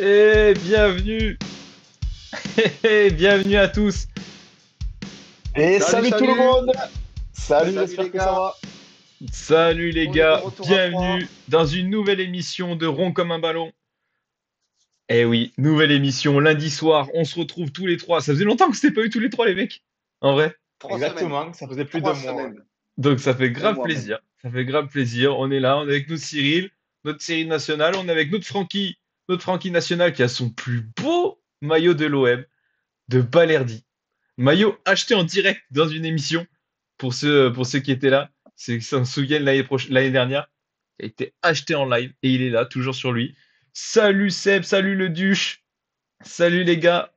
Et bienvenue, et bienvenue à tous. Et Salut, salut tout le salut. monde. Salut, Salut j'espère les que gars. ça va. Salut les On est gars, de retour à bienvenue dans une nouvelle émission de Rond comme un ballon. Eh oui, nouvelle émission, lundi soir, on se retrouve tous les trois. Ça faisait longtemps que c'était pas eu tous les trois les mecs, en vrai. 3 semaines. Exactement, ça faisait plus de 3 mois. Ouais. semaines. Donc ça fait Un grave mois même. plaisir. Ça fait grave plaisir. On est là, on est avec notre Cyril, notre série nationale. On est avec notre Francky national qui a son plus beau maillot de l'OM, de Balerdi. Maillot acheté en direct dans une émission pour ceux qui étaient là. C'est qui s'en souviennent l'année dernière. Il a été acheté en live et il est là, toujours sur lui. Salut Seb, salut le Duche, salut les gars.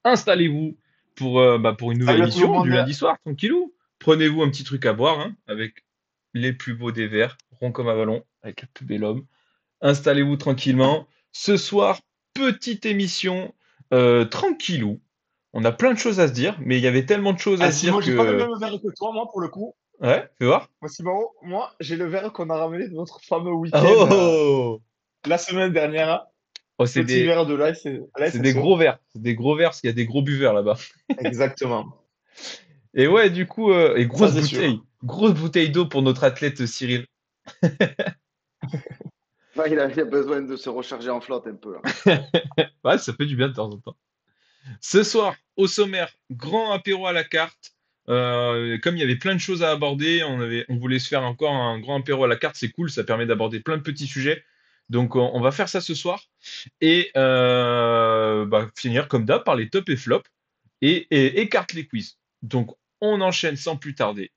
Installez-vous pour une nouvelle Salut à tout le émission du monde. lundi soir, tranquillou. Prenez-vous un petit truc à boire hein, avec les plus beaux des verres, rond comme un ballon, avec le plus bel homme. Installez-vous tranquillement. Ce soir, petite émission tranquillou. On a plein de choses à se dire, mais il y avait tellement de choses à Ah, se dire Simon, j'ai pas le que... même verre que toi, moi, pour le coup. Ouais, fais voir. Moi, Simon, moi, j'ai le verre qu'on a ramené de notre fameux week-end Oh, la semaine dernière. oh Petit verre de c'est des l'ASSO. gros verres. C'est des gros verres parce qu'il y a des gros buveurs là-bas. Exactement. Et ouais, du coup, et Ça, c'est sûr. grosse bouteille d'eau pour notre athlète Cyril. Ouais, il a besoin de se recharger en flotte un peu là. Ouais, ça fait du bien de temps en temps. Ce soir, au sommaire, grand apéro à la carte. Comme il y avait plein de choses à aborder, on voulait se faire encore un grand apéro à la carte. C'est cool, ça permet d'aborder plein de petits sujets. Donc, on va faire ça ce soir et finir comme d'hab par les top et flop et carte les quiz. Donc, on enchaîne sans plus tarder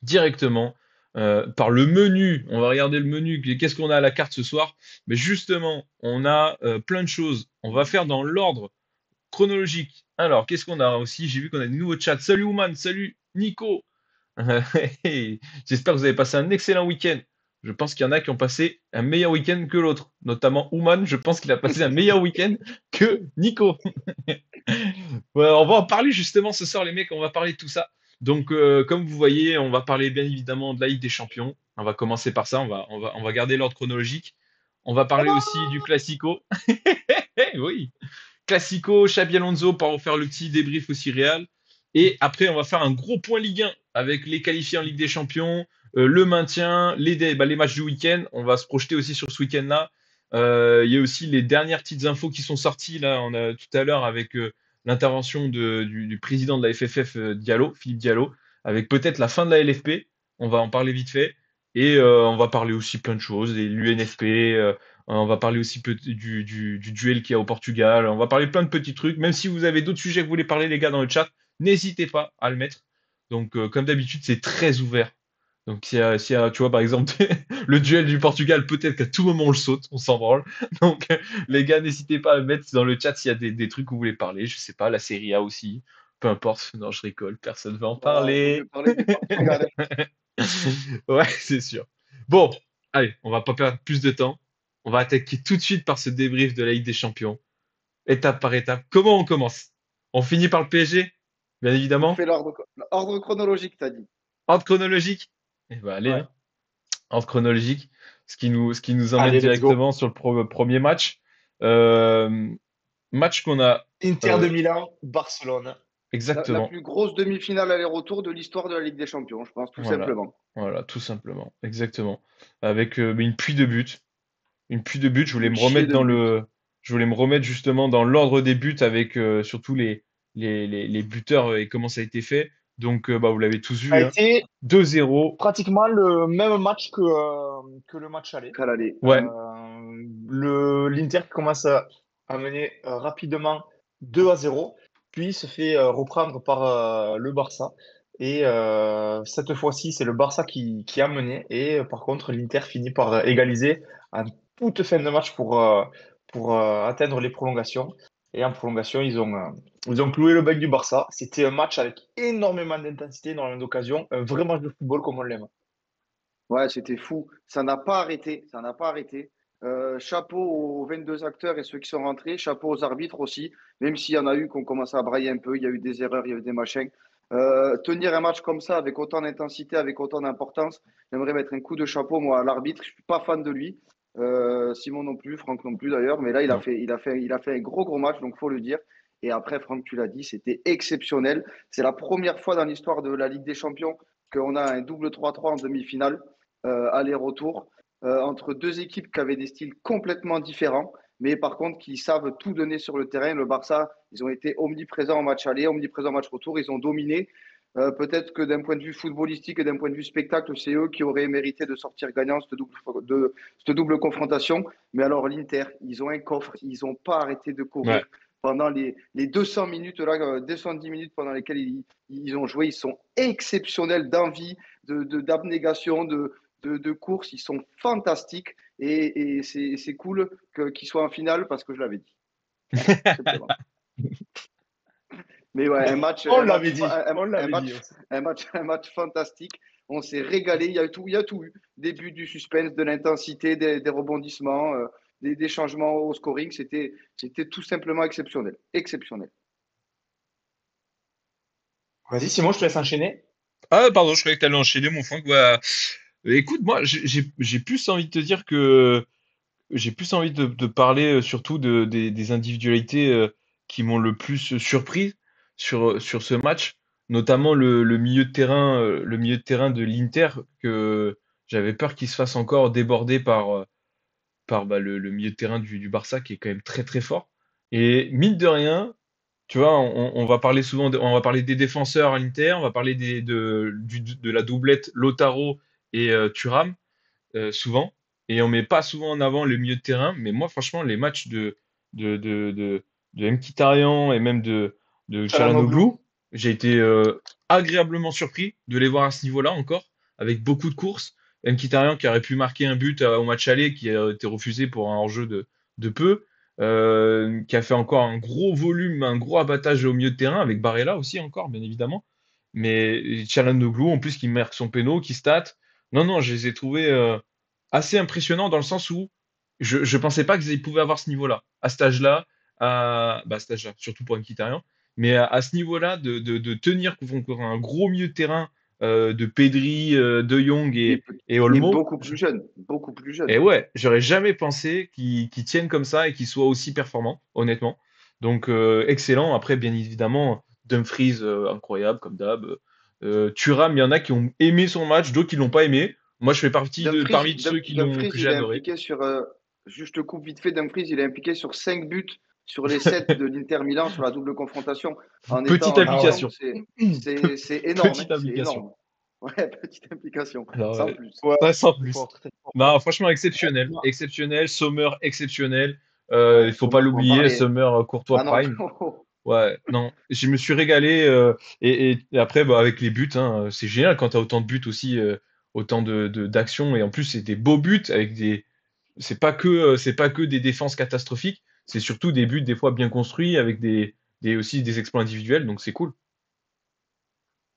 directement par le menu. On va regarder le menu. Qu'est-ce qu'on a à la carte ce soir? Mais justement, on a plein de choses. On va faire dans l'ordre chronologique. Alors, qu'est-ce qu'on a aussi? J'ai vu qu'on a des nouveaux chats. Salut Ouman, salut Nico. J'espère que vous avez passé un excellent week-end. Je pense qu'il y en a qui ont passé un meilleur week-end que l'autre. Notamment Ouman, je pense qu'il a passé un meilleur week-end que Nico. Ouais, on va en parler justement ce soir, les mecs. On va parler de tout ça. Donc, comme vous voyez, on va parler bien évidemment de la Ligue des Champions. On va commencer par ça. On va garder l'ordre chronologique. On va parler aussi du Classico. Oui, Classico, Xabi Alonso pour faire le petit débrief aussi Real. Et après, on va faire un gros point Ligue 1 avec les qualifiés en Ligue des Champions, le maintien, les matchs du week-end. On va se projeter aussi sur ce week-end-là. Il y a aussi les dernières petites infos qui sont sorties là, on a tout à l'heure avec l'intervention du président de la FFF Diallo, Philippe Diallo, avec peut-être la fin de la LFP. On va en parler vite fait. Et on va parler aussi plein de choses, l'UNFP, on va parler aussi du duel qu'il y a au Portugal. On va parler plein de petits trucs. Même si vous avez d'autres sujets que vous voulez parler, les gars, dans le chat, n'hésitez pas à le mettre. Donc, comme d'habitude, c'est très ouvert. Donc, tu vois, par exemple, le duel du Portugal, peut-être qu'à tout moment on le saute, on s'en branle. Donc, les gars, n'hésitez pas à le mettre dans le chat s'il y a des trucs que vous voulez parler. Je sais pas, la Serie A aussi. Peu importe. Non, je rigole, personne ne va en Voilà, vaut mieux parler. parler du Portugal. Ouais, c'est sûr. Bon, allez, on va pas perdre plus de temps. On va attaquer tout de suite par ce débrief de la Ligue des Champions, étape par étape. Comment on commence? On finit par le PSG, bien On évidemment. fait l'ordre chronologique, t'as dit. Ordre chronologique. Eh ben allez, Ouais. hein. Ordre chronologique. Ce qui nous emmène Allez, let's go. directement sur le premier match. Euh, match qu'on a Inter de euh, Milan, Barcelone. La exactement. plus grosse demi-finale aller-retour de l'histoire de la Ligue des Champions, je pense, tout Voilà, simplement. voilà, tout simplement, exactement. Avec une pluie de buts. Une pluie de buts. Une chier de but. Je voulais me remettre justement dans l'ordre des buts avec surtout les buteurs et comment ça a été fait. Donc, vous l'avez tous Ça a vu, hein. été 2-0. pratiquement le même match que le match aller. Qu'à l'aller. Ouais, L'Inter qui commence à mener rapidement 2-0, puis se fait reprendre par le Barça. Et cette fois-ci, c'est le Barça qui a mené. Et par contre, l'Inter finit par égaliser en toute fin de match pour atteindre les prolongations. Et en prolongation, ils ont cloué le bec du Barça. C'était un match avec énormément d'intensité, énormément d'occasions. Un vrai match de football comme on l'aime. Ouais, c'était fou. Ça n'a pas arrêté. Ça n'a pas arrêté. Chapeau aux 22 acteurs et ceux qui sont rentrés. Chapeau aux arbitres aussi. Même s'il y en a eu qui ont commencé à brailler un peu, il y a eu des erreurs, il y a eu des machins. Tenir un match comme ça, avec autant d'intensité, avec autant d'importance, j'aimerais mettre un coup de chapeau, moi, à l'arbitre. Je suis pas fan de lui. Simon non plus, Franck non plus d'ailleurs. Mais là, Non. il a fait un gros match, donc faut le dire. Et après, Franck, tu l'as dit, c'était exceptionnel. C'est la première fois dans l'histoire de la Ligue des Champions qu'on a un double 3-3 en demi-finale, aller-retour, entre deux équipes qui avaient des styles complètement différents, mais par contre qui savent tout donner sur le terrain. Le Barça, ils ont été omniprésents en match aller, omniprésents en match retour. Ils ont dominé. Peut-être que d'un point de vue footballistique et d'un point de vue spectacle, c'est eux qui auraient mérité de sortir gagnants cette double confrontation. Mais alors l'Inter, ils ont un coffre, ils n'ont pas arrêté de courir Ouais. pendant les 200 minutes, là, 210 minutes pendant lesquelles ils ont joué. Ils sont exceptionnels d'envie, d'abnégation, de course. Ils sont fantastiques et c'est cool qu'ils soient en finale parce que je l'avais dit. Voilà, simplement. Mais ouais, On l'avait dit. On l'avait dit aussi. un match fantastique. On s'est régalé. Il y a tout eu. Des buts, du suspense, de l'intensité, des rebondissements, des changements au scoring. C'était tout simplement exceptionnel. Exceptionnel. Vas-y, Simon, je te laisse enchaîner. Ah, pardon, je croyais que t'allais enchaîner, mon Franck. Bah, écoute, moi, j'ai plus envie de te dire que j'ai plus envie de parler surtout des individualités qui m'ont le plus surpris sur ce match, notamment le milieu de terrain, le milieu de terrain de l'Inter, que j'avais peur qu'il se fasse encore déborder par le milieu de terrain du Barça, qui est quand même très très fort. Et mine de rien, tu vois, on va parler souvent, on va parler des défenseurs à l'Inter, on va parler de la doublette Lautaro et Thuram souvent, et on met pas souvent en avant le milieu de terrain, mais moi, franchement, les matchs de Mkhitaryan et même de Çalhanoğlu. Çalhanoğlu, j'ai été agréablement surpris de les voir à ce niveau-là encore, avec beaucoup de courses. Mkhitaryan qui aurait pu marquer un but au match aller, qui a été refusé pour un hors-jeu de peu, qui a fait encore un gros volume, un gros abattage au milieu de terrain, avec Barella aussi encore, bien évidemment. Mais Çalhanoğlu, en plus, qui marque son péno, qui stat. Non, non, je les ai trouvés assez impressionnant dans le sens où je pensais pas qu'ils pouvaient avoir ce niveau-là, à cet âge-là, à cet âge-là, surtout pour un Mkhitaryan, mais à ce niveau-là de tenir contre un gros milieu de terrain de Pedri, De Jong Et, et et Olmo. beaucoup plus jeune. Beaucoup plus Et jeune. ouais, j'aurais jamais pensé qu'ils tiennent comme ça et qu'ils soient aussi performants, honnêtement. Donc excellent. Après, bien évidemment, Dumfries incroyable comme d'hab. Thuram, il y en a qui ont aimé son match, d'autres qui l'ont pas aimé. Moi, je fais parmi de ceux que Dumfries, j'ai il est adoré. impliqué sur. Juste je te coupe vite fait, Dumfries, il est impliqué sur 5 buts sur les 7 de l'Inter Milan sur la double confrontation en étant Petite en Ah ouais. action. implication. C'est énorme, hein, Petite c'est implication. énorme. Ouais, petite implication, Alors, sans plus. Ouais, ouais, sans très plus. fort, très fort. Non, franchement, exceptionnel. Moi, Exceptionnel. Sommer, exceptionnel. ouais, Il faut pas Sommer, faut en l'oublier. parler. Sommer, Courtois Ah non, Prime. Ouais, non, je me suis régalé et après bah, avec les buts, hein, c'est génial quand t'as autant de buts aussi, autant d'actions et en plus c'est des beaux buts avec c'est pas que des défenses catastrophiques, c'est surtout des buts des fois bien construits avec aussi des exploits individuels donc c'est cool.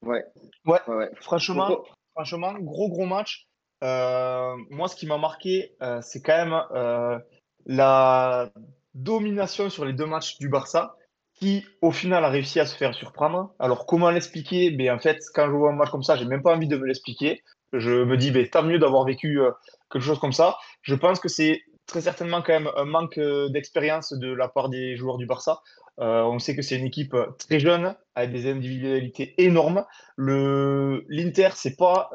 ouais, Ouais, ouais, ouais. franchement, Pour- franchement, gros match. Moi, ce qui m'a marqué, c'est quand même la domination sur les deux matchs du Barça, qui au final a réussi à se faire surprendre. Alors, comment l'expliquer? Ben, en fait, quand je vois un match comme ça, j'ai même pas envie de me l'expliquer. Je me dis, ben, tant mieux d'avoir vécu quelque chose comme ça. Je pense que c'est très certainement quand même un manque d'expérience de la part des joueurs du Barça. On sait que c'est une équipe très jeune, avec des individualités énormes. L'Inter, c'est pas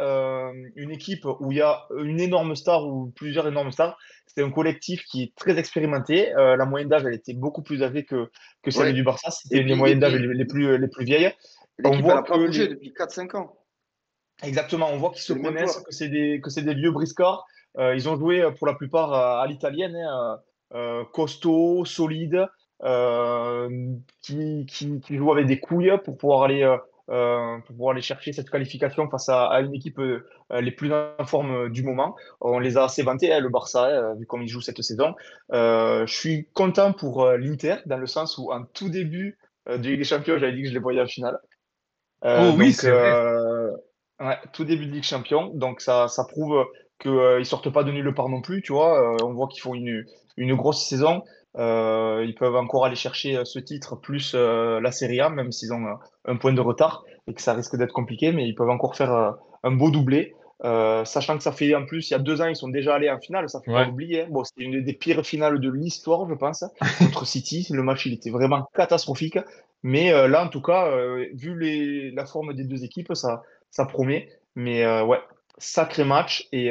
une équipe où il y a une énorme star ou plusieurs énormes stars. C'est un collectif qui est très expérimenté. La moyenne d'âge, elle était beaucoup plus âgée que celle ouais. du Barça. C'était Et une des puis, et moyennes d'âge puis les plus vieilles. On l'équipe, elle voit n'a que pas bougé les, depuis 4 5 ans. exactement, on voit qu'ils se C'est les mêmes connaissent, joueurs. que c'est des vieux briscards. Ils ont joué pour la plupart à l'italienne, hein, costauds, solides, euh, qui jouent avec des couilles pour pouvoir aller chercher cette qualification face à une équipe les plus en forme du moment. On les a assez vantés, hein, le Barça, hein, vu comme ils jouent cette saison. Je suis content pour l'Inter, dans le sens où en tout début de Ligue des Champions, j'avais dit que je les voyais en finale. Oh oui, Donc, c'est vrai. ouais, tout début de Ligue Champion. Donc, ça prouve qu'ils ne sortent pas de nulle part non plus. Tu vois, on voit qu'ils font une grosse saison. Ils peuvent encore aller chercher ce titre plus la Serie A, même s'ils ont un point de retard et que ça risque d'être compliqué, mais ils peuvent encore faire un beau doublé. Sachant que ça fait en plus, il y a 2 ans, ils sont déjà allés en finale, ça fait pas Ouais. oublier. Hein. Bon, c'était une des pires finales de l'histoire, je pense, contre City. Le match, il était vraiment catastrophique. Mais là, en tout cas, vu la forme des deux équipes, ça promet. Mais ouais, sacré match et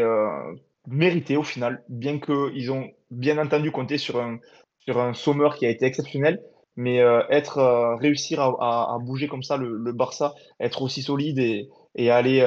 mérité au final, bien qu'ils ont bien entendu compté sur un Sommer qui a été exceptionnel. Mais réussir à bouger comme ça le Barça, être aussi solide et aller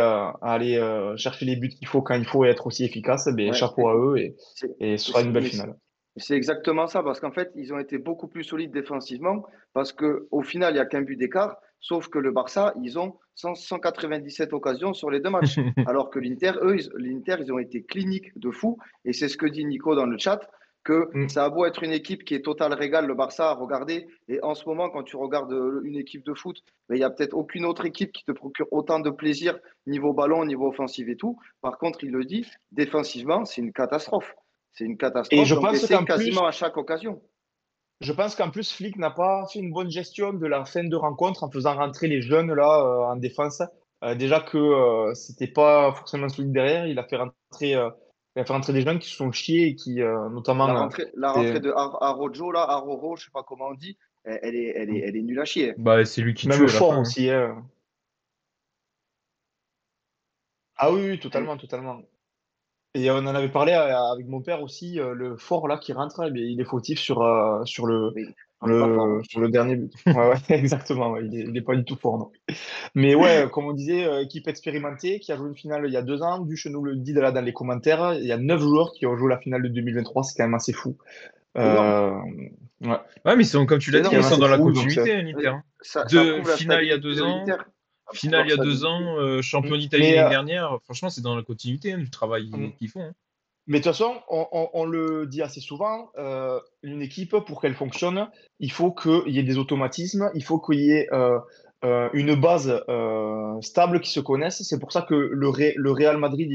chercher les buts qu'il faut quand il faut et être aussi efficace, ben, Ouais, chapeau à eux c'est et ce mais sera c'est une belle mais finale. c'est exactement ça, parce qu'en fait, ils ont été beaucoup plus solides défensivement, parce que au final, il n'y a qu'un but d'écart, sauf que le Barça, ils ont 197 occasions sur les 2 matchs, alors que l'Inter, ils ont été cliniques de fou, et c'est ce que dit Nico dans le chat, que Mm. ça a beau être une équipe qui est total régal, le Barça, à regarder, et en ce moment, quand tu regardes une équipe de foot, ben, il n'y a peut-être aucune autre équipe qui te procure autant de plaisir, niveau ballon, niveau offensif et tout. Par contre, il le dit, défensivement, c'est une catastrophe. C'est une Et catastrophe, donc, et c'est quasiment à chaque occasion. je pense qu'en plus, Flick n'a pas fait une bonne gestion de la fin de rencontre en faisant rentrer les jeunes là en défense. Déjà que c'était pas forcément solide derrière, il a fait rentrer des jeunes qui se sont chiés et qui La notamment rentrée, la rentrée c'est- de Arojo, là, Aroro, je sais pas comment on dit, elle est nulle à chier. Bah, c'est lui qui même tue à la fort fin, hein. aussi. Hein. Ah oui, oui, Elle- totalement, totalement. Et on en avait parlé avec mon père aussi, le fort là qui rentre, eh bien, il est fautif mais il est pas fort, hein. sur le dernier but. Ouais, ouais, exactement, ouais, il est pas du tout fort, non. Mais ouais, comme on disait, équipe expérimentée qui a joué une finale il y a 2 ans. Duche nous le dit là dans les commentaires, il y a 9 joueurs qui ont joué la finale de 2023, c'est quand même assez fou. C'est énorme. Euh, ouais, Ouais, mais comme tu C'est l'as dit, c'est quand énorme. ils même sont assez dans la fou. Donc, continuité, hein, l'Inter, Et hein. ça De prouve la finale il y a stabilité deux de ans, l'Inter, finale leur il y a deux stabilité. ans, champion d'Italie mais, l'année dernière. Franchement, c'est dans la continuité, hein, du travail qu'ils font, hein. Mais de toute façon, on le dit assez souvent, une équipe, pour qu'elle fonctionne, il faut qu'il y ait des automatismes, il faut qu'il y ait une base stable qui se connaisse. C'est pour ça que le Real Madrid,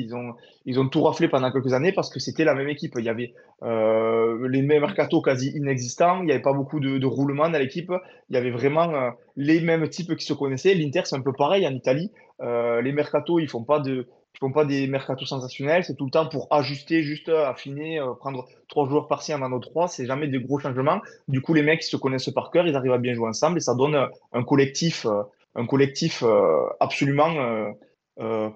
ils ont tout raflé pendant quelques années parce que c'était la même équipe. Il y avait les mêmes mercato quasi inexistants, il n'y avait pas beaucoup de roulement dans l'équipe, il y avait vraiment les mêmes types qui se connaissaient. L'Inter, c'est un peu pareil en Italie. Les mercato, ils font pas des mercatos sensationnels, c'est tout le temps pour ajuster, juste affiner, prendre 3 joueurs par-ci, en autre trois, c'est jamais des gros changements. Du coup, les mecs, ils se connaissent par cœur, ils arrivent à bien jouer ensemble et ça donne un collectif absolument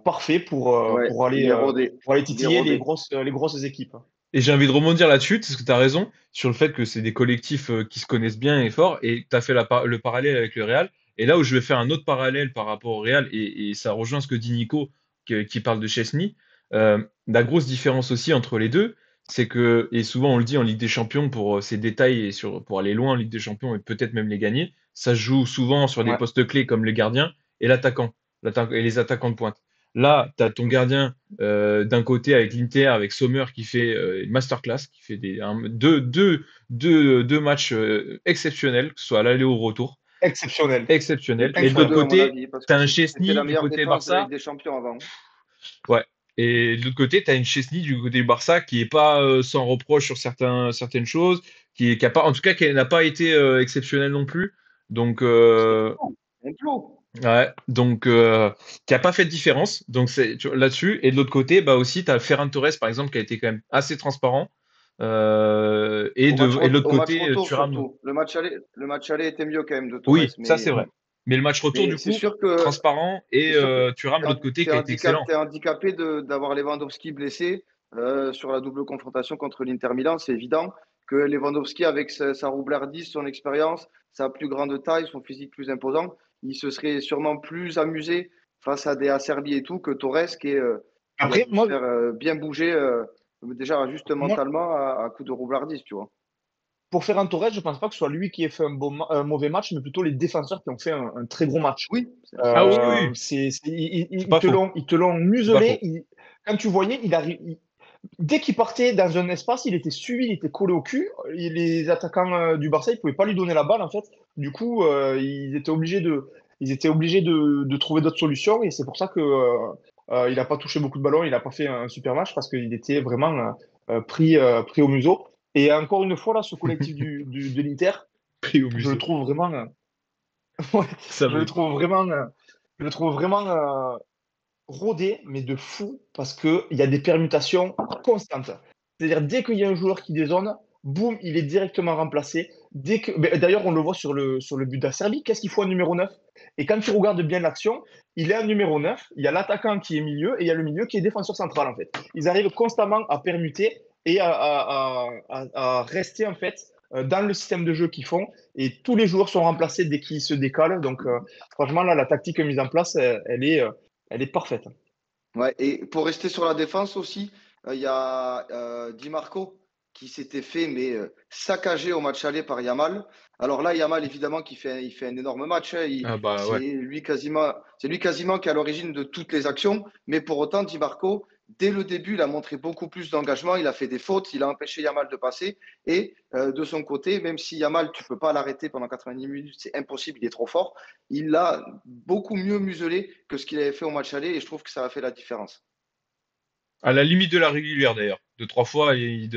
parfait Ouais, pour aller il est titiller les rodé. grosses équipes. Et j'ai envie de rebondir là-dessus, parce que tu as raison, sur le fait que c'est des collectifs qui se connaissent bien et fort, et tu as fait le parallèle avec le Real. Et là où je vais faire un autre parallèle par rapport au Real, et ça rejoint ce que dit Nico, qui parle de Chesney, la grosse différence aussi entre les deux, c'est que, et souvent on le dit en Ligue des Champions pour ces détails et pour aller loin en Ligue des Champions et peut-être même les gagner, ça se joue souvent sur des Ouais, postes clés comme le gardien et et les attaquants de pointe. Là, tu as ton gardien d'un côté avec l'Inter, avec Sommer qui fait une masterclass, qui fait deux matchs exceptionnels, que ce soit à l'aller ou au retour, exceptionnel. exceptionnels. Et Plus de que l'autre Incroyable. deux, à mon côté, avis, parce tu as que un c'était Chesney la du meilleure côté défense de la Ligue Barça. des Champions avant. Ouais. Et de l'autre côté, tu as une Chesney du côté du Barça qui est pas sans reproche sur certaines choses, qui a pas, en tout cas, qui n'a pas été exceptionnel non plus. Donc, C'est un plot. ouais, donc qui a pas fait de différence. Donc là-dessus. Et de l'autre côté, bah aussi, tu as Ferran Torres, par exemple, qui a été quand même assez transparent. Et de l'autre Au match côté, retour, Thuram. surtout. Le match aller était mieux quand même de Torres, Oui, ça c'est vrai. Mais le match retour, mais du coup, transparent, et c'est sûr que Thuram de l'autre côté qui a été excellent. t'es handicapé d'avoir Lewandowski blessé sur la double confrontation contre l'Inter Milan. C'est évident que Lewandowski, avec sa roublardise, son expérience, sa plus grande taille, son physique plus imposant, il se serait sûrement plus amusé face à des Acerbi et tout que Torres qui a Après, dû se moi, faire bien bouger déjà juste moi, mentalement à coup de roublardise, tu vois. pour Ferran Torres, je pense pas que ce soit lui qui ait fait un mauvais match, mais plutôt les défenseurs qui ont fait un très gros match. Oui, Ah oui, oui, absolument. oui, Ils c'est pas faux. ils te l'ont C'est pas muselé. faux. Quand tu voyais, dès qu'il partait dans un espace, il était suivi, il était collé au cul. Et les attaquants du Barça, ils pouvaient pas lui donner la balle en fait. Du coup, ils étaient obligés de trouver d'autres solutions. Et c'est pour ça que il n'a pas touché beaucoup de ballons, il n'a pas fait un super match parce qu'il était vraiment pris au museau. Et encore une fois là, ce collectif de l'Inter, Pris au je le museau. trouve vraiment, ouais, Ça je le me... trouve vraiment, je le trouve vraiment rodé, mais de fou, parce qu'il y a des permutations constantes. C'est-à-dire, dès qu'il y a un joueur qui dézone, boum, il est directement remplacé. D'ailleurs, on le voit sur le but de la Serbie, qu'est-ce qu'il faut un numéro 9? Et quand tu regardes bien l'action, il est un numéro 9, il y a l'attaquant qui est milieu et il y a le milieu qui est défenseur central, en fait. Ils arrivent constamment à permuter et à rester, en fait, dans le système de jeu qu'ils font. Et tous les joueurs sont remplacés dès qu'ils se décalent. Donc, franchement, là, la tactique mise en place, elle est parfaite. Ouais, et pour rester sur la défense aussi, il y a Di Marco qui s'était fait saccager au match aller par Yamal. Alors là, Yamal, évidemment, il fait un énorme match, hein. Ah bah ouais. C'est lui quasiment qui est à l'origine de toutes les actions. Mais pour autant, Di Marco, dès le début, il a montré beaucoup plus d'engagement. Il a fait des fautes, il a empêché Yamal de passer. Et de son côté, même si Yamal, tu ne peux pas l'arrêter pendant 90 minutes, c'est impossible, il est trop fort. Il l'a beaucoup mieux muselé que ce qu'il avait fait au match aller. Et je trouve que ça a fait la différence. À la limite de la régulière d'ailleurs. De 3 fois, il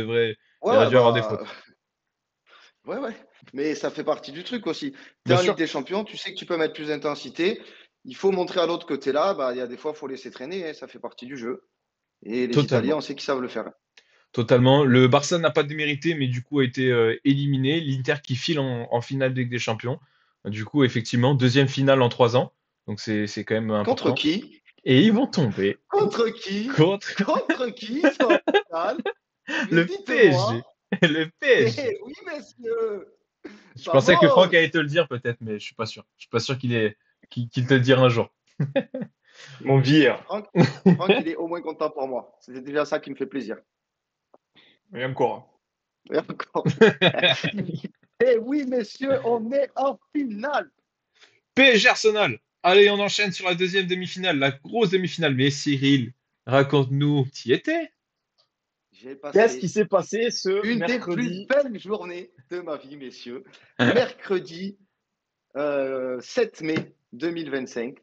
Ouais, aurait ouais, dû avoir des bah, fautes. ouais, ouais. Mais ça fait partie du truc aussi. Tu es Bien en Ligue sûr, des Champions, tu sais que tu peux mettre plus d'intensité. Il faut montrer à l'autre que tu es là. Bah, il y a des fois, il faut laisser traîner, hein. Ça fait partie du jeu. Et les Italiens, totalement. on sait qu'ils savent le faire. Totalement. Le Barça n'a pas démérité, mais du coup a été éliminé. L'Inter qui file en finale de Ligue des Champions. Du coup, effectivement, deuxième finale en 3 ans. Donc c'est quand même Contre important. qui? Et ils vont tomber Contre qui? contre Contre qui ils sont en finale? Mais le PSG. dites-moi. Le PSG. Eh oui, messieurs. Je pensais que Franck Vamos. allait te le dire peut-être, mais je suis pas sûr. Je suis pas sûr qu'il te le dira un jour. Mon vieillard. Franck, il est au moins content pour moi. C'est déjà ça qui me fait plaisir. Et encore. Et encore. Eh oui, messieurs, on est en finale. PSG Arsenal. Allez, on enchaîne sur la deuxième demi-finale, la grosse demi-finale. Mais Cyril, raconte-nous, t'y étais? J'ai Qu'est-ce qui passé s'est passé ce une des plus mercredi? belles journées de ma vie, messieurs. Mercredi 7 mai 2025.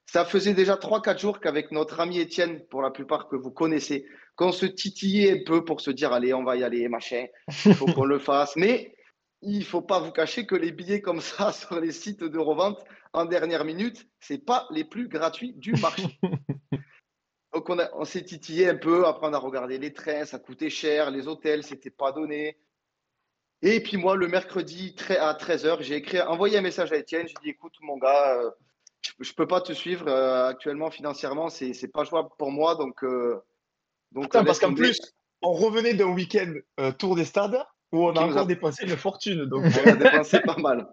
Ça faisait déjà 3 4 jours qu'avec notre ami Étienne, pour la plupart que vous connaissez, qu'on se titillait un peu pour se dire, allez, on va y aller, machin, il faut qu'on le fasse. Mais il ne faut pas vous cacher que les billets comme ça sur les sites de revente en dernière minute, ce n'est pas les plus gratuits du marché. Donc on s'est titillé un peu, après on a regardé les trains, ça coûtait cher, les hôtels, c'était pas donné. Et puis moi, le mercredi à 13h, envoyé un message à Étienne, j'ai dit, écoute mon gars, je ne peux pas te suivre actuellement financièrement, c'est pas jouable pour moi, donc Putain, parce laisse qu'en tomber. plus, on revenait d'un week-end tour des stades où on a Qui nous encore a, dépensé une fortune. Donc, on a dépensé pas mal.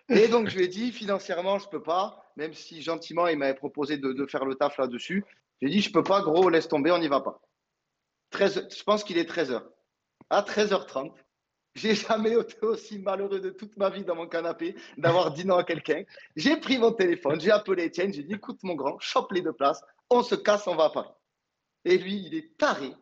Et donc je lui ai dit, financièrement, je peux pas, même si gentiment il m'avait proposé de faire le taf là-dessus. J'ai dit, je peux pas, gros, laisse tomber, on n'y va pas. 13, je pense qu'il est 13h. À 13h30, j'ai jamais été aussi malheureux de toute ma vie dans mon canapé d'avoir dit non à quelqu'un. J'ai pris mon téléphone, j'ai appelé Étienne, j'ai dit écoute mon grand, chope les 2 places, on se casse, on va à Paris. Et lui, il est taré,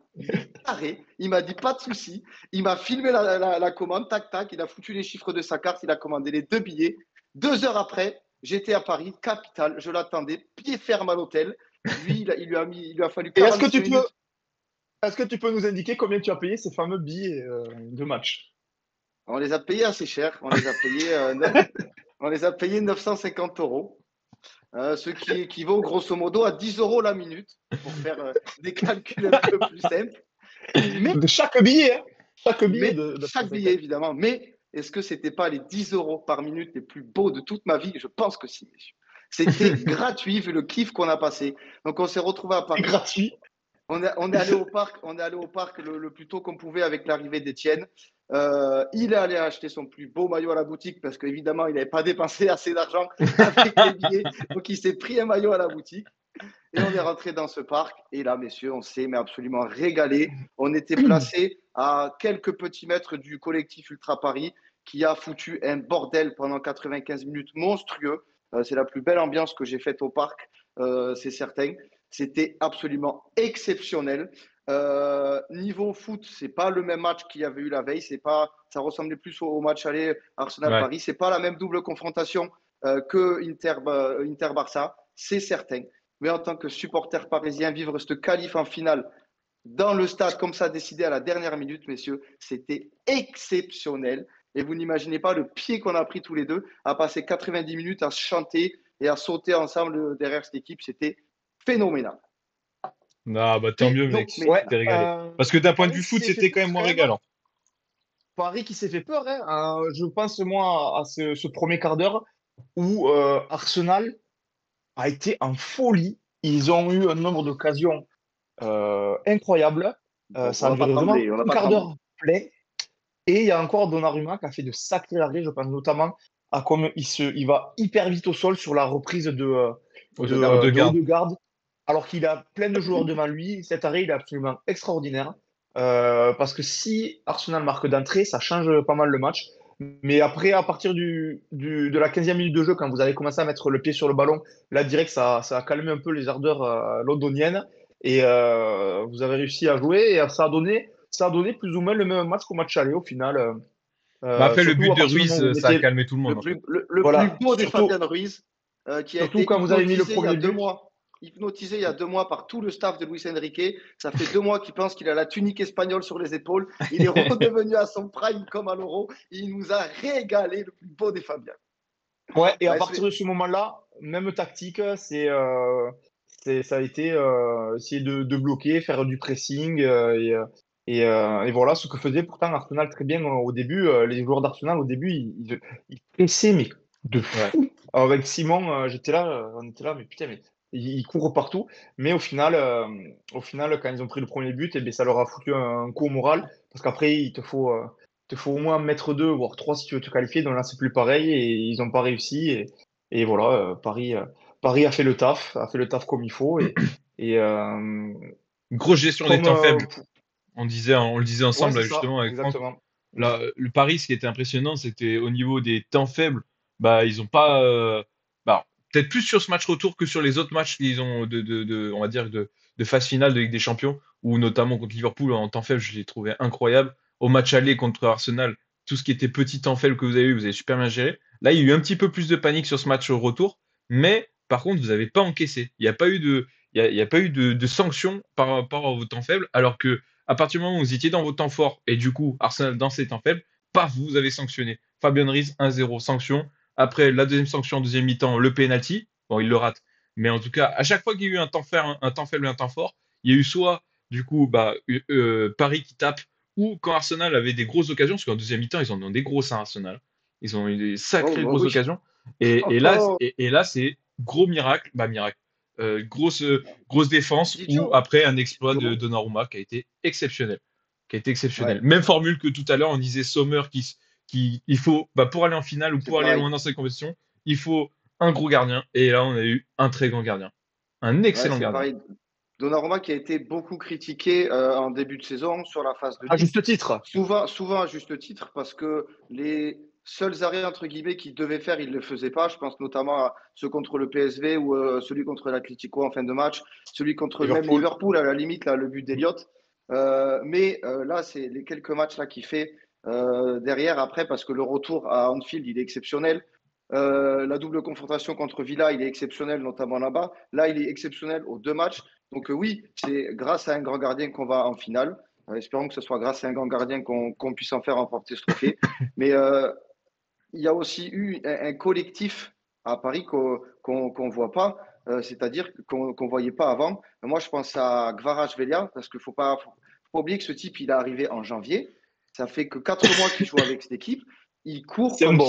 il m'a dit pas de souci, il m'a filmé la commande, tac tac, il a foutu les chiffres de sa carte, il a commandé les 2 billets. 2 heures après, j'étais à Paris, capitale, je l'attendais, pied ferme à l'hôtel. Lui, il lui a fallu et 46 minutes. est-ce que tu peux nous indiquer combien tu as payé ces fameux billets de match? On les a payés assez cher, on les a payés 950 euros. Ce qui équivaut grosso modo à 10 euros la minute, pour faire des calculs un peu plus simples. Mais, De chaque billet, hein? Chaque billet mais de chaque 950. billet, évidemment. Mais est-ce que ce n'était pas les 10 euros par minute les plus beaux de toute ma vie? Je pense que si, messieurs. C'était gratuit vu le kiff qu'on a passé. Donc on s'est retrouvé à C'est Paris. gratuit. On est allé au parc, le plus tôt qu'on pouvait avec l'arrivée d'Étienne. Il est allé acheter son plus beau maillot à la boutique parce qu'évidemment, il n'avait pas dépensé assez d'argent avec les billets. Donc, il s'est pris un maillot à la boutique. Et on est rentré dans ce parc. Et là, messieurs, on s'est mais absolument régalé. On était placé à quelques petits mètres du collectif Ultra Paris qui a foutu un bordel pendant 95 minutes monstrueux. C'est la plus belle ambiance que j'ai faite au parc, c'est certain. C'était absolument exceptionnel. Niveau foot, c'est pas le même match qu'il y avait eu la veille. Ça ressemblait plus au match aller Ouais. Arsenal-Paris. C'est pas la même double confrontation que Inter-Barça, c'est certain. Mais en tant que supporter parisien, vivre ce qualif en finale dans le stade comme ça, décidé à la dernière minute, messieurs, c'était exceptionnel. Et vous n'imaginez pas le pied qu'on a pris tous les deux à passer 90 minutes à se chanter et à sauter ensemble derrière cette équipe. C'était phénoménal. Ah, bah tant mieux, mec, Mais Ouais, t'es régalé. Parce que d'un point de Paris vue qui foot, s'est fait c'était quand peur même moins quand même. régalant. Paris qui s'est fait peur, hein. Je pense moi à ce premier quart d'heure où Arsenal a été en folie. Ils ont eu un nombre d'occasions incroyable. Ça a duré vraiment On n'a un pas quart tremblé. d'heure plein. Et il y a encore Donnarumma qui a fait de sacrés arrêts, je pense notamment à comme il va hyper vite au sol sur la reprise de Odegaard. Odegaard, alors qu'il a plein de joueurs devant lui. Cet arrêt, il est absolument extraordinaire. Parce que si Arsenal marque d'entrée, ça change pas mal le match. Mais après, à partir de la 15e minute de jeu, quand vous avez commencé à mettre le pied sur le ballon, là, direct, ça a calmé un peu les ardeurs londoniennes. Et vous avez réussi à jouer. Et ça a donné plus ou moins le même match qu'au match aller au final. Bah après, le Surtout but à de partir du moment Ruiz, où vous ça a mettez. calmé tout le monde, en fait. Le plus Voilà, beau des surtout, Fabien Ruiz, qui a surtout été quand vous avez mis le hypnotisé il y a premier deux but. mois. Hypnotisé il y a 2 mois par tout le staff de Luis Enrique. Ça fait 2 mois qu'il pense qu'il a la tunique espagnole sur les épaules. Il est redevenu à son prime comme à l'Euro. Il nous a régalé, le plus beau des Fabiens. Ouais, et à Ouais, partir de ce moment-là, même tactique, ça a été essayer de bloquer, faire du pressing. Et voilà ce que faisait pourtant Arsenal très bien au début. Les joueurs d'Arsenal, au début, ils pressaient, mais de Ouais. fou. Alors, avec Simon, j'étais là, on était là, mais putain, mais ils courent partout. Mais au final, quand ils ont pris le premier but, eh bien, ça leur a foutu un coup au moral. Parce qu'après, il te faut au moins mettre deux, voire trois si tu veux te qualifier. Donc là, c'est plus pareil et ils n'ont pas réussi. Et voilà, Paris a fait le taf comme il faut. Et Une grosse gestion des comme. temps faibles. On le disait Ouais, ensemble, c'est là, ça, justement, avec Franck. exactement. Là, le Paris, ce qui était impressionnant, c'était au niveau des temps faibles, bah, ils ont pas, bah, peut-être plus sur ce match retour que sur les autres matchs qu'ils ont on va dire, de phase finale de Ligue des Champions, ou notamment contre Liverpool en temps faible, je l'ai trouvé incroyable. Au match aller contre Arsenal, tout ce qui était petit temps faible que vous avez eu, vous avez super bien géré. Là, il y a eu un petit peu plus de panique sur ce match au retour, mais par contre, vous n'avez pas encaissé. Il n'y a pas eu il y a pas eu de sanctions par rapport à vos temps faibles, alors que à partir du moment où vous étiez dans vos temps forts et du coup Arsenal dans ses temps faibles, paf, vous avez sanctionné. Fabien Ruiz 1-0 sanction. Après la deuxième sanction en deuxième mi-temps, le penalty. Bon, il le rate. Mais en tout cas, à chaque fois qu'il y a eu un temps faible et un temps fort, il y a eu soit du coup Paris qui tape ou quand Arsenal avait des grosses occasions, parce qu'en deuxième mi-temps, ils en ont des grosses à Arsenal. Ils ont eu des Oh, sacrées bah grosses oui. occasions. Et là, c'est gros miracle, bah miracle. Grosse défense ou Dijon, après un exploit de Giro. Donnarumma qui a été exceptionnel. Qui a été exceptionnel. Ouais, Même formule que tout à l'heure, on disait Sommer il faut, bah, pour aller en finale ou c'est pour aller pareil. loin dans cette compétition, il faut un gros gardien. Et là, on a eu un très grand gardien. Un Ouais, excellent c'est gardien. pareil. Donnarumma qui a été beaucoup critiqué en début de saison sur la phase de À Ligue. juste titre. Souvent à juste titre, parce que les seuls arrêts entre guillemets qu'il devait faire, il ne le faisait pas. Je pense notamment à ceux contre le PSV ou celui contre l'Atlético en fin de match, celui contre même Liverpool. Liverpool à la limite, là, le but d'Eliott. Mais là, c'est les quelques matchs là qu'il fait derrière après, parce que le retour à Anfield, il est exceptionnel. La double confrontation contre Villa, il est exceptionnel, notamment là-bas. Là, il est exceptionnel aux 2 matchs. Donc oui, c'est grâce à un grand gardien qu'on va en finale. Espérons que ce soit grâce à un grand gardien qu'on puisse en faire remporter ce trophée. Mais il y a aussi eu un collectif à Paris qu'on voit pas, c'est-à-dire qu'on ne voyait pas avant. Moi, je pense à Kvaratskhelia, parce qu'il faut pas oublier que ce type, il est arrivé en janvier. Ça fait que 4 mois qu'il joue avec cette équipe. C'est un bon.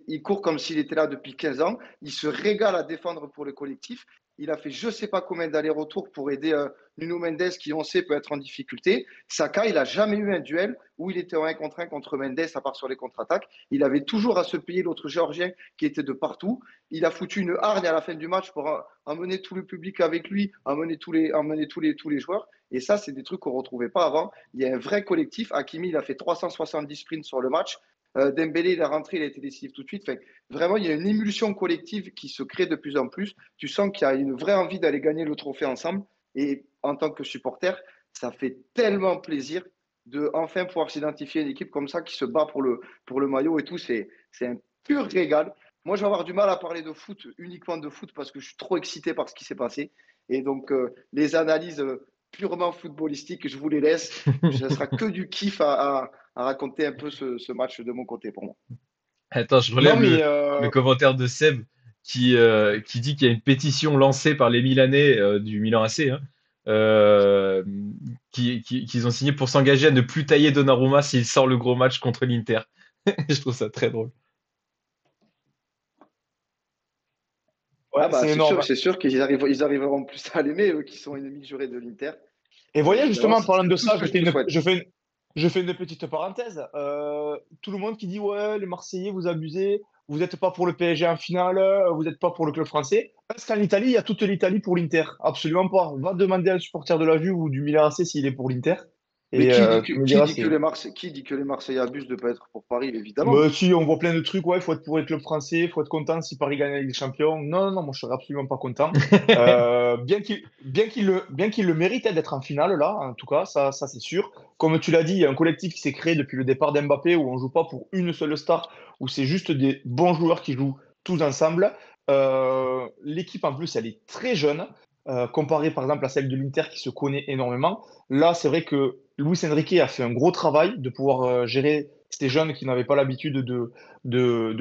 Il court comme s'il était là depuis 15 ans. Il se régale à défendre pour le collectif. Il a fait je ne sais pas combien d'allers-retours pour aider Nuno Mendes, qui on sait peut être en difficulté. Saka, il n'a jamais eu un duel où il était en 1 contre 1 contre Mendes, à part sur les contre-attaques. Il avait toujours à se payer l'autre Géorgien qui était de partout. Il a foutu une hargne à la fin du match pour emmener tout le public avec lui, emmener tous les joueurs. Et ça, c'est des trucs qu'on ne retrouvait pas avant. Il y a un vrai collectif. Hakimi, il a fait 370 sprints sur le match. Dembélé, il est rentré, il a été décisif tout de suite. Enfin, vraiment, il y a une émulsion collective qui se crée de plus en plus. Tu sens qu'il y a une vraie envie d'aller gagner le trophée ensemble. Et en tant que supporter, ça fait tellement plaisir de enfin pouvoir s'identifier à une équipe comme ça qui se bat pour le maillot et tout. C'est un pur régal. Moi, je vais avoir du mal à parler de foot, uniquement de foot, parce que je suis trop excité par ce qui s'est passé. Et donc, les analyses purement footballistiques, je vous les laisse. Ce sera que du kiff à raconter un peu ce match de mon côté pour moi. Attends, je Non, relève mais le commentaire de Seb qui dit qu'il y a une pétition lancée par les Milanais du Milan AC, hein, euh, qu'ils ont signé pour s'engager à ne plus tailler Donnarumma s'il sort le gros match contre l'Inter. Je trouve ça très drôle. Ouais, Ah bah c'est énorme. c'est sûr ils arriveront plus à l'aimer, eux qui sont ennemis jurés de l'Inter. Et voyez, Évidemment, justement, en parlant c'est de tout ce ça, que je te souhaite. je fais une petite parenthèse. Tout le monde qui dit, ouais, les Marseillais, vous abusez, vous n'êtes pas pour le PSG en finale, vous n'êtes pas pour le club français. Parce qu'en Italie, il y a toute l'Italie pour l'Inter. Absolument pas. Va demander à un supporter de la Juve ou du Milan AC s'il est pour l'Inter. Mais Et tu me qui diras, dit que c'est. qui dit que les Marseillais abusent de ne pas être pour Paris, évidemment. Mais si, on voit plein de trucs, ouais, il faut être pour les clubs français, il faut être content si Paris gagne la Ligue des Champions. Non, non, non, moi je serais absolument pas content. Bien qu'il le mérite d'être en finale, là, en tout cas, ça c'est sûr. Comme tu l'as dit, il y a un collectif qui s'est créé depuis le départ d'Mbappé où on joue pas pour une seule star, où c'est juste des bons joueurs qui jouent tous ensemble. L'équipe en plus, elle est très jeune, comparée par exemple à celle de l'Inter qui se connaît énormément. Là, c'est vrai que Luis Enrique a fait un gros travail de pouvoir gérer ces jeunes qui n'avaient pas l'habitude de, de,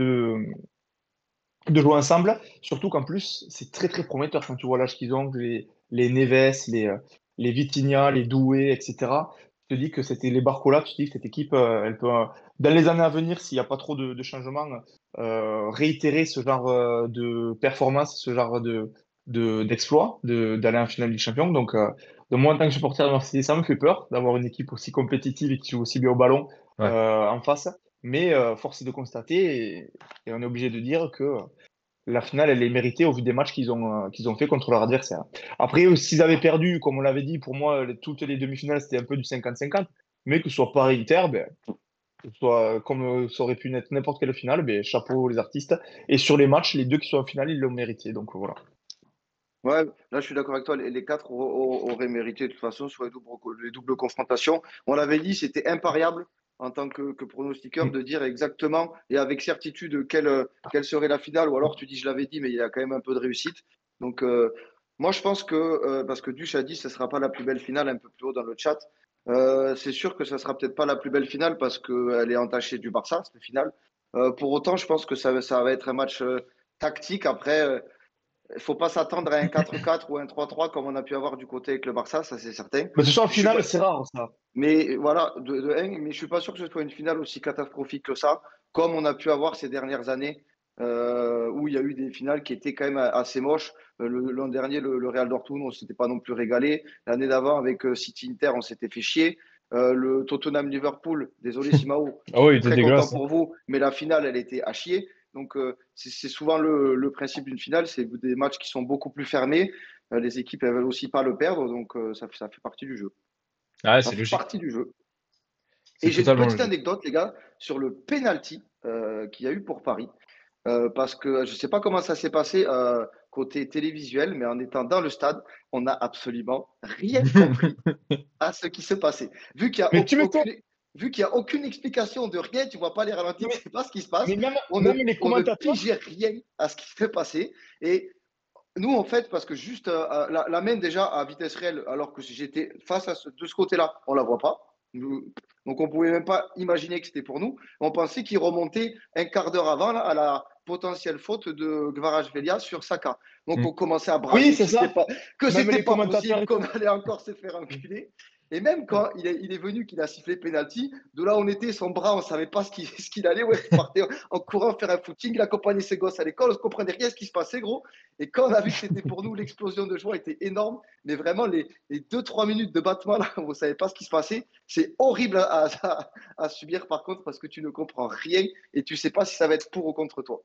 de jouer ensemble. Surtout qu'en plus, c'est très très prometteur quand tu vois l'âge qu'ils ont, les Neves, les Vitinha, les Doué, etc. Tu te dis que c'était les Barcola, tu te dis que cette équipe, elle peut, dans les années à venir, s'il n'y a pas trop de changements, réitérer ce genre de performance, ce genre d'exploit, d'aller en finale Ligue des Champions. Donc moi, en tant que supporter de Marseille, ça me fait peur d'avoir une équipe aussi compétitive et qui joue aussi bien au ballon Ouais. en face. Mais force est de constater, et on est obligé de dire que la finale, elle est méritée au vu des matchs qu'ils ont fait contre leur adversaire. Après, s'ils avaient perdu, comme on l'avait dit, pour moi, toutes les demi-finales, c'était un peu du 50-50. Mais que ce soit Paris-Inter, ben, que ce soit comme ça aurait pu être n'importe quelle finale, ben, chapeau les artistes. Et sur les matchs, les deux qui sont en finale, ils l'ont mérité. Donc voilà. Ouais, là je suis d'accord avec toi, les quatre auraient mérité de toute façon sur les doubles confrontations. On l'avait dit, c'était impariable en tant que pronostiqueur Mm. de dire exactement et avec certitude quelle serait la finale, ou alors tu dis je l'avais dit, mais il y a quand même un peu de réussite. Donc moi je pense que, parce que Duch a dit ce ne sera pas la plus belle finale un peu plus haut dans le chat, c'est sûr que ça sera peut-être pas la plus belle finale parce qu'elle est entachée du Barça, cette finale. Pour autant, je pense que ça va être un match tactique. Après, il ne faut pas s'attendre à un 4-4 ou un 3-3 comme on a pu avoir du côté avec le Barça, ça c'est certain. Mais ce soit en Je suis pas, finale, c'est rare, ça. mais voilà, de un, mais je suis pas sûr que ce soit une finale aussi catastrophique que ça, comme on a pu avoir ces dernières années, où il y a eu des finales qui étaient quand même assez moches. L'an dernier, le Real Dortmund, on s'était pas non plus régalé. L'année d'avant, avec City Inter, on s'était fait chier. Le Tottenham Liverpool, désolé Simao, Ah ouais, il j'étais était très content dégueulasse, hein. pour vous, mais la finale, elle était à chier. Donc c'est souvent le principe d'une finale, c'est des matchs qui sont beaucoup plus fermés. Les équipes, elles veulent aussi pas le perdre, donc ça fait partie du jeu. Ah, Ça c'est fait logique. partie du jeu. C'est Et j'ai une totalement petite logique. anecdote, les gars, sur le penalty qu'il y a eu pour Paris. Parce que je ne sais pas comment ça s'est passé côté télévisuel, mais en étant dans le stade, on n'a absolument rien compris à ce qui se passait. Vu qu'il n'y a Mais tu m'étonnes. vu qu'il y a aucune explication de rien, tu vois pas les ralentis, tu Mais, sais pas ce qui se passe. mais même, On ne, même les on ne commentateurs. pigeait rien à ce qui s'est passé. Et nous, en fait, parce que juste la main déjà à vitesse réelle, alors que si j'étais face de ce côté-là, on la voit pas. Donc, on pouvait même pas imaginer que c'était pour nous. On pensait qu'il remontait un quart d'heure avant là, à la potentielle faute de Gvarajvelia sur Saka. Donc, Mm. on commençait à Oui, brailler c'est ça. que Même c'était les pas commentateurs possible, et qu'on tout. allait encore se faire enculer. Et même quand il est venu, qu'il a sifflé penalty, de là où on était, son bras, on savait pas ce qu'il allait. Ouais, il partait en courant faire un footing, il accompagnait ses gosses à l'école, on ne comprenait rien ce qui se passait, gros. Et quand on a vu que c'était pour nous, l'explosion de joie était énorme. Mais vraiment, les 2-3 minutes de battement, là, où on ne savait pas ce qui se passait, c'est horrible à subir par contre, parce que tu ne comprends rien et tu ne sais pas si ça va être pour ou contre toi.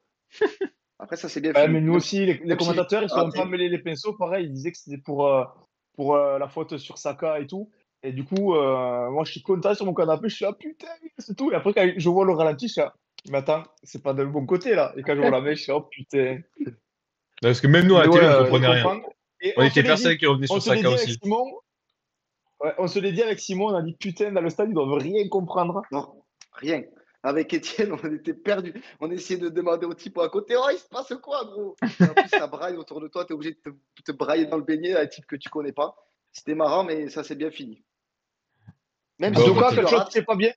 Après, ça, c'est bien Ouais, mais fini. nous aussi, les Même si commentateurs, ils ne sont pas raté. mêlés les pinceaux. Pareil, ils disaient que c'était pour la faute sur Saka et tout. Et du coup, moi, je suis content sur mon canapé. Je suis là, putain, c'est tout. Et après, quand je vois le ralenti, je suis là, mais attends, c'est pas de le bon côté, là. Et quand je vois la main, je suis là, oh putain. Parce que même nous à Mais la ouais, télé, on je comprenait rien. comprends. Et On était persuadés qu'il revenait on sur se l'est Saka dit avec aussi. Simon. Ouais, on se l'est dit avec Simon, on a dit, putain, dans le stade, ils doivent rien comprendre. Non, rien. Avec Étienne, on était perdus. On essayait de demander au type à côté, oh, il se passe quoi, gros? Et en plus, ça braille autour de toi, tu es obligé de te brailler dans le beignet à un type que tu connais pas. C'était marrant, mais ça s'est bien fini. Même En si Bon, tout bah, cas, quand il le top. quelque chose qui rate, s'est pas bien,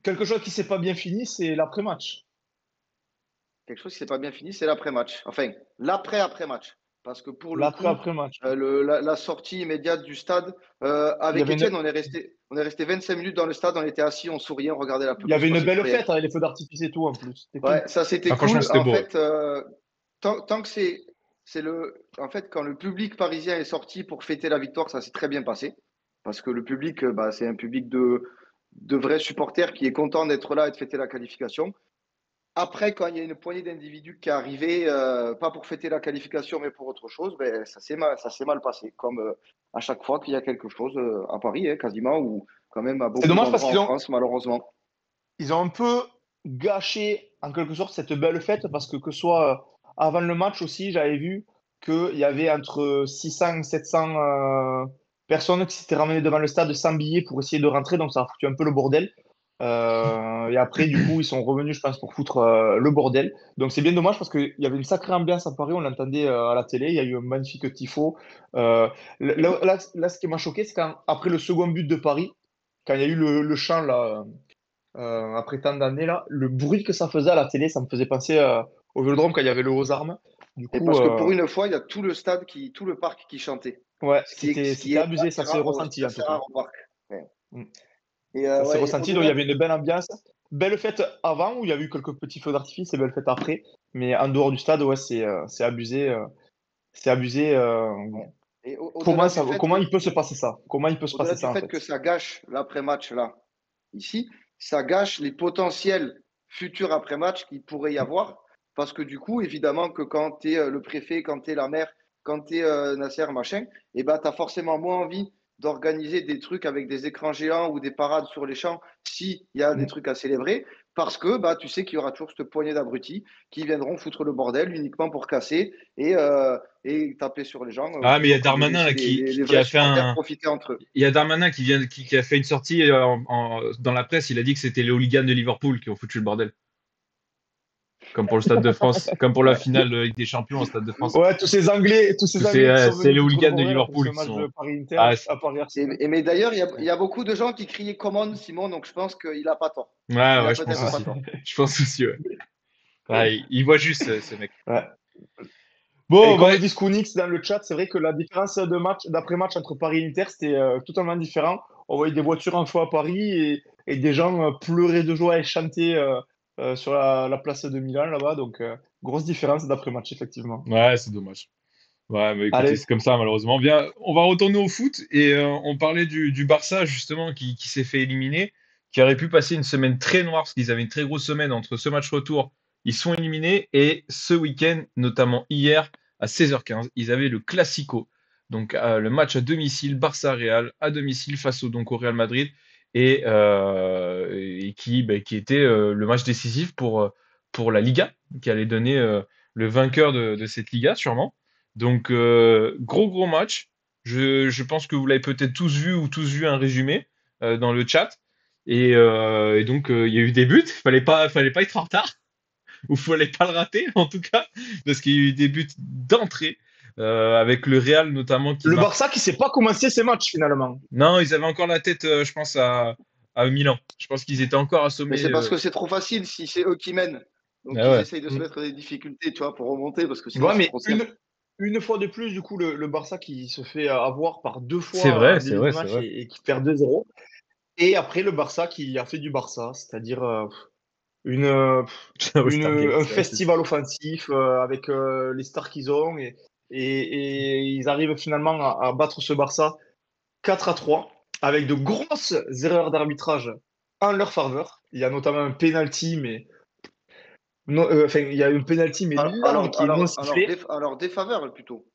quelque chose qui s'est pas bien fini, c'est l'après-match. quelque chose qui s'est pas bien fini, c'est l'après-match. Enfin, l'après-après-match. Parce que pour le coup, L'après-match. la sortie immédiate du stade, Il y avec avait Étienne, on est resté 25 minutes dans le stade, on était assis, on souriait, on regardait la il y pelouse avait une passer plus belle rien. fête avec les feux d'artifice et tout en plus. C'était Ouais, cool. ça c'était Ah, franchement, cool. c'était En beau. Ouais. fait, tant que c'est en fait, quand le public parisien est sorti pour fêter la victoire, ça s'est très bien passé. Parce que le public, bah, c'est un public de vrais supporters qui est content d'être là et de fêter la qualification. Après, quand il y a une poignée d'individus qui est arrivée, pas pour fêter la qualification, mais pour autre chose, ben, ça s'est mal passé. Comme à chaque fois qu'il y a quelque chose à Paris, hein, quasiment, ou quand même à C'est beaucoup dommage parce d'endroits en France, malheureusement. ils ont un peu gâché en quelque sorte cette belle fête parce que ce soit avant le match aussi, j'avais vu qu'il y avait entre 600 et 700 personnes qui s'étaient ramenées devant le stade sans billets pour essayer de rentrer, donc ça a foutu un peu le bordel. Et après, du coup, ils sont revenus, je pense, pour foutre le bordel. Donc c'est bien dommage parce qu'il y avait une sacrée ambiance à Paris, on l'entendait à la télé, il y a eu un magnifique tifo. Là, ce qui m'a choqué, c'est qu'après le second but de Paris, quand il y a eu le chant là, après tant d'années, là, le bruit que ça faisait à la télé, ça me faisait penser au Vélodrome quand il y avait le aux armes. Du Et coup, parce que pour une fois, il y a tout le stade, tout le parc qui chantait. ouais, Ce qui est abusé, ça s'est ressenti en assez tout cas. rare au parc. Ouais. Mm. Et Ça s'est ouais, ressenti, donc il y au-delà avait une belle ambiance. Belle fête avant, où il y a eu quelques petits feux d'artifice, et belle fête après. Mais en dehors du stade, ouais, c'est abusé. C'est abusé. et Comment ça, comment il peut se passer ça? Comment il peut se au-delà passer du ça en fait fait? que ça gâche l'après-match là, ici, ça gâche les potentiels futurs après-match qu'il pourrait y avoir. Parce que du coup, évidemment que quand tu es le préfet, quand tu es la maire, quand tu es Nasser, machin, et ben, tu as forcément moins envie d'organiser des trucs avec des écrans géants ou des parades sur les champs s'il y a des Mm. trucs à célébrer. Parce que bah, tu sais qu'il y aura toujours cette poignée d'abrutis qui viendront foutre le bordel uniquement pour casser et taper sur les gens Ah, mais il y a plutôt que de Darmanin laisser là, les, qui, les- qui, les qui vrais a fait supporters un. profiter entre eux. Il y a Darmanin qui a fait une sortie dans la presse. Il a dit que c'était les hooligans de Liverpool qui ont foutu le bordel. Comme pour le Stade de France, comme pour la Ouais. finale de Ligue des Champions au Stade de France. Ouais, tous ces Anglais qui sont C'est venus les foutre le hooligans de bordel après ce Liverpool qui match sont. de Paris-Inter Ah, à Paris-Arsenal. Mais d'ailleurs, il y a beaucoup de gens qui criaient Common, Simon, donc je pense qu'il n'a pas tort. ouais, Il a ouais, je pense peut-être pas aussi. tort. Je pense aussi, ouais. Ah, il voit juste ce mec. Ouais. Et Bon, bah, comme dit Skounix dans le chat, c'est vrai que la différence de match, d'après-match entre Paris et Inter, c'était totalement différent. On voyait des voitures en feu à Paris et des gens pleurer de joie et chanter sur la place de Milan là-bas. Donc, grosse différence d'après-match, effectivement. ouais, c'est dommage. Ouais, mais écoutez, Allez, c'est comme ça, malheureusement. Bien, on va retourner au foot et on parlait du Barça, justement, qui s'est fait éliminer, qui aurait pu passer une semaine très noire, parce qu'ils avaient une très grosse semaine entre ce match retour, ils sont éliminés, et ce week-end, notamment hier, à 16h15, ils avaient le Classico. Donc, le match à domicile, Barça-Real, à domicile, face donc, au Real Madrid, et qui était le match décisif pour la Liga, qui allait donner le vainqueur de cette Liga, sûrement. Donc, gros match. Je pense que vous l'avez peut-être tous vu ou tous vu un résumé dans le chat. Et donc, il y a eu des buts. Fallait pas être en retard, ou fallait pas le rater, en tout cas, parce qu'il y a eu des buts d'entrée, avec le Real notamment qui le marque. Barça qui sait pas commencer ses matchs finalement. Non, ils avaient encore la tête, je pense, à Milan. Je pense qu'ils étaient encore Mais assommés. c'est parce que c'est trop facile si c'est eux qui mènent. Donc Ah ils ouais. essayent de se Mm. mettre des difficultés, tu vois, pour remonter, parce que sinon Ouais, c'est mais trop simple. une fois de plus, du coup, le Barça qui se fait avoir par deux C'est fois vrai, en c'est début de vrai, c'est match vrai. et qui perd 2-0. Et après, le Barça qui a fait du Barça, c'est-à-dire une, euh, Ciao, Stargate, un c'est vrai, c'est ça. festival offensif avec les stars qu'ils ont et ils arrivent finalement à battre ce Barça 4-3 avec de grosses erreurs d'arbitrage en leur faveur. Il y a notamment un penalty, mais enfin, il y a un penalty mais large Alors, qui est non alors, alors, sifflé. alors défaveur plutôt.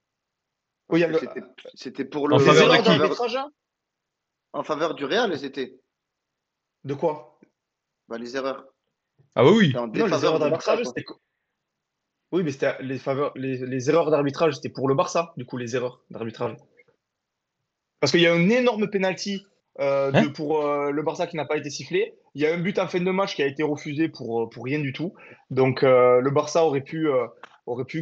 Oui, il y Parce a que c'était pour En les faveur de erreurs qui? d'arbitrage, hein. en faveur du Real, elles étaient. De quoi? Bah, les erreurs. Ah oui, C'était oui. en Non, les défaveur erreurs du Barça, d'arbitrage, quoi. c'était oui, mais c'était les erreurs d'arbitrage, c'était pour le Barça, du coup, les erreurs d'arbitrage. Parce qu'il y a un énorme penalty Hein? pour le Barça qui n'a pas été sifflé. Il y a un but en fin de match qui a été refusé pour rien du tout. Donc le Barça aurait pu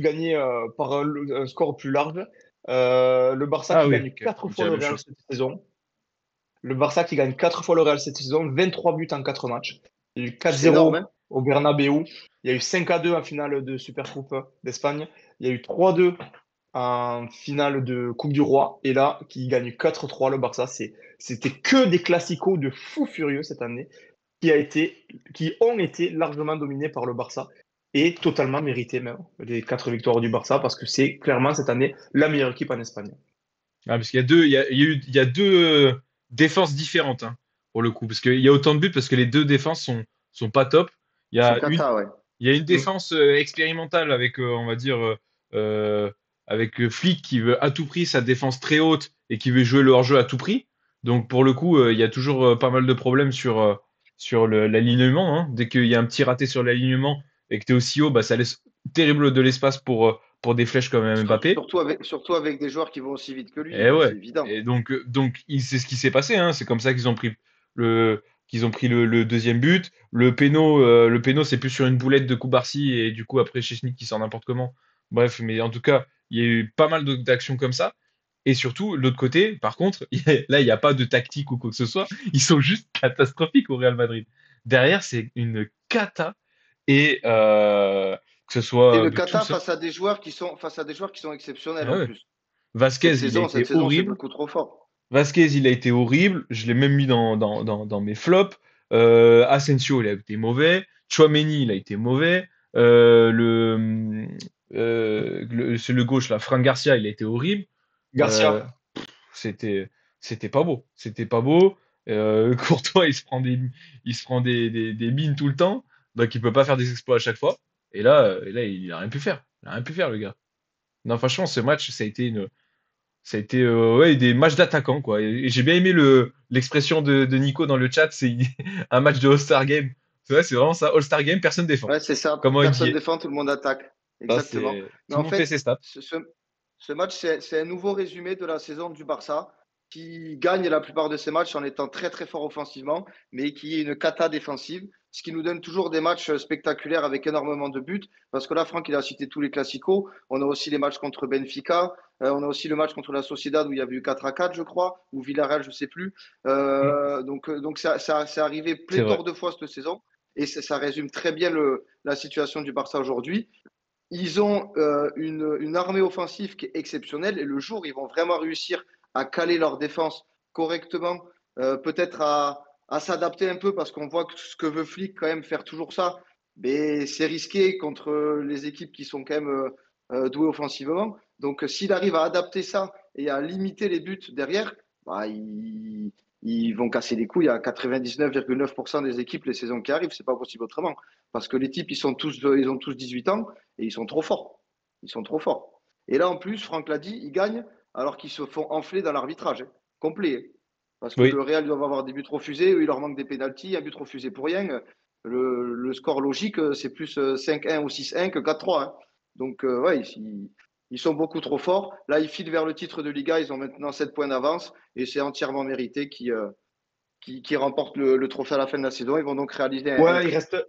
gagner par un score plus large. Le Barça Ah qui oui, gagne ok. quatre On dit fois la le même Real chose. cette saison. Le Barça qui gagne 4 fois le Real cette saison, 23 buts en 4 matchs. Il y a eu C'est énorme, 4-0. hein. au Bernabéu. Il y a eu 5-2 en finale de Supercoupe d'Espagne. Il y a eu 3-2 en finale de Coupe du Roi. Et là, qui gagne 4-3 le Barça. C'était que des classicos de fous furieux cette année qui ont été largement dominés par le Barça et totalement mérités même, les 4 victoires du Barça, parce que c'est clairement cette année la meilleure équipe en Espagne. Ah, parce qu'il y a deux, il y a deux défenses différentes, hein, pour le coup. Parce qu'il y a autant de buts parce que les deux défenses sont pas top. Il y Ils sont a une, cata, ouais. il y a une Mm. défense expérimentale avec, on va dire, avec Flick qui veut à tout prix sa défense très haute et qui veut jouer le hors-jeu à tout prix. Donc pour le coup, il y a toujours pas mal de problèmes sur l'alignement, hein. Dès qu'il y a un petit raté sur l'alignement et que tu es aussi haut, bah, ça laisse terrible de l'espace pour des flèches comme Mbappé. Surtout avec des joueurs qui vont aussi vite que lui, Et c'est ouais. évident. Et donc c'est ce qui s'est passé, hein. C'est comme ça qu'ils ont pris le deuxième but. Le péno, c'est plus sur une boulette de Koubarsi et du coup après Chechny qui sort n'importe comment. Bref, mais en tout cas, il y a eu pas mal d'actions comme ça. Et surtout, l'autre côté, par contre, là, il n'y a pas de tactique ou quoi que ce soit. Ils sont juste catastrophiques au Real Madrid. Derrière, c'est une cata. Et que ce Et soit le tout Qatar ça. face à des joueurs qui sont exceptionnels Ah en ouais. plus. Vasquez, il a Cette été saison, c'est horrible. beaucoup trop fort. Vasquez, il a été horrible. Je l'ai même mis dans mes flops. Asensio, il a été mauvais. Tchouaméni, il a été mauvais. C'est le gauche, là, Fran Garcia, il a été horrible. Euh, Garcia. c'était, c'était pas beau. C'était pas beau. Courtois, il se prend des mines tout le temps. Donc, il peut pas faire des exploits à chaque fois. Et là, il a rien pu faire. Il a rien pu faire, le gars. Non, franchement, ce match, ça a été ouais, des matchs d'attaquants, quoi. Et j'ai bien aimé l'expression de Nico dans le chat, c'est un match de All-Star Game. C'est vrai, c'est vraiment ça, All-Star Game, personne défend. Ouais, c'est ça. Comment il Personne dit. défend, tout le monde attaque. Ça, Exactement. c'est Mais tout le en monde fait fait, ses stats. ce match, c'est un nouveau résumé de la saison du Barça qui gagne la plupart de ses matchs en étant très très fort offensivement, mais qui est une cata défensive, ce qui nous donne toujours des matchs spectaculaires avec énormément de buts. Parce que là, Franck, il a cité tous les classicos. On a aussi les matchs contre Benfica. On a aussi le match contre la Sociedad où il y avait eu 4-4, je crois, ou Villarreal, je ne sais plus. Mm. Donc c'est arrivé C'est vrai. pléthore de fois cette saison. Et ça résume très bien la situation du Barça aujourd'hui. Ils ont une armée offensive qui est exceptionnelle et le jour où ils vont vraiment réussir à caler leur défense correctement, peut-être à s'adapter un peu parce qu'on voit que ce que veut Flick quand même faire toujours ça, mais c'est risqué contre les équipes qui sont quand même douées offensivement. Donc s'il arrive à adapter ça et à limiter les buts derrière, bah, ils vont casser les couilles à 99,9% des équipes les saisons qui arrivent. C'est pas possible autrement. Parce que les types, ils ont tous 18 ans et ils sont trop forts. Ils sont trop forts. Et là, en plus, Franck l'a dit, ils gagnent alors qu'ils se font enfler dans l'arbitrage, hein, complet. Hein. Parce que le Oui, Real doit avoir des buts refusés, eux, il leur manque des pénaltys, un but refusé pour rien. Le score logique, c'est plus 5-1 ou 6-1 que 4-3. Hein. Donc, ouais, ils sont beaucoup trop forts. Là, ils filent vers le titre de Liga, ils ont maintenant 7 points d'avance et c'est entièrement mérité qui remportent le trophée à la fin de la saison. Ils vont donc réaliser un Ouais, triplé.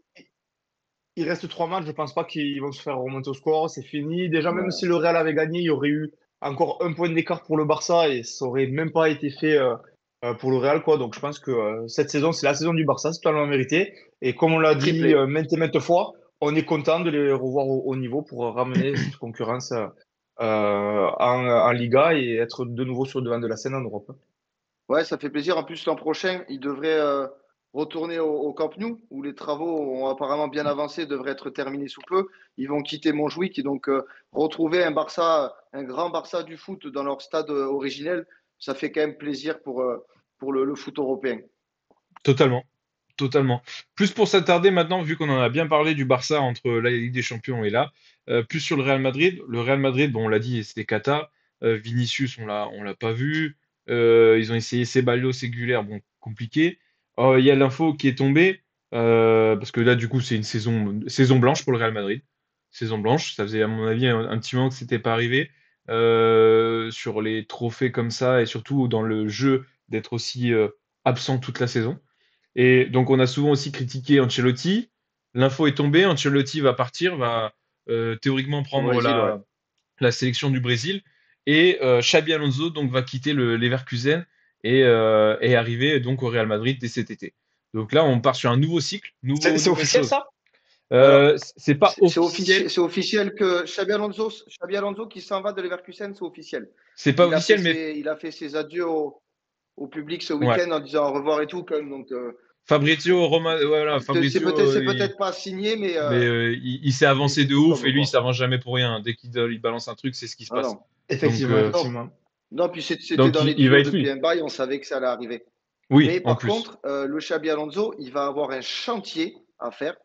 il reste 3 matchs. Je pense pas qu'ils vont se faire remonter au score. C'est fini. Déjà, même Ouais. si le Real avait gagné, il y aurait eu encore un point d'écart pour le Barça et ça aurait même pas été fait pour le Real, quoi. Donc, je pense que cette saison, c'est la saison du Barça. C'est totalement mérité. Et comme on l'a dit Triplé. maintes et maintes fois, on est content de les revoir au niveau pour ramener cette concurrence en Liga et être de nouveau sur le devant de la scène en Europe. Ouais, ça fait plaisir. En plus, l'an prochain, ils devraient retourner au Camp Nou, où les travaux ont apparemment bien avancé, devraient être terminés sous peu. Ils vont quitter Montjuïc et donc retrouver un Barça, un grand Barça du foot dans leur stade originel. Ça fait quand même plaisir pour le foot européen. totalement. Totalement. Plus pour s'attarder maintenant, vu qu'on en a bien parlé du Barça entre la Ligue des Champions et là, plus sur le Real Madrid. Le Real Madrid, bon, on l'a dit, c'était cata. Vinicius, on l'a pas vu. Ils ont essayé Ceballos, Ségulaire, bon, compliqué. Il y a l'info qui est tombée, parce que là, du coup, c'est une saison blanche pour le Real Madrid. Saison blanche, ça faisait à mon avis un petit moment que c'était pas arrivé sur les trophées comme ça et surtout dans le jeu d'être aussi absent toute la saison. Et donc, on a souvent aussi critiqué Ancelotti. L'info est tombée, Ancelotti va partir, va théoriquement Au prendre Brésil, ouais. la sélection du Brésil. Et Xabi Alonso donc, va quitter le Leverkusen et arriver donc au Real Madrid dès cet été. Donc là, on part sur un nouveau cycle, C'est nouvelle officiel, chose. ça? Alors, C'est pas officiel. c'est officiel que Xabi Alonso qui s'en va de Leverkusen, c'est officiel. C'est pas officiel, mais Il a fait ses adieux au public ce ouais. week-end en disant au revoir et tout. Donc, Fabrizio Roma, voilà, c'est Fabrizio, peut-être pas signé, mais il s'est mais avancé c'est de tout ouf comme et lui, il quoi. s'avance jamais pour rien. Dès qu'il balance un truc, c'est ce qui se Ah passe. non. Donc, Effectivement, Non, effectivement. non, puis c'était donc dans les il va tuyaux être depuis lui. un bail, on savait que ça allait arriver. Oui, Mais en par plus. contre, le Xabi Alonso, il va avoir un chantier à faire.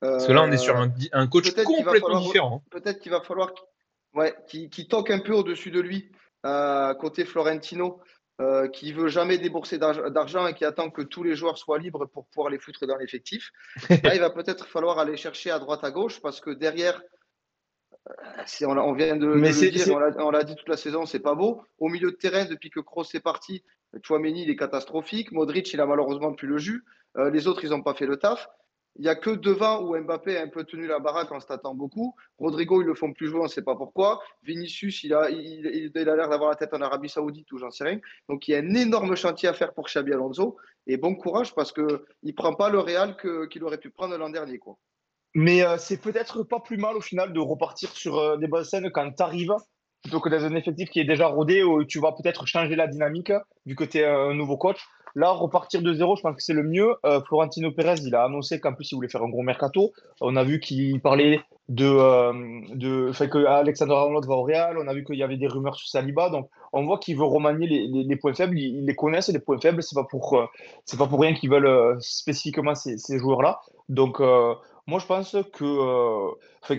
Parce que là, on est sur Euh, un coach peut-être qu'il va complètement falloir, différent. peut-être qu'il va falloir qu'il toque un peu au-dessus de lui, côté Florentino, qui veut jamais débourser d'argent et qui attend que tous les joueurs soient libres pour pouvoir les foutre dans l'effectif. Là, il va peut-être falloir aller chercher à droite à gauche parce que derrière, on vient de Mais le dire, on l'a dit toute la saison, c'est pas beau. Au milieu de terrain, depuis que Kroos est parti, Tchouaméni, il est catastrophique. Modric, il a malheureusement plus le jus. Les autres, ils n'ont pas fait le taf. Il n'y a que devant où Mbappé a un peu tenu la baraque en se tâtant beaucoup. Rodrigo, ils le font plus jouer, on ne sait pas pourquoi. Vinicius, il a l'air d'avoir la tête en Arabie Saoudite ou j'en sais rien. Donc il y a un énorme chantier à faire pour Xabi Alonso. Et bon courage parce qu'il ne prend pas le Real qu'il aurait pu prendre l'an dernier, quoi. Mais c'est peut-être pas plus mal au final de repartir sur des bonnes scènes quand tu arrives, plutôt que dans un effectif qui est déjà rodé, où tu vas peut-être changer la dynamique, vu que tu es un nouveau coach. Là, repartir de zéro, je pense que c'est le mieux. Florentino Pérez, il a annoncé qu'en plus, il voulait faire un gros mercato. On a vu qu'il parlait enfin, que Alexander Arnold va au Real. On a vu qu'il y avait des rumeurs sur Saliba. Donc, on voit qu'il veut remanier les points faibles. Ils les connaissent, les points faibles. C'est pas pour rien qu'ils veulent spécifiquement ces joueurs-là. Donc, moi, je pense que enfin,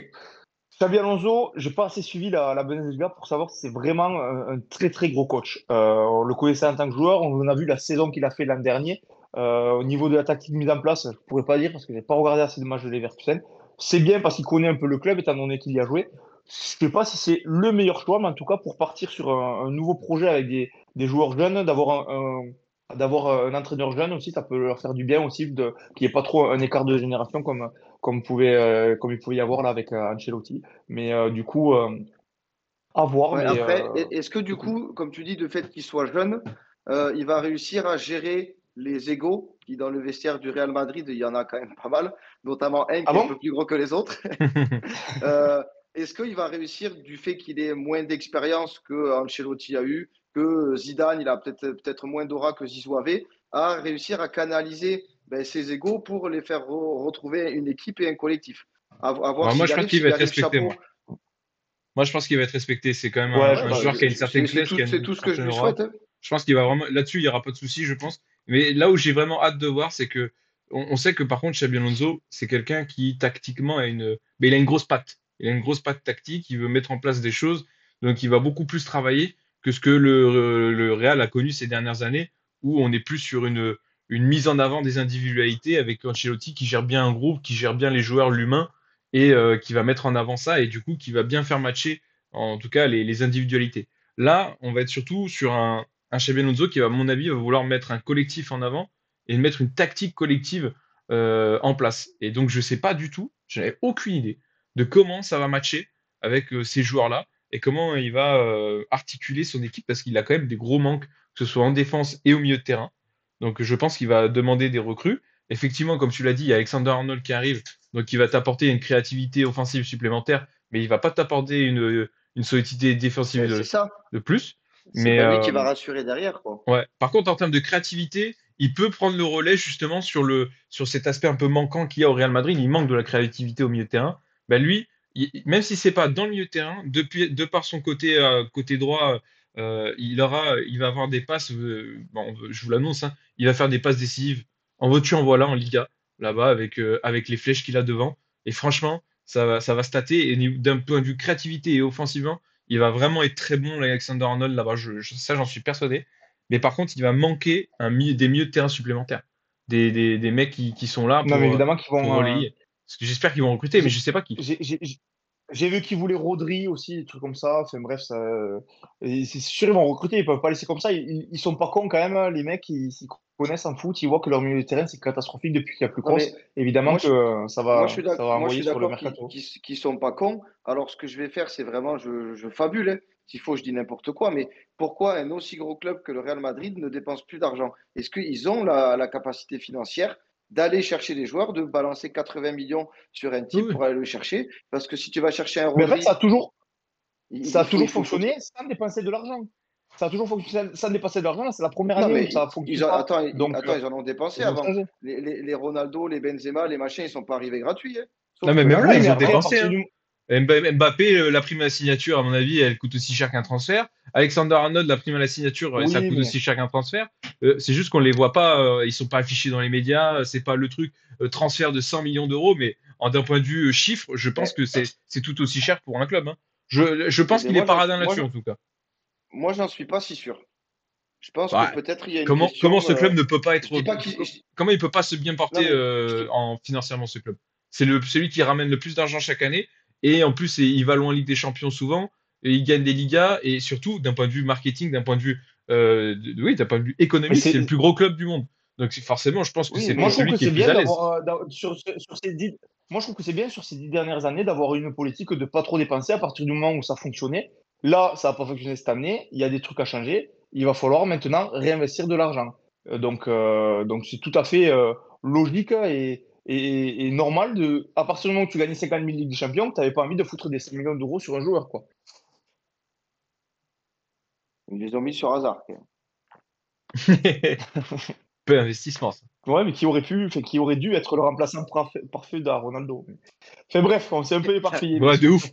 Xabi Alonso, j'ai pas assez suivi la Bundesliga pour savoir si c'est vraiment un très très gros coach. On le connaissait en tant que joueur, on a vu la saison qu'il a fait l'an dernier. Au niveau de la tactique mise en place, je pourrais pas dire parce que j'ai pas regardé assez de matchs de Leverkusen. C'est bien parce qu'il connaît un peu le club étant donné qu'il y a joué. Je sais pas si c'est le meilleur choix, mais en tout cas pour partir sur un nouveau projet avec des joueurs jeunes, d'avoir un entraîneur jeune aussi, ça peut leur faire du bien aussi qu'il n'y ait pas trop un écart de génération comme il pouvait y avoir là avec Ancelotti. Mais du coup, à voir. Ouais, Mais après, est-ce que du c'est tout. coup, comme tu dis, de fait qu'il soit jeune, il va réussir à gérer les égos qui, dans le vestiaire du Real Madrid, il y en a quand même pas mal, notamment un Ah qui est un bon? peu plus gros que les autres. Euh, est-ce qu'il va réussir, du fait qu'il ait moins d'expérience que Ancelotti a eu, que Zidane, il a peut-être moins d'aura que Zizou avait, à réussir à canaliser ses égos pour les faire retrouver une équipe et un collectif? À voir Alors moi, je pense qu'il va s'il être arrive respecté, moi. chapeau. Moi, je pense qu'il va être respecté. C'est quand même Ouais, je Ouais, un pense bah, joueur qui a une certaine c'est classe, qui a c'est une tout ce que je certaine lui aura. souhaite, hein. Je pense qu'il va vraiment là-dessus, il n'y aura pas de souci, je pense. Mais là où j'ai vraiment hâte de voir, c'est que on sait que par contre, Xabi Alonso, c'est quelqu'un qui tactiquement mais il a une grosse patte. Il a une grosse patte tactique. Il veut mettre en place des choses, donc il va beaucoup plus travailler que ce que le Real a connu ces dernières années, où on est plus sur une mise en avant des individualités avec Ancelotti qui gère bien un groupe, qui gère bien les joueurs, l'humain, et qui va mettre en avant ça, et du coup qui va bien faire matcher, en tout cas, les individualités. Là, on va être surtout sur un Xabi Alonso qui, à mon avis, va vouloir mettre un collectif en avant et mettre une tactique collective en place. Et donc, je ne sais pas du tout, je n'avais aucune idée de comment ça va matcher avec ces joueurs-là et comment il va articuler son équipe parce qu'il a quand même des gros manques, que ce soit en défense et au milieu de terrain. Donc, je pense qu'il va demander des recrues. Effectivement, comme tu l'as dit, il y a Alexander Arnold qui arrive, donc il va t'apporter une créativité offensive supplémentaire, mais il va pas t'apporter une solidité défensive Ben, c'est ça. de plus. C'est Mais pas lui qui va rassurer derrière, quoi. ouais. Par contre, en termes de créativité, il peut prendre le relais justement sur cet aspect un peu manquant qu'il y a au Real Madrid. Il manque de la créativité au milieu de terrain. Ben lui, même si c'est pas dans le milieu de terrain, de par son côté droit, il va avoir des passes. Bon, je vous l'annonce, hein, il va faire des passes décisives en voiture, en voilà, en Liga, là-bas, avec les flèches qu'il a devant. Et franchement, ça va stater. Et d'un point de vue créativité et offensivement, il va vraiment être très bon, Alexander Arnold, là-bas. Ça, j'en suis persuadé. Mais par contre, il va manquer des milieux de terrain supplémentaires. Des mecs qui sont là Non, mais évidemment qu'ils pour vont. relayer. Parce que j'espère qu'ils vont recruter, mais je J'ai sais pas qui. j'ai- j'ai- j'ai vu qu'ils voulaient Rodri aussi, des trucs comme ça. Enfin bref, ça, et c'est sûr ils vont recruter, ils peuvent pas laisser comme ça. Ils sont pas cons quand même, hein, les mecs, ils s'y connaissent en foot, ils voient que leur milieu de terrain c'est catastrophique depuis qu'il y a plus Non, Kroos. mais Évidemment moi, que je, ça va moi, je envoyer suis sur le d'accord mercato. qu'ils sont pas cons. Alors, ce que je vais faire, c'est vraiment, je fabule, hein. S'il faut, je dis n'importe quoi. Mais pourquoi un aussi gros club que le Real Madrid ne dépense plus d'argent? Est-ce qu'ils ont la capacité financière d'aller chercher des joueurs, de balancer 80 millions sur un Oui, type oui. pour aller le chercher. Parce que si tu vas chercher un Mais en fait, Rodri, ça a il toujours faut que. fonctionné sans dépenser de l'argent. Ça a toujours fonctionné sans dépenser de l'argent. C'est la première Non, année où mais ça ne fonctionne pas. attends, Donc, ils en ont dépensé il faut avant. changer. Les Ronaldo, les Benzema, les machins, ils sont pas arrivés gratuits, hein. Non, Sauf mais que même Ben là, oui, mais ils ont après, à dépensé, partir hein. du. Mbappé, la prime à la signature, à mon avis, elle coûte aussi cher qu'un transfert. Alexander Arnold, la prime à la signature, ça Oui, coûte mais. aussi cher qu'un transfert. C'est juste qu'on les voit pas, ils sont pas affichés dans les médias. C'est pas le truc transfert de 100 millions d'euros, mais d'un point de vue chiffre, je pense mais, que c'est tout aussi cher pour un club, hein. Je eh pense ben, qu'il est paradin là-dessus, en tout cas. moi, j'en suis pas si sûr. Je pense que Bah, peut-être il y a une comment question. ce club ne peut pas Je être, dis pas qu'il. comment il peut pas se bien Non, porter mais financièrement ce club? C'est celui qui ramène le plus d'argent chaque année et en plus il va loin en Ligue des Champions souvent et il gagne des Ligas et surtout d'un point de vue marketing, d'un point de vue oui, d'un point de vue Mais économique, c'est le c'est. plus gros club du monde. Donc forcément, je pense que oui, c'est Moi, pas je trouve celui que qui est c'est le plus bien à l'aise. sur ces moi, je trouve que c'est bien sur ces 10 dernières années d'avoir une politique de pas trop dépenser à partir du moment où ça fonctionnait. Là, ça n'a pas fonctionné cette année. Il y a des trucs à changer. Il va falloir maintenant réinvestir de l'argent. Donc c'est tout à fait logique et normal à partir du moment où tu gagnais 50 000 Ligues des Champions, tu n'avais pas envie de foutre des 5 millions d'euros sur un joueur, quoi. ils les ont mis sur hasard, quand même. Peu investissement, ça. Ouais, mais qui aurait dû être le remplaçant parfait de Ronaldo. Enfin bref, on s'est un peu éparpillé, Ouais, de messieurs. ouf,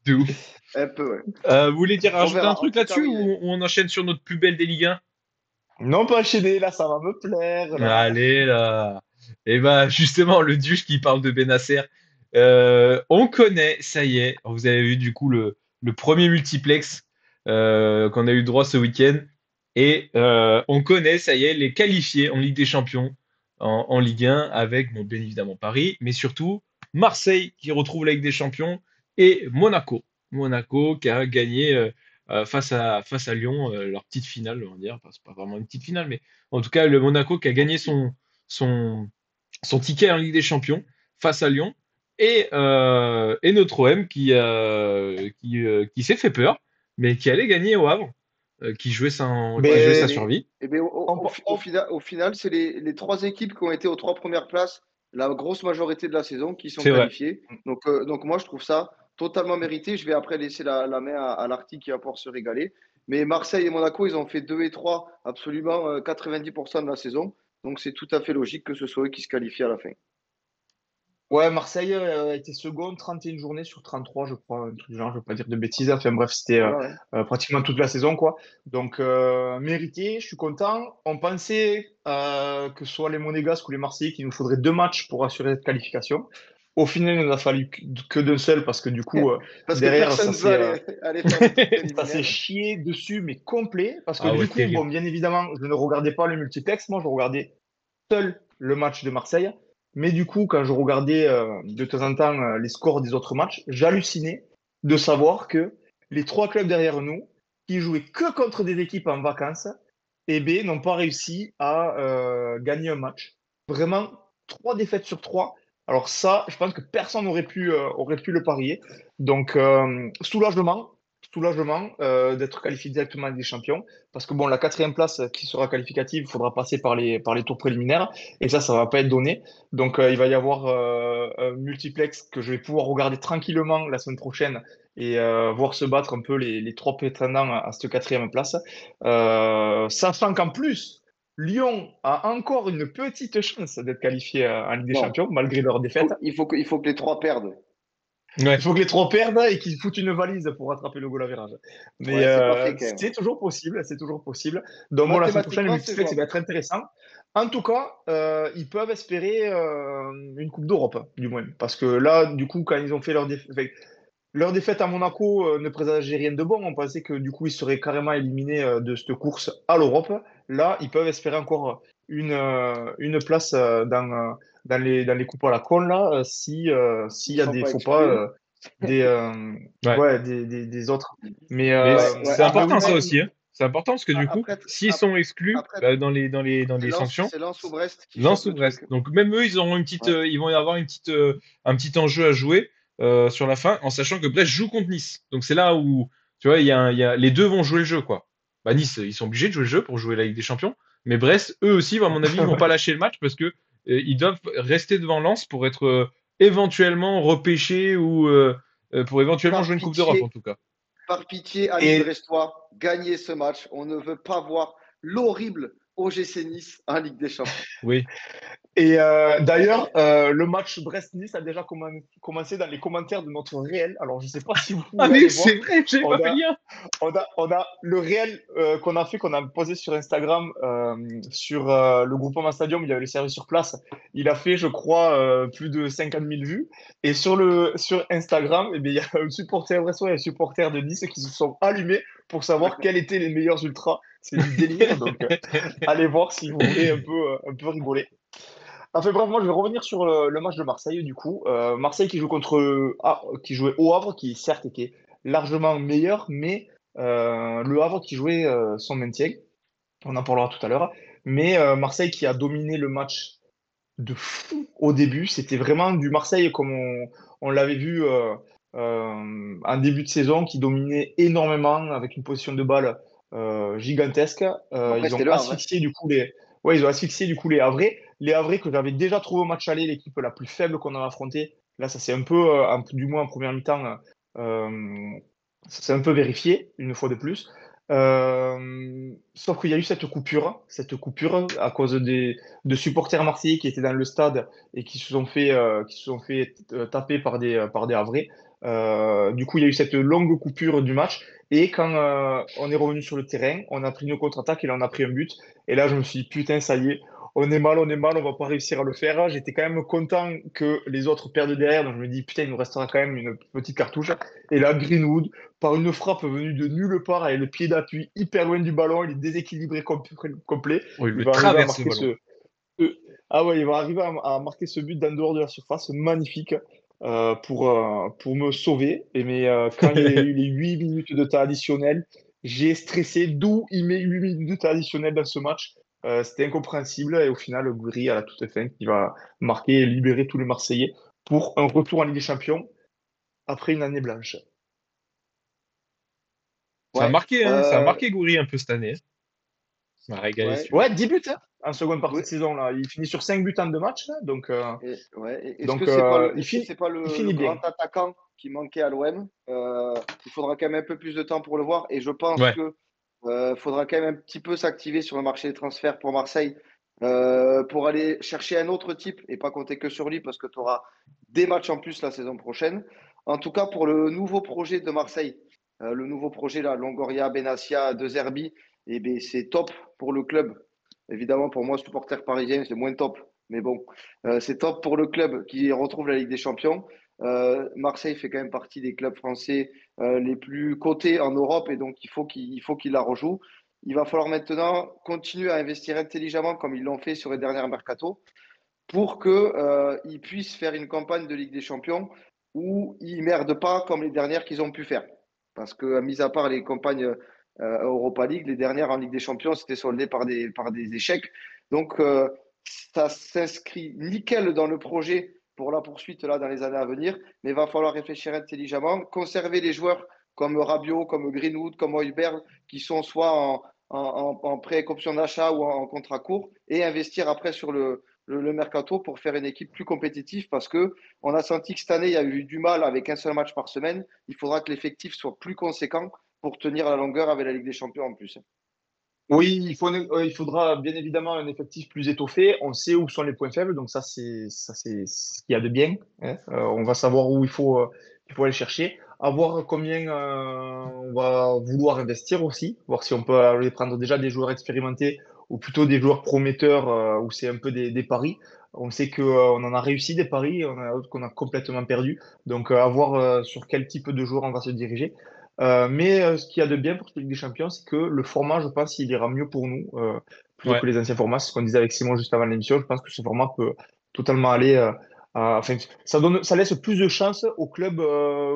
de ouf. Un peu, ouais. Vous voulez dire On rajouter un verra. En truc tout cas, là-dessus oui. ou on enchaîne sur notre plus belle des Ligue 1? Non, pas enchaîner, là, ça va me plaire, là. Allez là. Et bah justement, le Duche qui parle de Benacer. On connaît, ça y est, vous avez vu du coup le premier multiplex qu'on a eu droit ce week-end. Et on connaît, ça y est, les qualifiés en Ligue des Champions, en Ligue 1, avec bon, bien évidemment Paris, mais surtout Marseille qui retrouve la Ligue des Champions et Monaco. Monaco qui a gagné face à Lyon, leur petite finale, on va dire. Enfin, c'est pas vraiment une petite finale, mais en tout cas, le Monaco qui a gagné son, son ticket en Ligue des Champions face à Lyon. Et notre OM qui s'est fait peur, mais qui allait gagner au Havre, qui jouait sa Ben, survie. on, Au final, c'est les trois équipes qui ont été aux trois premières places la grosse majorité de la saison qui sont C'est vrai. qualifiées. Donc moi, je trouve ça totalement mérité. Je vais après laisser la main à l'Arty qui va pouvoir se régaler. Mais Marseille et Monaco, ils ont fait 2 et 3 absolument 90% de la saison. Donc c'est tout à fait logique que ce soit eux qui se qualifient à la fin. ouais, Marseille a été second 31 journées sur 33, je crois, un truc du genre, je ne veux pas dire de bêtises. Enfin bref, c'était Voilà, ouais. pratiquement toute la saison, quoi. Donc, mérité, je suis content. On pensait que ce soit les Monégasques ou les Marseillais qu'il nous faudrait 2 matchs pour assurer cette qualification. Au final, il n'en a fallu que d'un seul parce que du coup, Parce que derrière, personne ne veut aller faire le tour ça s'est préliminaire. chié dessus, mais complet. Parce que Ah ouais, du coup, bon, terrible. bien évidemment, je ne regardais pas le multiplex. Moi, je regardais seul le match de Marseille. Mais du coup, quand je regardais de temps en temps les scores des autres matchs, j'hallucinais de savoir que les 3 clubs derrière nous, qui jouaient que contre des équipes en vacances, eh ben, n'ont pas réussi à gagner un match. Vraiment, 3 défaites sur 3. Alors ça, je pense que personne aurait pu le parier. Donc, soulagement d'être qualifié directement avec des champions. Parce que bon, la 4e place qui sera qualificative, il faudra passer par les tours préliminaires. Et ça va pas être donné. Donc, il va y avoir un multiplex que je vais pouvoir regarder tranquillement la semaine prochaine et voir se battre un peu les 3 prétendants à cette 4e place. Sachant qu'en plus, Lyon a encore une petite chance d'être qualifié en Ligue des Non, Champions, malgré leur défaite. il faut que les trois perdent. Ouais. Il faut que les 3 perdent et qu'ils foutent une valise pour rattraper le goal average. Mais Ouais, c'est pas fait quand même. c'est toujours possible, c'est toujours possible. Donc bon, la semaine prochaine, le Mathématiquement, c'est multiplex va jouable. être intéressant. En tout cas, ils peuvent espérer une Coupe d'Europe, du moins. Parce que là, du coup, quand ils ont fait leur défaite à Monaco ne présageait rien de bon. On pensait que du coup, ils seraient carrément éliminés de cette course à l'Europe. Là, ils peuvent espérer encore une place dans les coupes à la con, là, s'il Ils y a sont des pas faux pas exclus. des, Ouais. ouais, des autres. Mais, Mais Ouais, ouais. c'est important ça oui, aussi, hein. C'est important parce que du coup, Après, s'ils sont exclus après dans les sanctions, c'est Lens ou Brest qui Lens chope ou le Brest. truc. Donc même eux, ils auront une petite, Ouais. ils vont y avoir un petit enjeu à jouer sur la fin, en sachant que Brest joue contre Nice. Donc c'est là où, tu vois, les deux vont jouer le jeu, quoi. Bah Nice, ils sont obligés de jouer le jeu pour jouer la Ligue des Champions, mais Brest, eux aussi, à mon avis, ils vont pas lâcher le match parce que ils doivent rester devant Lens pour être éventuellement repêchés ou pour éventuellement Par jouer une Coupe d'Europe en pitié, tout cas. par pitié, amis Et brestois, gagnez ce match. On ne veut pas voir l'horrible OGC Nice en Ligue des Champions. Oui. Et d'ailleurs, le match Brest-Nice a déjà commencé dans les commentaires de notre réel. Alors, je ne sais pas si vous Ah pouvez mais aller voir. c'est vrai, j'avais pas On fait le a, lien. on a le réel qu'on a posé sur Instagram, sur le groupement Stadium. Il avait le service sur place. Il a fait, je crois, plus de 50 000 vues. Et sur Instagram, eh bien, il y a un supporter brestois et un supporter de Nice qui se sont allumés pour savoir quels étaient les meilleurs ultras. C'est du délire. Donc, allez voir si vous voulez un peu rigoler. Enfin bref, moi je vais revenir sur le match de Marseille du coup. Marseille qui joue qui jouait au Havre, qui certes était largement meilleur, mais le Havre qui jouait son maintien. On en parlera tout à l'heure. Mais Marseille qui a dominé le match de fou au début. C'était vraiment du Marseille comme on l'avait vu en début de saison, qui dominait énormément avec une position de balle gigantesque. Après, Ils ont c'était le Havre. Hein. asphyxié du coup ouais, ils ont asphyxié du coup les Havrais. Les Havrais que j'avais déjà trouvé au match aller, l'équipe la plus faible qu'on a affrontée. Là, ça s'est du moins en première mi-temps, euh, ça s'est un peu vérifié une fois de plus. Sauf qu'il y a eu cette coupure à cause de supporters marseillais qui étaient dans le stade et qui se sont fait taper par des Havrais. Du coup, il y a eu cette longue coupure du match. Et quand on est revenu sur le terrain, on a pris une contre-attaque et là, on a pris un but. Et là, je me suis dit, putain, ça y est, on est mal, on va pas réussir à le faire. J'étais quand même content que les autres perdent derrière. Donc, je me dis, putain, il nous restera quand même une petite cartouche. Et là, Greenwood, par une frappe venue de nulle part, avec le pied d'appui hyper loin du ballon, il est déséquilibré complet. Oh, il Il le va arriver à traverse le marquer ballon. Ah ouais, il va arriver à marquer ce but d'en dehors de la surface, magnifique, pour me sauver. Mais quand il y a eu les 8 minutes de temps additionnel, j'ai stressé. D'où il met 8 minutes de temps additionnel dans ce match. C'était incompréhensible. Et au final, Gouiri, à la toute fin, qui va marquer et libérer tous les Marseillais pour un retour en Ligue des Champions après une année blanche. Ça a Ouais. marqué, hein, ça a marqué Gouiri un peu cette année. Ça m'a régalé Ouais. celui-là. Ouais, 10 buts hein, en seconde partie Oui. de saison. Là. Il finit sur 5 buts en 2 matchs. Là, donc, Est-ce que c'est pas le, est-ce que c'est pas il le finit bien. grand attaquant qui manquait à l'OM? Il faudra quand même un peu plus de temps pour le voir et je pense Ouais. que faudra quand même un petit peu s'activer sur le marché des transferts pour Marseille pour aller chercher un autre type et pas compter que sur lui parce que tu auras des matchs en plus la saison prochaine. En tout cas, pour le nouveau projet de Marseille, le nouveau projet là, Longoria, Benassia, De Zerbi, eh ben, c'est top pour le club. Évidemment, pour moi, supporter parisien, c'est moins top. Mais bon, c'est top pour le club qui retrouve la Ligue des Champions. Marseille fait quand même partie des clubs français les plus cotés en Europe et donc il faut qu'il la rejoue. Il va falloir maintenant continuer à investir intelligemment comme ils l'ont fait sur les dernières mercato pour qu'ils puissent faire une campagne de Ligue des Champions où ils ne merdent pas comme les dernières qu'ils ont pu faire. Parce que, mis à part les campagnes Europa League, les dernières en Ligue des Champions, c'était soldé par des échecs. Donc, ça s'inscrit nickel dans le projet pour la poursuite là, dans les années à venir, mais il va falloir réfléchir intelligemment, conserver les joueurs comme Rabiot, comme Greenwood, comme Højbjerg, qui sont soit en pré-option d'achat ou en contrat court, et investir après sur le mercato pour faire une équipe plus compétitive parce que on a senti que cette année, il y a eu du mal avec un seul match par semaine. Il faudra que l'effectif soit plus conséquent pour tenir la longueur avec la Ligue des Champions en plus. Oui, il faudra bien évidemment un effectif plus étoffé. On sait où sont les points faibles, donc ça c'est ce qu'il y a de bien. Hein. On va savoir où il faut aller chercher. À voir combien on va vouloir investir aussi, voir si on peut aller prendre déjà des joueurs expérimentés ou plutôt des joueurs prometteurs où c'est un peu des paris. On sait que on en a réussi des paris, on a d'autres qu'on a complètement perdu. Donc à voir sur quel type de joueur on va se diriger. Mais ce qu'il y a de bien pour cette Ligue des Champions, c'est que le format, je pense, il ira mieux pour nous plutôt Ouais. que les anciens formats. C'est ce qu'on disait avec Simon juste avant l'émission. Je pense que ce format peut totalement aller. Enfin, ça laisse plus de chance aux clubs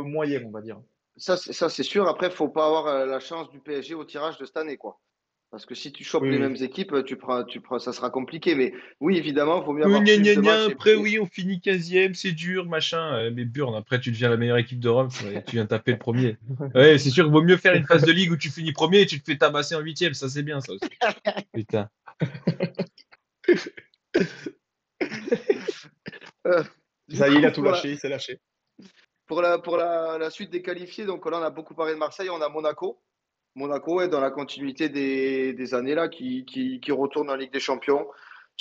moyens, on va dire. Ça, c'est sûr. Après, il ne faut pas avoir la chance du PSG au tirage de cette année, quoi. Parce que si tu chopes Oui, les oui. mêmes équipes, ça sera compliqué. Mais oui, évidemment, il vaut mieux avoir Gna plus gna de gna, matchs. après oui, on finit 15e, c'est dur, machin. Mais Burn, après tu deviens la meilleure équipe d'Europe et tu viens taper le premier. Ouais, c'est sûr qu'il vaut mieux faire une phase de ligue où tu finis premier et tu te fais tabasser en 8e, ça c'est bien ça aussi. Putain. Euh, du Ça y est, il coup, a tout lâché, il s'est lâché. pour la suite des qualifiés, donc là, on a beaucoup parlé de Marseille, on a Monaco. Monaco est dans la continuité des années là, qui retournent en Ligue des Champions.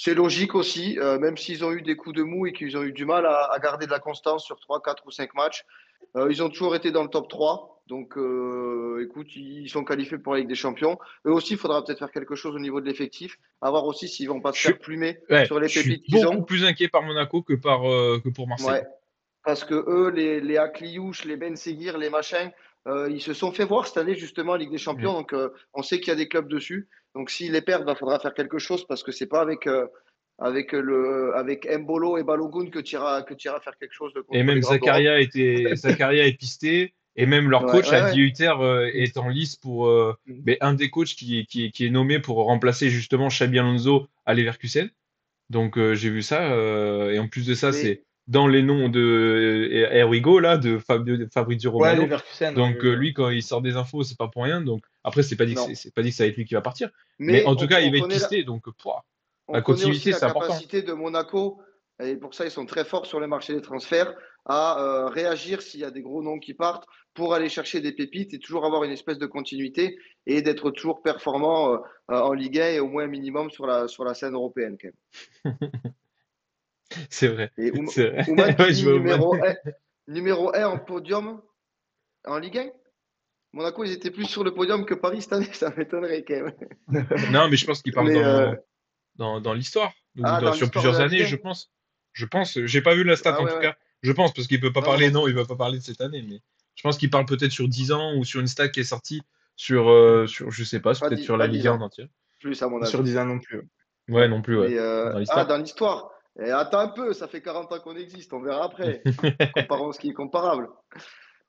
C'est logique aussi, même s'ils ont eu des coups de mou et qu'ils ont eu du mal à garder de la constance sur 3, 4 ou 5 matchs. Ils ont toujours été dans le top 3. Donc, écoute, ils sont qualifiés pour la Ligue des Champions. Eux aussi, il faudra peut-être faire quelque chose au niveau de l'effectif. À voir aussi s'ils vont pas se Je suis, faire plumer ouais, sur les je suis pépites qu'ils beaucoup ont. plus inquiet par Monaco que pour Marseille. Ouais, parce que eux, les Akliouche, les Ben Seguir, les machins, ils se sont fait voir cette année justement en Ligue des Mm. Champions. Donc, on sait qu'il y a des clubs dessus. Donc, s'ils les perdent, il faudra faire quelque chose parce que c'est pas avec Mbolo et Balogun que tu iras faire quelque chose Et contre les même grands d'Europe. Zakaria est pisté. Et même leur Ouais, coach, ouais, Adi ouais. Hutter, est en lice pour mais un des coachs qui est nommé pour remplacer justement Xabi Alonso à Leverkusen. Donc j'ai vu ça. Et en plus de ça, Mais c'est dans les noms de Here We Go, là, de Fabrizio Ouais, Romano. Leverkusen, ouais, Donc lui, quand il sort des infos, c'est pas pour rien. Donc après, non. c'est pas dit que ça va être lui qui va partir. Mais Mais en tout on, cas, il on va être connaît la, pisté. Donc On la connaît aussi continuité, la c'est important. capacité de Monaco, et pour ça ils sont très forts sur le marché des transferts, à réagir s'il y a des gros noms qui partent pour aller chercher des pépites et toujours avoir une espèce de continuité et d'être toujours performant en Ligue 1 et au moins un minimum sur la scène européenne quand C'est vrai. même. Et C'est vrai. Ouman qui Ouais, je dit vois Oman. numéro 1 en podium en Ligue 1. Monaco, ils étaient plus sur le podium que Paris cette année, ça m'étonnerait quand même. Non, mais je pense qu'il parle Mais dans l'histoire ou dans sur l'histoire de plusieurs la Ligue années, 1. je pense. Je pense. J'ai pas vu la stat Ah en ouais, tout ouais. cas. Je pense parce qu'il peut pas Non, parler. non Non, plus. il va pas parler de cette année, mais je pense qu'il parle peut-être sur 10 ans ou sur une stat qui est sortie sur je sais pas, c'est peut-être sur la Pas Ligue 10 1 en ans, entier. plus à mon sur avis. 10 ans non plus. Ouais, non plus, ouais. Mais Dans l'histoire. dans l'histoire. Et attends un peu, ça fait 40 ans qu'on existe, on verra après. Comparons ce qui est comparable.